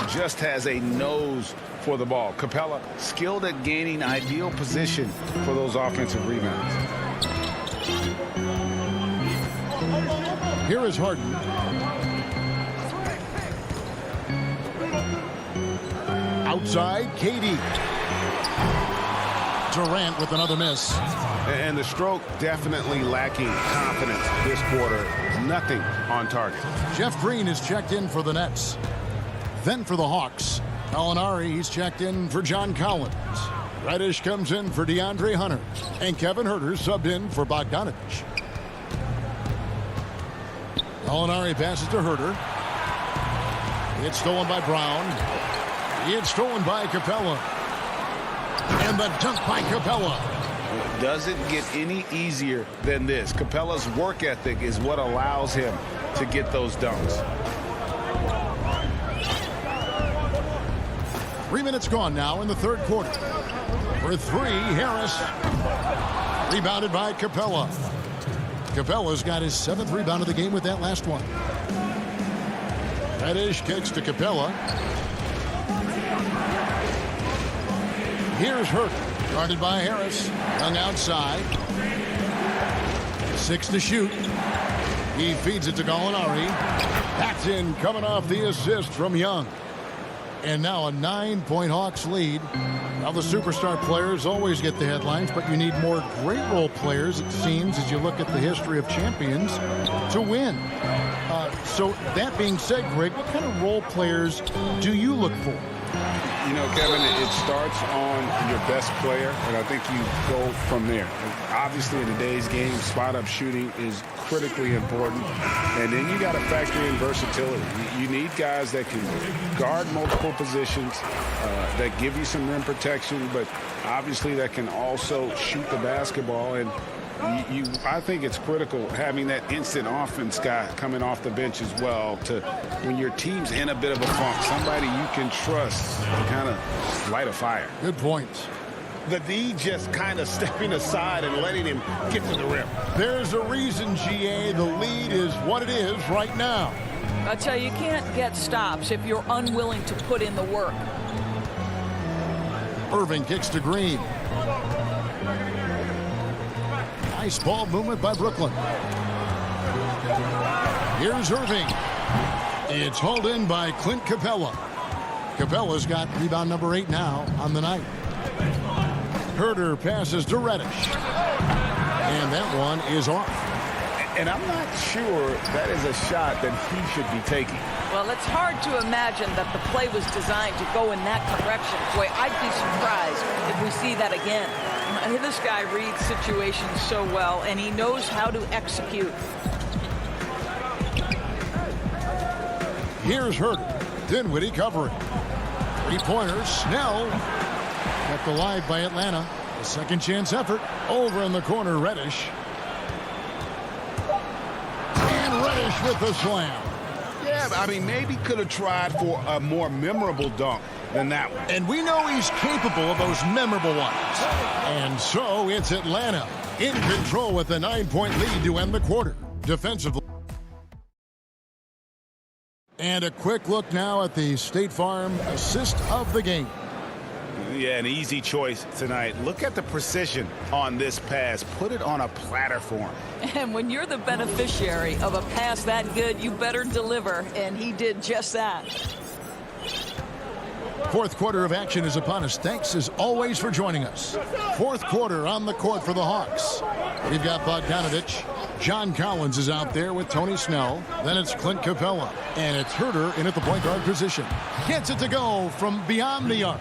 Just has a nose for the ball. Capella skilled at gaining ideal position for those offensive rebounds. Here is Harden. Outside, KD. Durant with another miss. And the stroke definitely lacking confidence this quarter. Nothing on target. Jeff Green is checked in for the Nets. Then for the Hawks, Gallinari, he's checked in for John Collins. Reddish comes in for DeAndre Hunter. And Kevin Huerter subbed in for Bogdanovich. Gallinari passes to Huerter. It's stolen by Brown. It's stolen by Capella. And the dunk by Capella. It doesn't get any easier than this. Capella's work ethic is what allows him to get those dunks. 3 minutes gone now in the third quarter. For 3, Harris. Rebounded by Capella. Capella's got his 7th rebound of the game with that last one. Reddish kicks to Capella. Here's Huerter. Guarded by Harris. Young outside. 6 to shoot. He feeds it to Gallinari. That's in, coming off the assist from Young. And now a 9-point Hawks lead. Now the superstar players always get the headlines, but you need more great role players, it seems, as you look at the history of champions, to win. So that being said, Greg, what kind of role players do you look for? You know, Kevin, it starts on your best player, and I think you go from there. Obviously, in today's game, spot-up shooting is critically important, and then you got to factor in versatility. You need guys that can guard multiple positions, that give you some rim protection, but obviously that can also shoot the basketball. And I think it's critical having that instant offense guy coming off the bench as well to when your team's in a bit of a funk, somebody you can trust to kind of light a fire. Good point. The D just kind of stepping aside and letting him get to the rim. There's a reason, GA, the lead is what it is right now. I tell you, you can't get stops if you're unwilling to put in the work. Irving kicks to Green. Nice ball movement by Brooklyn. Here's Irving. It's hauled in by Clint Capella. Capella's got rebound number 8 now on the night. Herder passes to Reddish. And that one is off. And I'm not sure that is a shot that he should be taking. Well, it's hard to imagine that the play was designed to go in that direction. Boy, I'd be surprised if we see that again. This guy reads situations so well, and he knows how to execute. Here's Herder. Dinwiddie covering. Three-pointers. Snell. Kept alive by Atlanta. A second chance effort. Over in the corner, Reddish. And Reddish with the slam. Yeah, I mean, maybe could have tried for a more memorable dunk than that one. And we know he's capable of those memorable ones. And so it's Atlanta in control with a 9-point lead to end the quarter. Defensively. And a quick look now at the State Farm assist of the game. Yeah, an easy choice tonight. Look at the precision on this pass. Put it on a platter for him. And when you're the beneficiary of a pass that good, you better deliver. And he did just that. Fourth quarter of action is upon us. Thanks as always for joining us. Fourth quarter on the court for the Hawks. We've got Bogdanovich. John Collins is out there with Tony Snell. Then it's Clint Capella. And it's Herder in at the point guard position. Gets it to go from beyond the arc.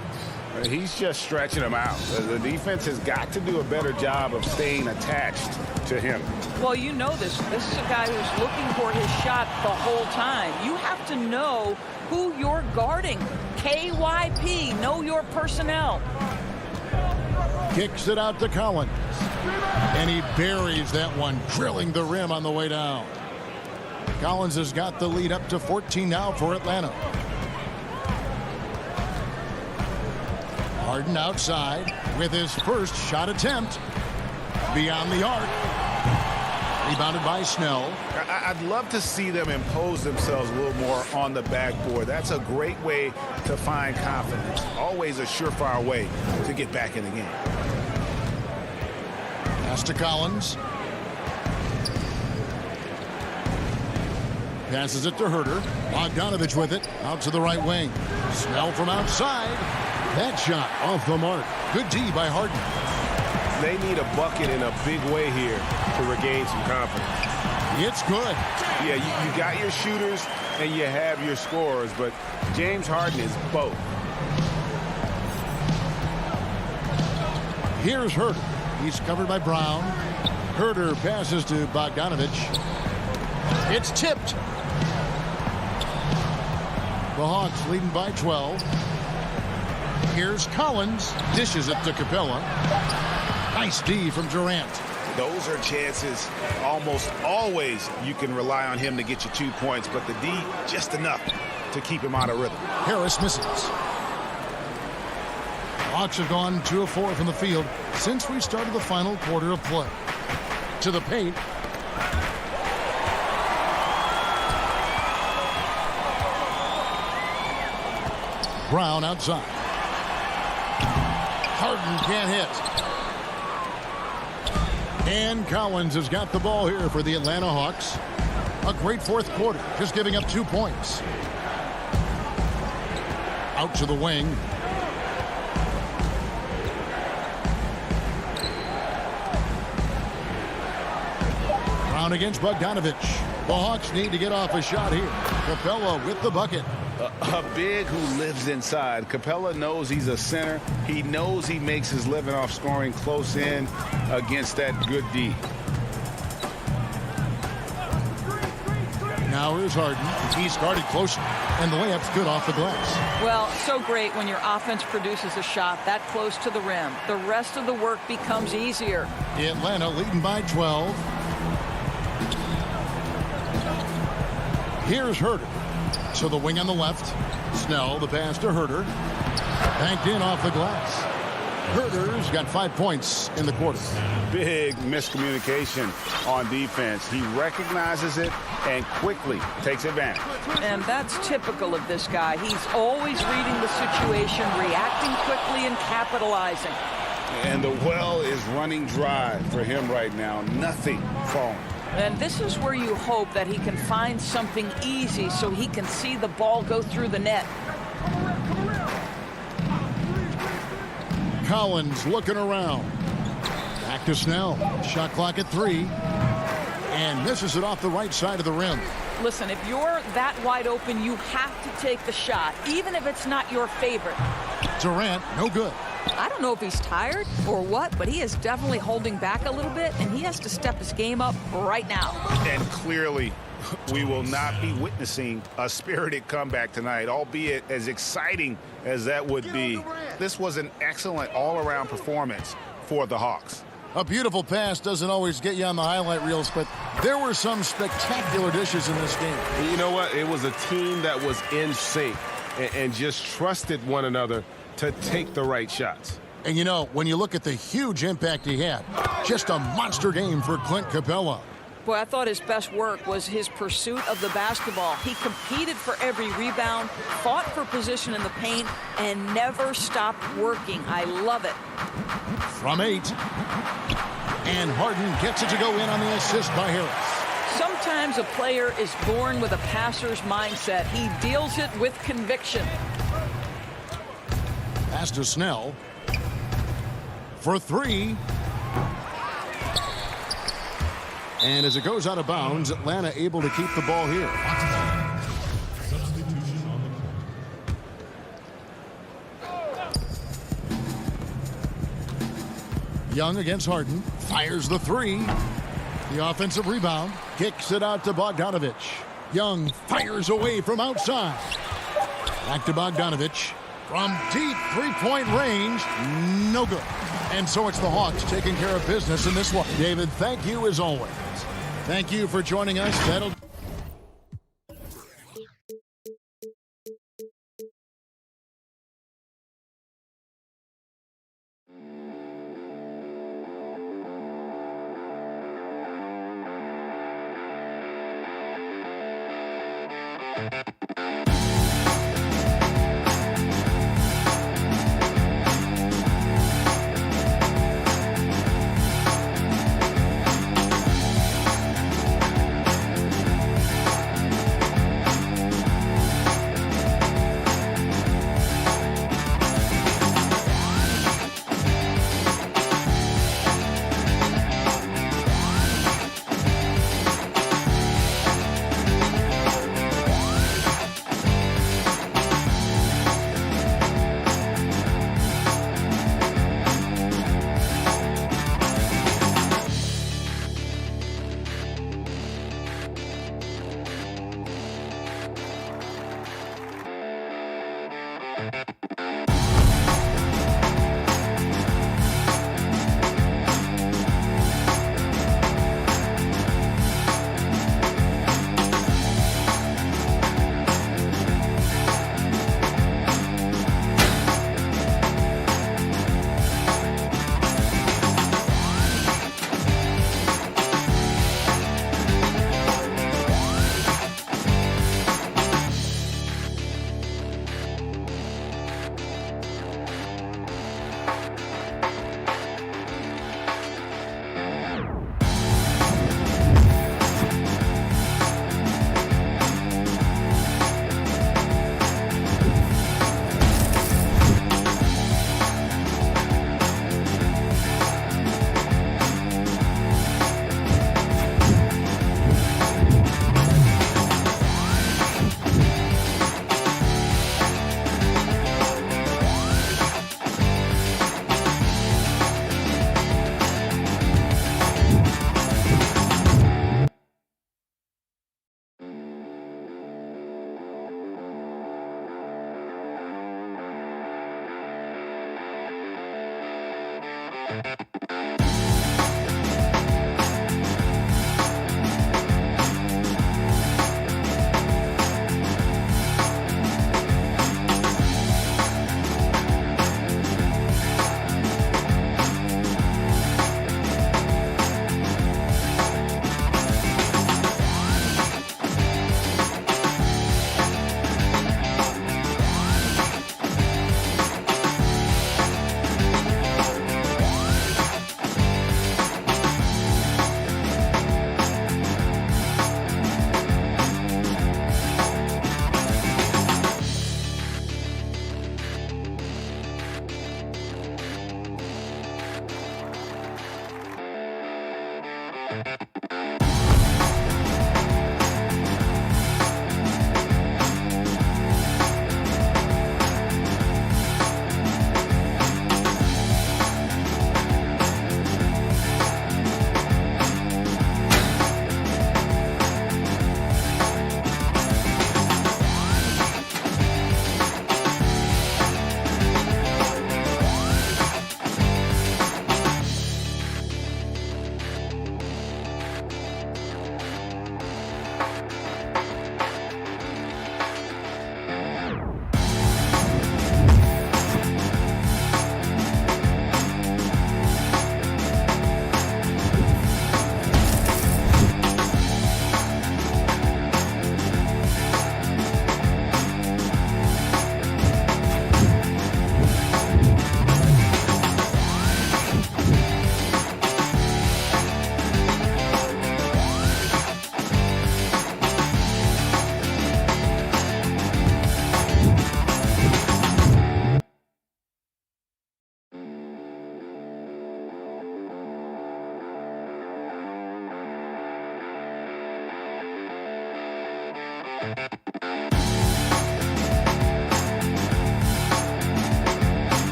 He's just stretching him out. The defense has got to do a better job of staying attached to him. Well, you know this. This is a guy who's looking for his shot the whole time. You have to know who you're guarding. KYP, know your personnel. Kicks it out to Collins. And he buries that one, drilling the rim on the way down. Collins has got the lead up to 14 now for Atlanta. Harden outside with his first shot attempt. Beyond the arc. Rebounded by Snell. I'd love to see them impose themselves a little more on the backboard. That's a great way to find confidence. Always a surefire way to get back in the game. Pass to Collins. Passes it to Herder. Bogdanovich with it. Out to the right wing. Snell from outside. That shot off the mark. Good D by Harden. They need a bucket in a big way here to regain some confidence. It's good. Yeah, you got your shooters and you have your scorers, but James Harden is both. Here's Herder. He's covered by Brown. Herder passes to Bogdanovich. It's tipped. The Hawks leading by 12. Here's Collins. Dishes it to Capella. Nice D from Durant. Those are chances almost always you can rely on him to get you 2 points, but the D just enough to keep him out of rhythm. Harris misses. Hawks have gone 2 of 4 from the field since we started the final quarter of play. To the paint. Brown outside. Harden can't hit. And Collins has got the ball here for the Atlanta Hawks. A great fourth quarter, just giving up 2 points. Out to the wing. Brown against Bogdanovich. The Hawks need to get off a shot here. Capella with the bucket. A big who lives inside. Capella knows he's a center. He knows he makes his living off scoring close in against that good D. Now here's Harden. He's guarded closely, and the layup's good off the glass. Well, so great when your offense produces a shot that close to the rim. The rest of the work becomes easier. Atlanta leading by 12. Here's Herter. So the wing on the left. Snell, the pass to Herter. Banked in off the glass. Herter's got 5 points in the quarter. Big miscommunication on defense. He recognizes it and quickly takes advantage. And that's typical of this guy. He's always reading the situation, reacting quickly, and capitalizing. And the well is running dry for him right now. Nothing falling. And this is where you hope that he can find something easy so he can see the ball go through the net. Collins looking around. Back to Snell. Shot clock at 3. And misses it off the right side of the rim. Listen, if you're that wide open, you have to take the shot, even if it's not your favorite. Durant, no good. I don't know if he's tired or what, but he is definitely holding back a little bit, and he has to step his game up right now. And clearly, we will not be witnessing a spirited comeback tonight, albeit as exciting as that would be. This was an excellent all-around performance for the Hawks. A beautiful pass doesn't always get you on the highlight reels, but there were some spectacular dishes in this game. You know what? It was a team that was in sync and just trusted one another to take the right shots. And you know, when you look at the huge impact he had, just a monster game for Clint Capella. Boy, I thought his best work was his pursuit of the basketball. He competed for every rebound, fought for position in the paint, and never stopped working. I love it. From 8. And Harden gets it to go in on the assist by Harris. Sometimes a player is born with a passer's mindset. He deals it with conviction. Pass to Snell. For 3. And as it goes out of bounds, Atlanta able to keep the ball here. Young against Harden. Fires the 3. The offensive rebound. Kicks it out to Bogdanovich. Young fires away from outside. Back to Bogdanovich. From deep three-point range. No good. And so it's the Hawks taking care of business in this one. David, thank you as always. Thank you for joining us. That'll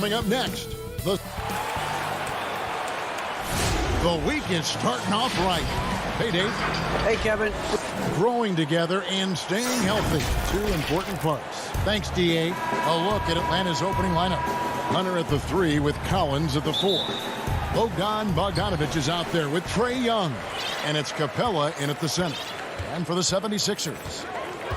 Coming up next, the week is starting off right. Hey, Dave. Hey, Kevin. growing together and staying healthy. Two important parts. Thanks, D.A. A look at Atlanta's opening lineup. Hunter at the 3 with Collins at the 4. Bogdan Bogdanovic is out there with Trae Young. And it's Capella in at the center. And for the 76ers,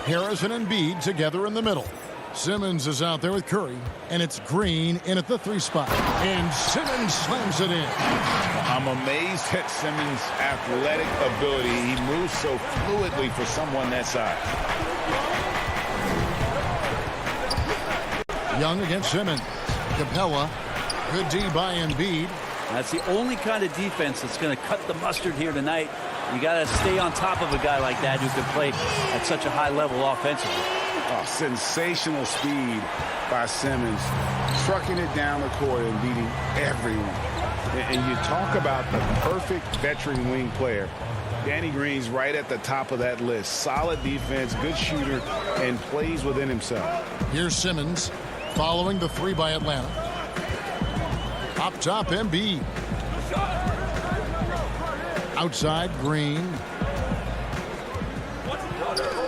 Harris and Embiid together in the middle. Simmons is out there with Curry. And it's Green in at the 3 spot. And Simmons slams it in. I'm amazed at Simmons' athletic ability. He moves so fluidly for someone that size. Young against Simmons. Capella. Good D by Embiid. That's the only kind of defense that's going to cut the mustard here tonight. You got to stay on top of a guy like that who can play at such a high level offensively. Oh, sensational speed by Simmons, trucking it down the court and beating everyone. And you talk about the perfect veteran wing player. Danny Green's right at the top of that list. Solid defense, good shooter, and plays within himself. Here's Simmons following the 3 by Atlanta. Up top, Embiid. Outside, Green.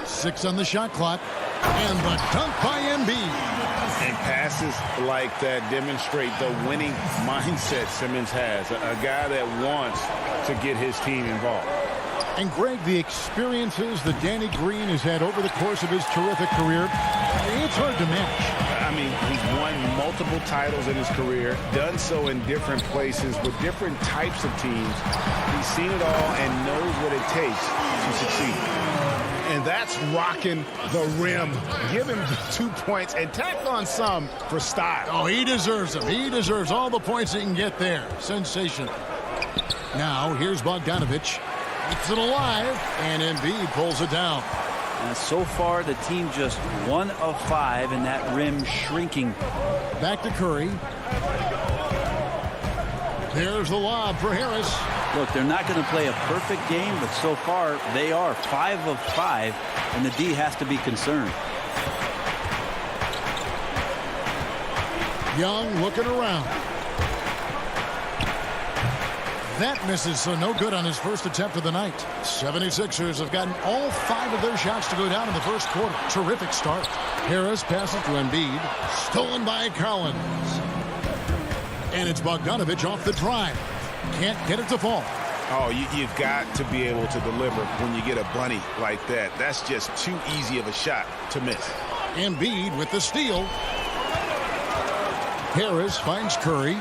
6 on the shot clock. And the dunk by Embiid. And passes like that demonstrate the winning mindset Simmons has. A guy that wants to get his team involved. And Greg, the experiences that Danny Green has had over the course of his terrific career, it's hard to match. I mean, he's won multiple titles in his career, done so in different places with different types of teams. He's seen it all and knows what it takes to succeed. And that's rocking the rim. Give him 2 points and tack on some for style. Oh, he deserves them. He deserves all the points he can get there. Sensational. Now, here's Bogdanovic. Keeps it alive, and Embiid pulls it down. And so far, the team just 1 of 5, and that rim shrinking. Back to Curry. There's the lob for Harris. Look, they're not going to play a perfect game, but so far they are 5 of 5, and the D has to be concerned. Young looking around. That misses, so no good on his first attempt of the night. 76ers have gotten all 5 of their shots to go down in the first quarter. Terrific start. Harris passes to Embiid. Stolen by Collins. And it's Bogdanovic off the drive. Can't get it to fall. Oh, you've got to be able to deliver when you get a bunny like that. That's just too easy of a shot to miss. Embiid with the steal. Harris finds Curry.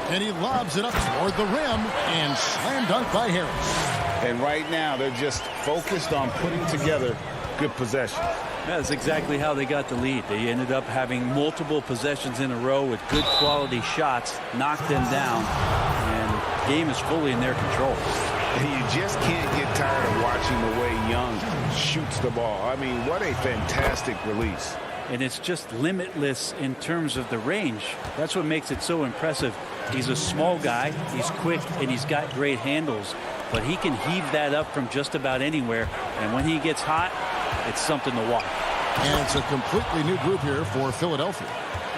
And he lobs it up toward the rim and slam dunk by Harris. And right now they're just focused on putting together good possessions. That's exactly how they got the lead. They ended up having multiple possessions in a row with good quality shots, knocked them down, and the game is fully in their control. And you just can't get tired of watching the way Young shoots the ball. I mean, what a fantastic release. And it's just limitless in terms of the range. That's what makes it so impressive. He's a small guy, he's quick, and he's got great handles. But he can heave that up from just about anywhere. And when he gets hot, it's something to watch. And it's a completely new group here for Philadelphia.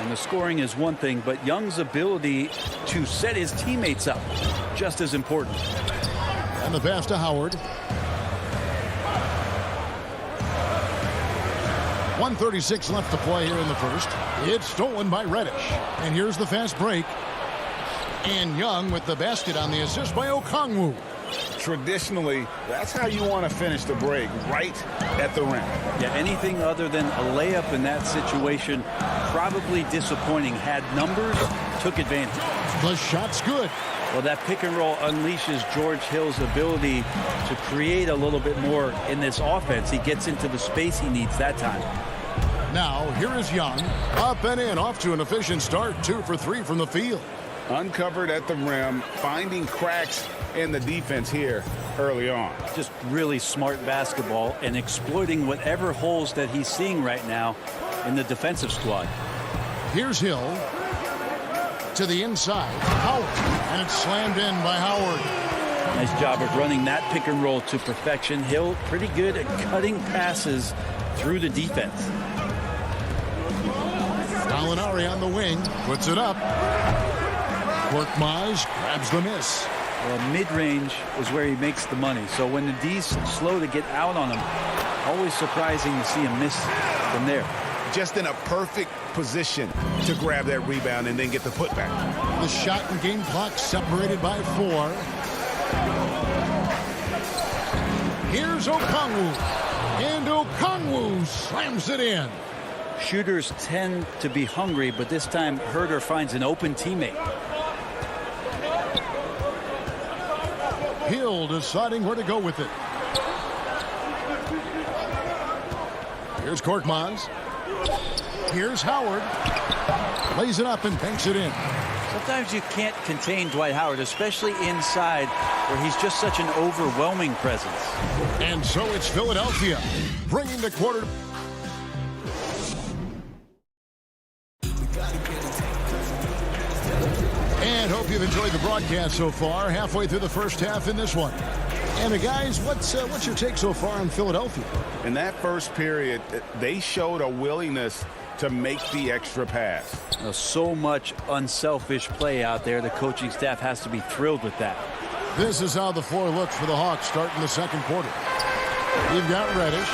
And the scoring is one thing, but Young's ability to set his teammates up, just as important. And the pass to Howard. 1:36 left to play here in the first. It's stolen by Reddish. And here's the fast break. And Young with the basket on the assist by Okongwu. Traditionally, that's how you want to finish the break, right at the rim. Yeah, anything other than a layup in that situation, probably disappointing. Had numbers, took advantage. The shot's good. Well, that pick and roll unleashes George Hill's ability to create a little bit more in this offense. He gets into the space he needs that time. Now, here is Young. Up and in, off to an efficient start. 2 for 3 from the field. Uncovered at the rim, finding cracks in the defense here early on. Just really smart basketball and exploiting whatever holes that he's seeing right now in the defensive squad. Here's Hill to the inside. Howard, and it's slammed in by Howard. Nice job of running that pick and roll to perfection. Hill pretty good at cutting passes through the defense. Gallinari on the wing, puts it up. Korkmaz grabs the miss. Well, mid-range is where he makes the money. So when the D's slow to get out on him, always surprising to see him miss from there. Just in a perfect position to grab that rebound and then get the putback. The shot and game clock separated by 4. Here's Okongwu. And Okongwu slams it in. Shooters tend to be hungry, but this time Herder finds an open teammate. Hill deciding where to go with it. Here's Korkmaz. Here's Howard. Lays it up and banks it in. Sometimes you can't contain Dwight Howard, especially inside where he's just such an overwhelming presence. And so it's Philadelphia bringing the quarter. And hope you've enjoyed the broadcast so far. Halfway through the first half in this one. And guys, what's your take so far on Philadelphia? In that first period, they showed a willingness to make the extra pass. So much unselfish play out there. The coaching staff has to be thrilled with that. This is how the floor looks for the Hawks starting the second quarter. You've got Reddish.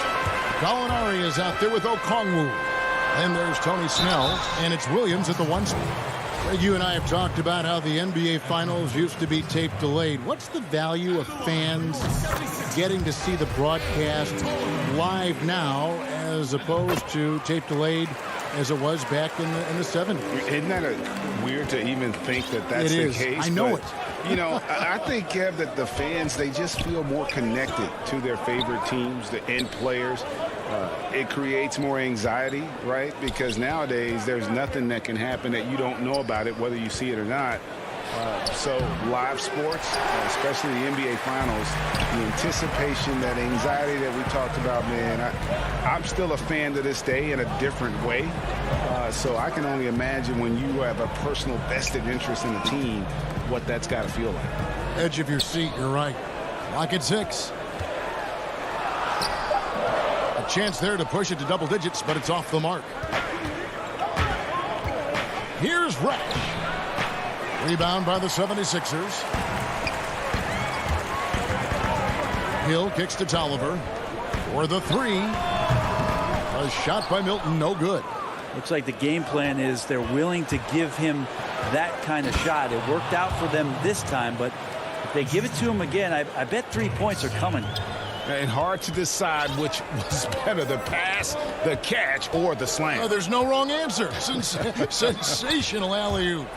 Gallinari is out there with Okongwu. Then there's Tony Snell, and it's Williams at the 1 spot. You and I have talked about how the NBA Finals used to be tape delayed. What's the value of fans getting to see the broadcast live now as opposed to tape delayed as it was back in the 70s? Isn't that weird to even think that that's the case? I know it. You know, I think, Kev, that the fans, they just feel more connected to their favorite teams, the end players. It creates more anxiety, right? Because nowadays there's nothing that can happen that you don't know about it, whether you see it or not. So live sports, especially the NBA Finals, the anticipation, that anxiety that we talked about, man, I'm still a fan to this day in a different way. So I can only imagine when you have a personal vested interest in a team, what that's got to feel like. Edge of your seat, you're right. Lock at 6. A chance there to push it to double digits, but it's off the mark. Here's Reddish. Rebound by the 76ers. Hill kicks to Tolliver for the 3. A shot by Milton, no good. Looks like the game plan is they're willing to give him that kind of shot. It worked out for them this time, but if they give it to him again, I bet 3 points are coming. And hard to decide which was better, the pass, the catch, or the slam. Oh, there's no wrong answer. Sensational alley-oop.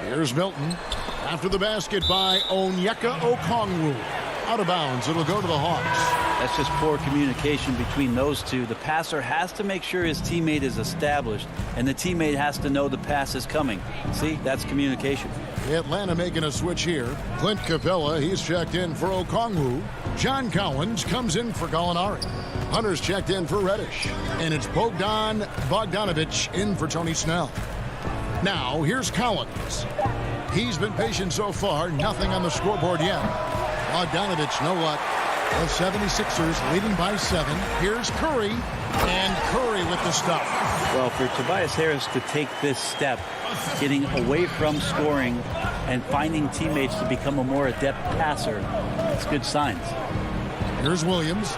Here's Milton after the basket by Onyeka Okongwu. Out of bounds. It'll go to the Hawks. That's just poor communication between those two. The passer has to make sure his teammate is established, and the teammate has to know the pass is coming. See, that's communication. Atlanta making a switch here. Clint Capella, he's checked in for Okongwu. John Collins comes in for Gallinari. Hunter's checked in for Reddish. And it's Bogdan Bogdanovic in for Tony Snell. Now, here's Collins. He's been patient so far. Nothing on the scoreboard yet. Bogdanovic, no luck. The 76ers leading by 7. Here's Curry. And Curry with the stuff. Well, for Tobias Harris to take this step, getting away from scoring and finding teammates to become a more adept passer, it's good signs. Here's Williams.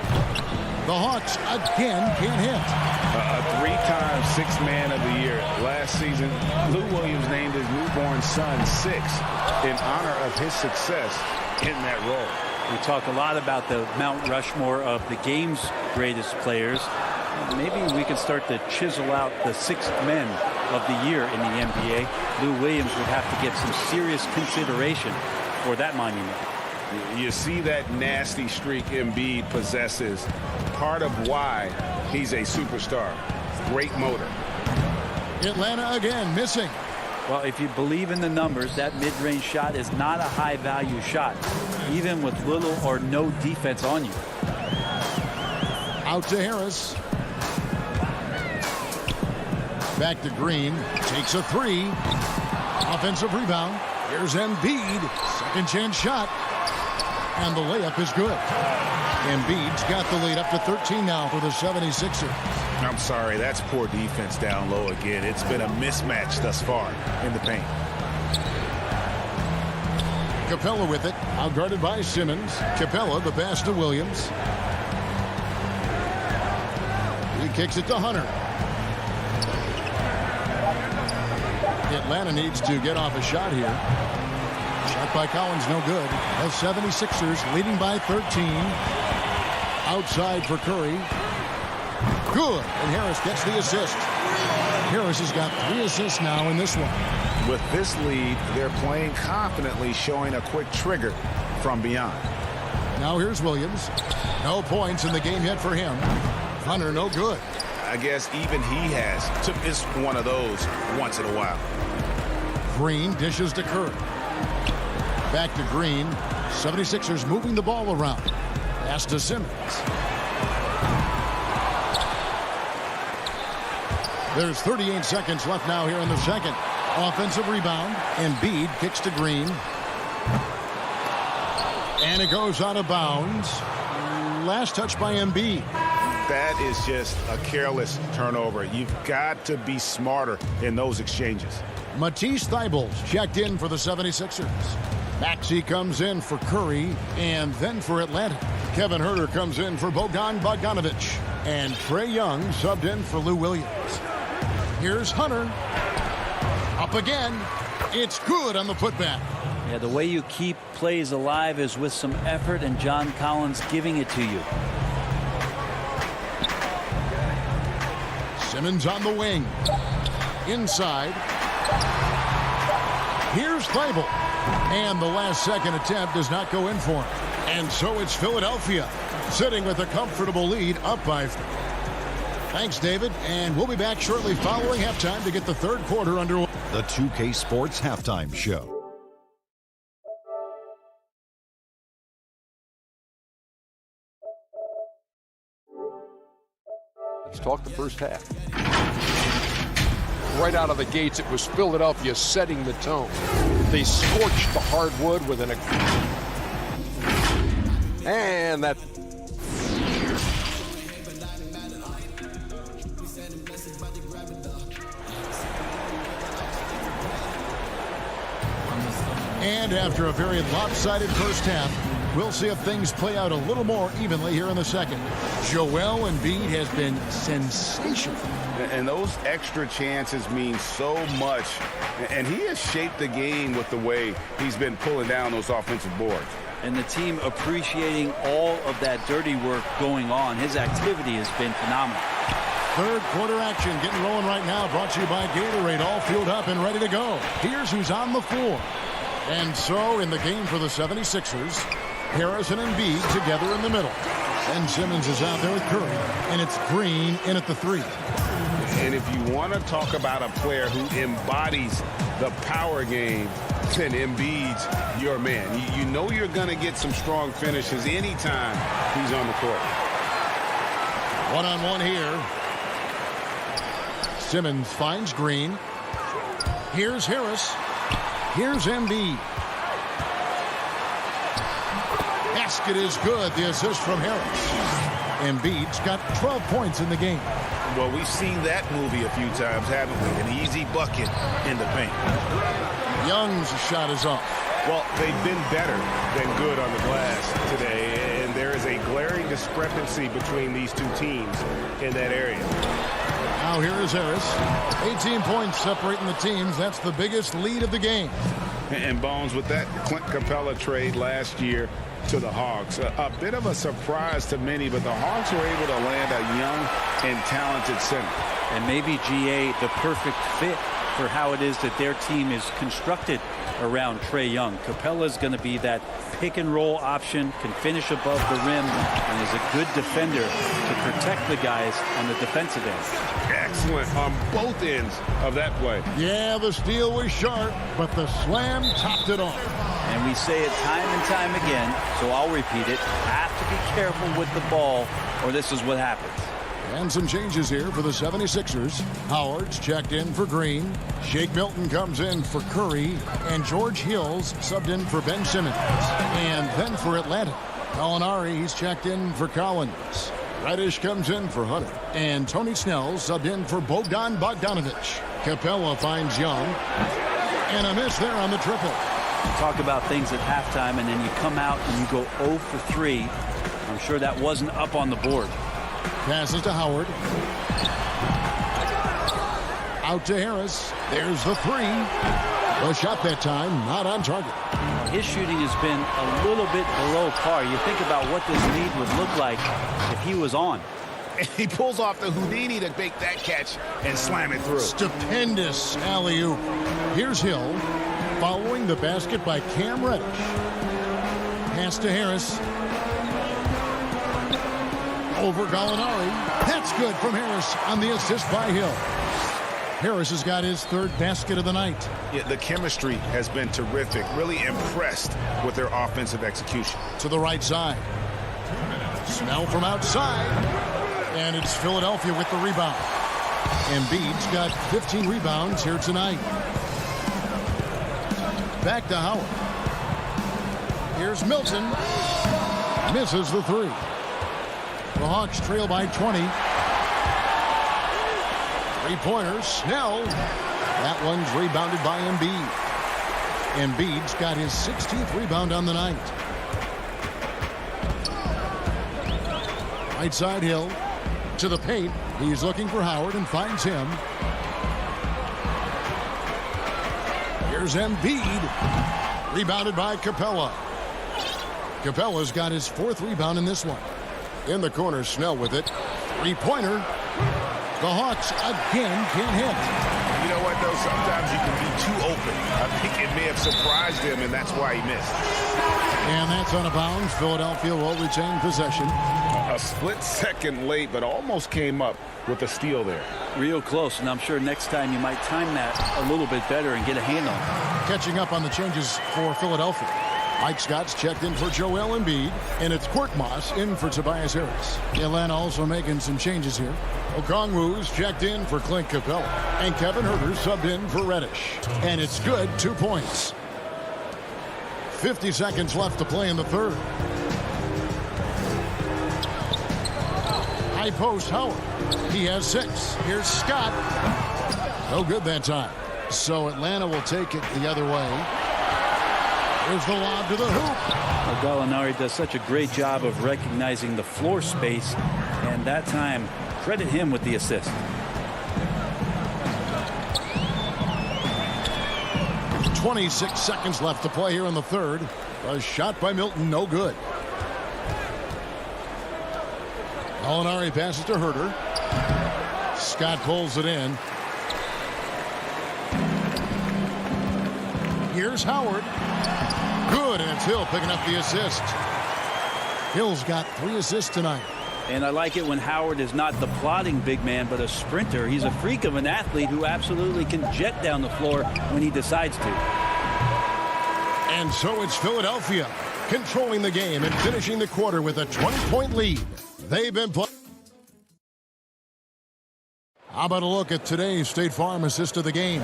The Hawks again can't hit. A 3-time Sixth Man of the Year. Last season, Lou Williams named his newborn son 6 in honor of his success in that role. We talk a lot about the Mount Rushmore of the game's greatest players. Maybe we can start to chisel out the sixth men of the year in the NBA. Lou Williams would have to get some serious consideration for that monument. You see that nasty streak Embiid possesses. Part of why he's a superstar. Great motor. Atlanta again missing. Well, if you believe in the numbers, that mid-range shot is not a high-value shot, even with little or no defense on you. Out to Harris. Back to Green. Takes a 3. Offensive rebound. Here's Embiid. Second chance shot. And the layup is good. Embiid's got the lead up to 13 now for the 76ers. I'm sorry, that's poor defense down low again. It's been a mismatch thus far in the paint. Capella with it. Out guarded by Simmons. Capella, the pass to Williams. He kicks it to Hunter. Atlanta needs to get off a shot here. Shot by Collins, no good. The 76ers leading by 13. Outside for Curry. Good. And Harris gets the assist. Harris has got 3 assists now in this one. With this lead, they're playing confidently, showing a quick trigger from beyond. Now here's Williams. No points in the game yet for him. Hunter, no good. I guess even he has to miss one of those once in a while. Green dishes to Curry. Back to Green. 76ers moving the ball around. Pass to Simmons. There's 38 seconds left now here in the second. Offensive rebound. Embiid kicks to Green. And it goes out of bounds. Last touch by Embiid. That is just a careless turnover. You've got to be smarter in those exchanges. Matisse Thybulle checked in for the 76ers. Maxey comes in for Curry and then for Atlanta. Kevin Huerter comes in for Bogdan Bogdanovic. And Trae Young subbed in for Lou Williams. Here's Hunter. Up again. It's good on the putback. Yeah, the way you keep plays alive is with some effort and John Collins giving it to you. Simmons on the wing. Inside. Here's Thybulle. And the last second attempt does not go in for him. And so it's Philadelphia sitting with a comfortable lead up by 4. Thanks, David. And we'll be back shortly following halftime to get the third quarter underway. The 2K Sports Halftime Show. Let's talk the first half. Right out of the gates, it was Philadelphia setting the tone. They scorched the hardwood with an... And that... And after a very lopsided first half, we'll see if things play out a little more evenly here in the second. Joel Embiid has been sensational. And those extra chances mean so much. And he has shaped the game with the way he's been pulling down those offensive boards. And the team appreciating all of that dirty work going on. His activity has been phenomenal. Third quarter action getting rolling right now. Brought to you by Gatorade. All fueled up and ready to go. Here's who's on the floor. And so in the game for the 76ers, Harris and Embiid together in the middle. And Simmons is out there with Curry. And it's Green in at the 3. And if you want to talk about a player who embodies the power game, then Embiid's your man. You know you're going to get some strong finishes anytime he's on the court. One-on-one here. Simmons finds Green. Here's Harris. Here's Embiid. Basket is good. The assist from Harris. Embiid's got 12 points in the game. Well, we've seen that movie a few times, haven't we? An easy bucket in the paint. Young's shot is off. Well, they've been better than good on the glass today, and there is a glaring discrepancy between these two teams in that area. Now here is Harris. 18 points separating the teams. That's the biggest lead of the game. And Bones, with that Clint Capella trade last year to the Hawks, a bit of a surprise to many, but the Hawks were able to land a young and talented center. And maybe GA the perfect fit for how it is that their team is constructed around Trae Young. Capella's going to be that pick and roll option, can finish above the rim, and is a good defender to protect the guys on the defensive end. Excellent on both ends of that play. Yeah, the steal was sharp, but the slam topped it off. And we say it time and time again, so I'll repeat it. Have to be careful with the ball, or this is what happens. And some changes here for the 76ers. Howard's checked in for Green. Shake Milton comes in for Curry. And George Hill's subbed in for Ben Simmons. And then for Atlanta, Gallinari, he's checked in for Collins. Reddish comes in for Hunter. And Tony Snell subbed in for Bogdan Bogdanovic. Capella finds Young. And a miss there on the triple. Talk about things at halftime, and then you come out and you go 0 for 3. I'm sure that wasn't up on the board. Passes to Howard. Out to Harris. There's the 3. The shot that time, not on target. His shooting has been a little bit below par. You think about what this lead would look like if he was on. He pulls off the Houdini to make that catch and slam it through. Stupendous alley-oop. Here's Hill, following the basket by Cam Reddish. Pass to Harris. Over Gallinari. That's good from Harris on the assist by Hill. Harris has got his 3rd basket of the night. Yeah, the chemistry has been terrific. Really impressed with their offensive execution. To the right side. Snell from outside. And it's Philadelphia with the rebound. Embiid's got 15 rebounds here tonight. Back to Howard. Here's Milton. Misses the 3. The Hawks trail by 20. 3-pointer, Snell. That one's rebounded by Embiid. Embiid's got his 16th rebound on the night. Right side Hill. To the paint. He's looking for Howard and finds him. Here's Embiid. Rebounded by Capella. Capella's got his 4th rebound in this one. In the corner, Snell with it. 3-pointer. The Hawks again can't hit. You know what, though? Sometimes you can be too open. I think it may have surprised him, and that's why he missed. And that's on a bounce. Philadelphia will retain possession. A split second late, but almost came up with a steal there. Real close, and I'm sure next time you might time that a little bit better and get a handle. Catching up on the changes for Philadelphia. Mike Scott's checked in for Joel Embiid, and it's Korkmaz in for Tobias Harris. Atlanta also making some changes here. Okongwu's checked in for Clint Capella, and Kevin Huerter subbed in for Reddish. And it's good, 2 points. 50 seconds left to play in the 3rd. High post, Howard. He has 6. Here's Scott. No good that time. So Atlanta will take it the other way. Here's the lob to the hoop. Gallinari does such a great job of recognizing the floor space, and that time, credit him with the assist. .26 seconds left to play here in the 3rd. A shot by Milton, no good. Gallinari passes to Huerter. Scott pulls it in. Here's Howard. Good, and it's Hill picking up the assist. Hill's got 3 assists tonight. And I like it when Howard is not the plodding big man, but a sprinter. He's a freak of an athlete who absolutely can jet down the floor when he decides to. And so it's Philadelphia controlling the game and finishing the quarter with a 20-point lead. They've been playing. How about a look at today's State Farm assist of the game?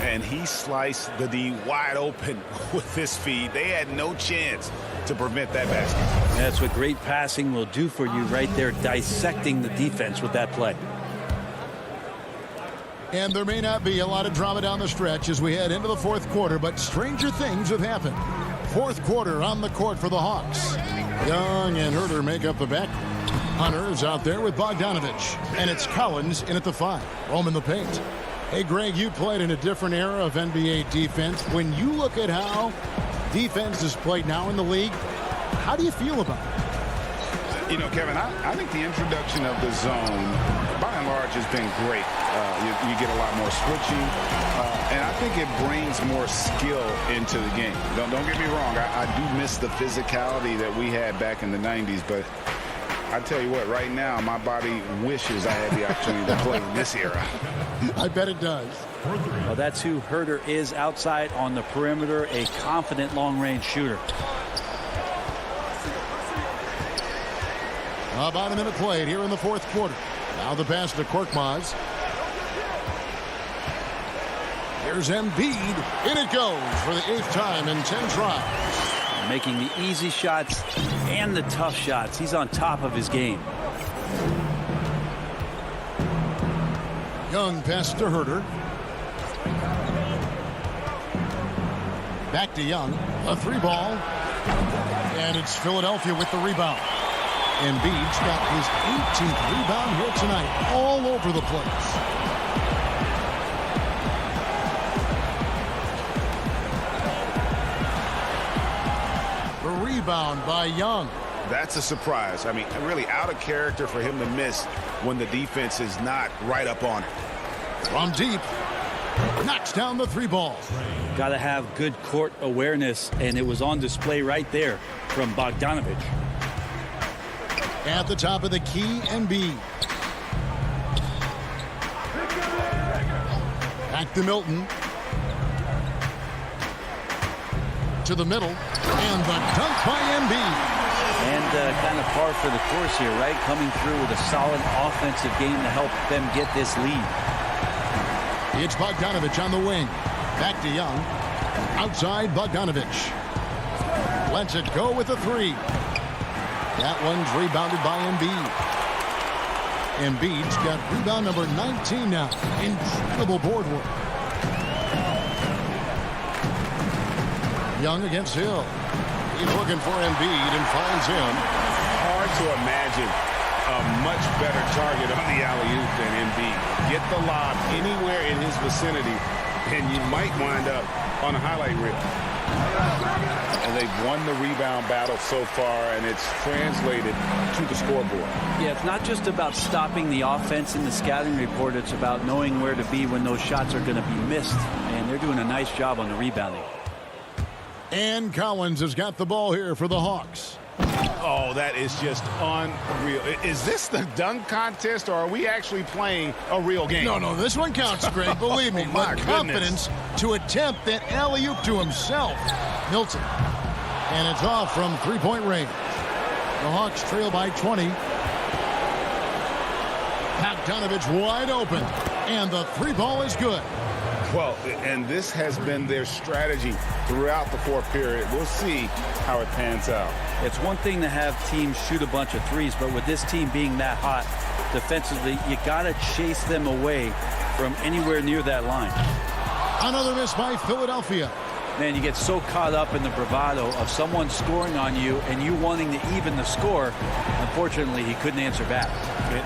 And he sliced the D wide open with this feed. They had no chance to prevent that basket. That's what great passing will do for you right there, dissecting the defense with that play. And there may not be a lot of drama down the stretch as we head into the 4th quarter, but stranger things have happened. 4th quarter on the court for the Hawks. Young and Huerter make up the back. Hunter's out there with Bogdanovich. And it's Collins in at the 5. Home in the paint. Hey, Greg, you played in a different era of NBA defense. When you look at how defense is played now in the league, how do you feel about it? You know, Kevin, I think the introduction of the zone, by and large, has been great. You get a lot more switching, and I think it brings more skill into the game. Don't get me wrong. I do miss the physicality that we had back in the 90s, but I tell you what, right now, my body wishes I had the opportunity to play in this era. I bet it does. Well, that's who Huerter is outside on the perimeter, a confident long-range shooter. About a minute played here in the 4th quarter. Now the pass to Korkmaz. Here's Embiid. In it goes for the 8th time in 10 tries. Making the easy shots and the tough shots. He's on top of his game. Young pass to Huerter. Back to Young. A 3-ball. And it's Philadelphia with the rebound. Embiid's got his 18th rebound here tonight. All over the place. The rebound by Young. That's a surprise. I mean, really out of character for him to miss when the defense is not right up on it. From deep. Knocks down the 3-ball. Got to have good court awareness, and it was on display right there from Bogdanovich. At the top of the key, Embiid. Back to Milton. To the middle. And the dunk by Embiid. And kind of par for the course here, right? Coming through with a solid offensive game to help them get this lead. It's Bogdanovich on the wing. Back to Young. Outside Bogdanovich. Lets it go with a 3. That one's rebounded by Embiid. Embiid's got rebound number 19 now. Incredible board work. Young against Hill. He's looking for Embiid and finds him. Hard to imagine a much better target on the alley-oop than Embiid. Get the lob anywhere in his vicinity, and you might wind up on a highlight reel. And they've won the rebound battle so far, and it's translated to the scoreboard. Yeah, it's not just about stopping the offense in the scouting report. It's about knowing where to be when those shots are going to be missed. And they're doing a nice job on the rebounding. And Collins has got the ball here for the Hawks. Oh, that is just unreal. Is this the dunk contest, or are we actually playing a real game? No, this one counts, Greg. Believe me. My with confidence to attempt that alley-oop to himself. Milton. And it's off from 3-point range. The Hawks trail by 20. Bogdanovich wide open. And the 3-ball is good. Well, and this has been their strategy throughout the fourth period. We'll see how it pans out. It's one thing to have teams shoot a bunch of threes, but with this team being that hot defensively, you got to chase them away from anywhere near that line. Another miss by Philadelphia. Man, you get so caught up in the bravado of someone scoring on you and you wanting to even the score. Unfortunately, he couldn't answer back.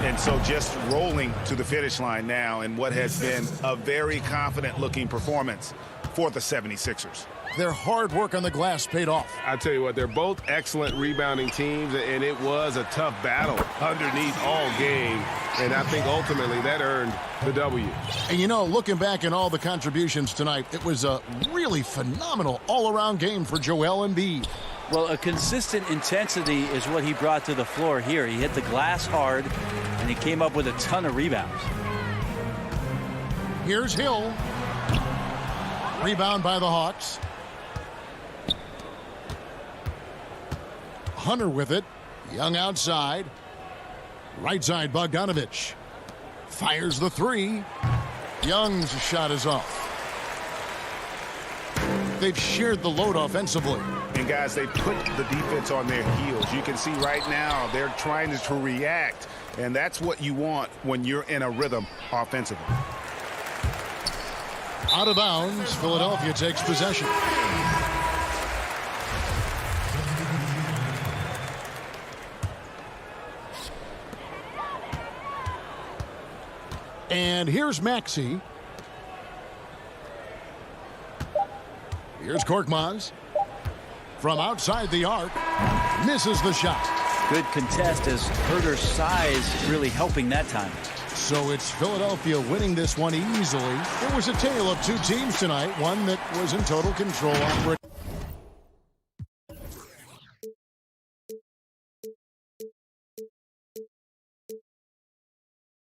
And so just rolling to the finish line now in what has been a very confident-looking performance for the 76ers. Their hard work on the glass paid off. I tell you what, they're both excellent rebounding teams, and it was a tough battle underneath all game. And I think ultimately that earned the W. And you know, looking back at all the contributions tonight, it was a really phenomenal all-around game for Joel Embiid. Well, a consistent intensity is what he brought to the floor here. He hit the glass hard, and he came up with a ton of rebounds. Here's Hill. Rebound by the Hawks. Hunter with it. Young outside. Right side, Bogdanovich. Fires the 3. Young's shot is off. They've shared the load offensively. And guys, they put the defense on their heels. You can see right now they're trying to react, and that's what you want when you're in a rhythm offensively. Out of bounds, Philadelphia takes possession. And here's Maxey. Here's Korkmaz. From outside the arc, misses the shot. Good contest as Herter's size really helping that time. So it's Philadelphia winning this one easily. It was a tale of two teams tonight, one that was in total control for a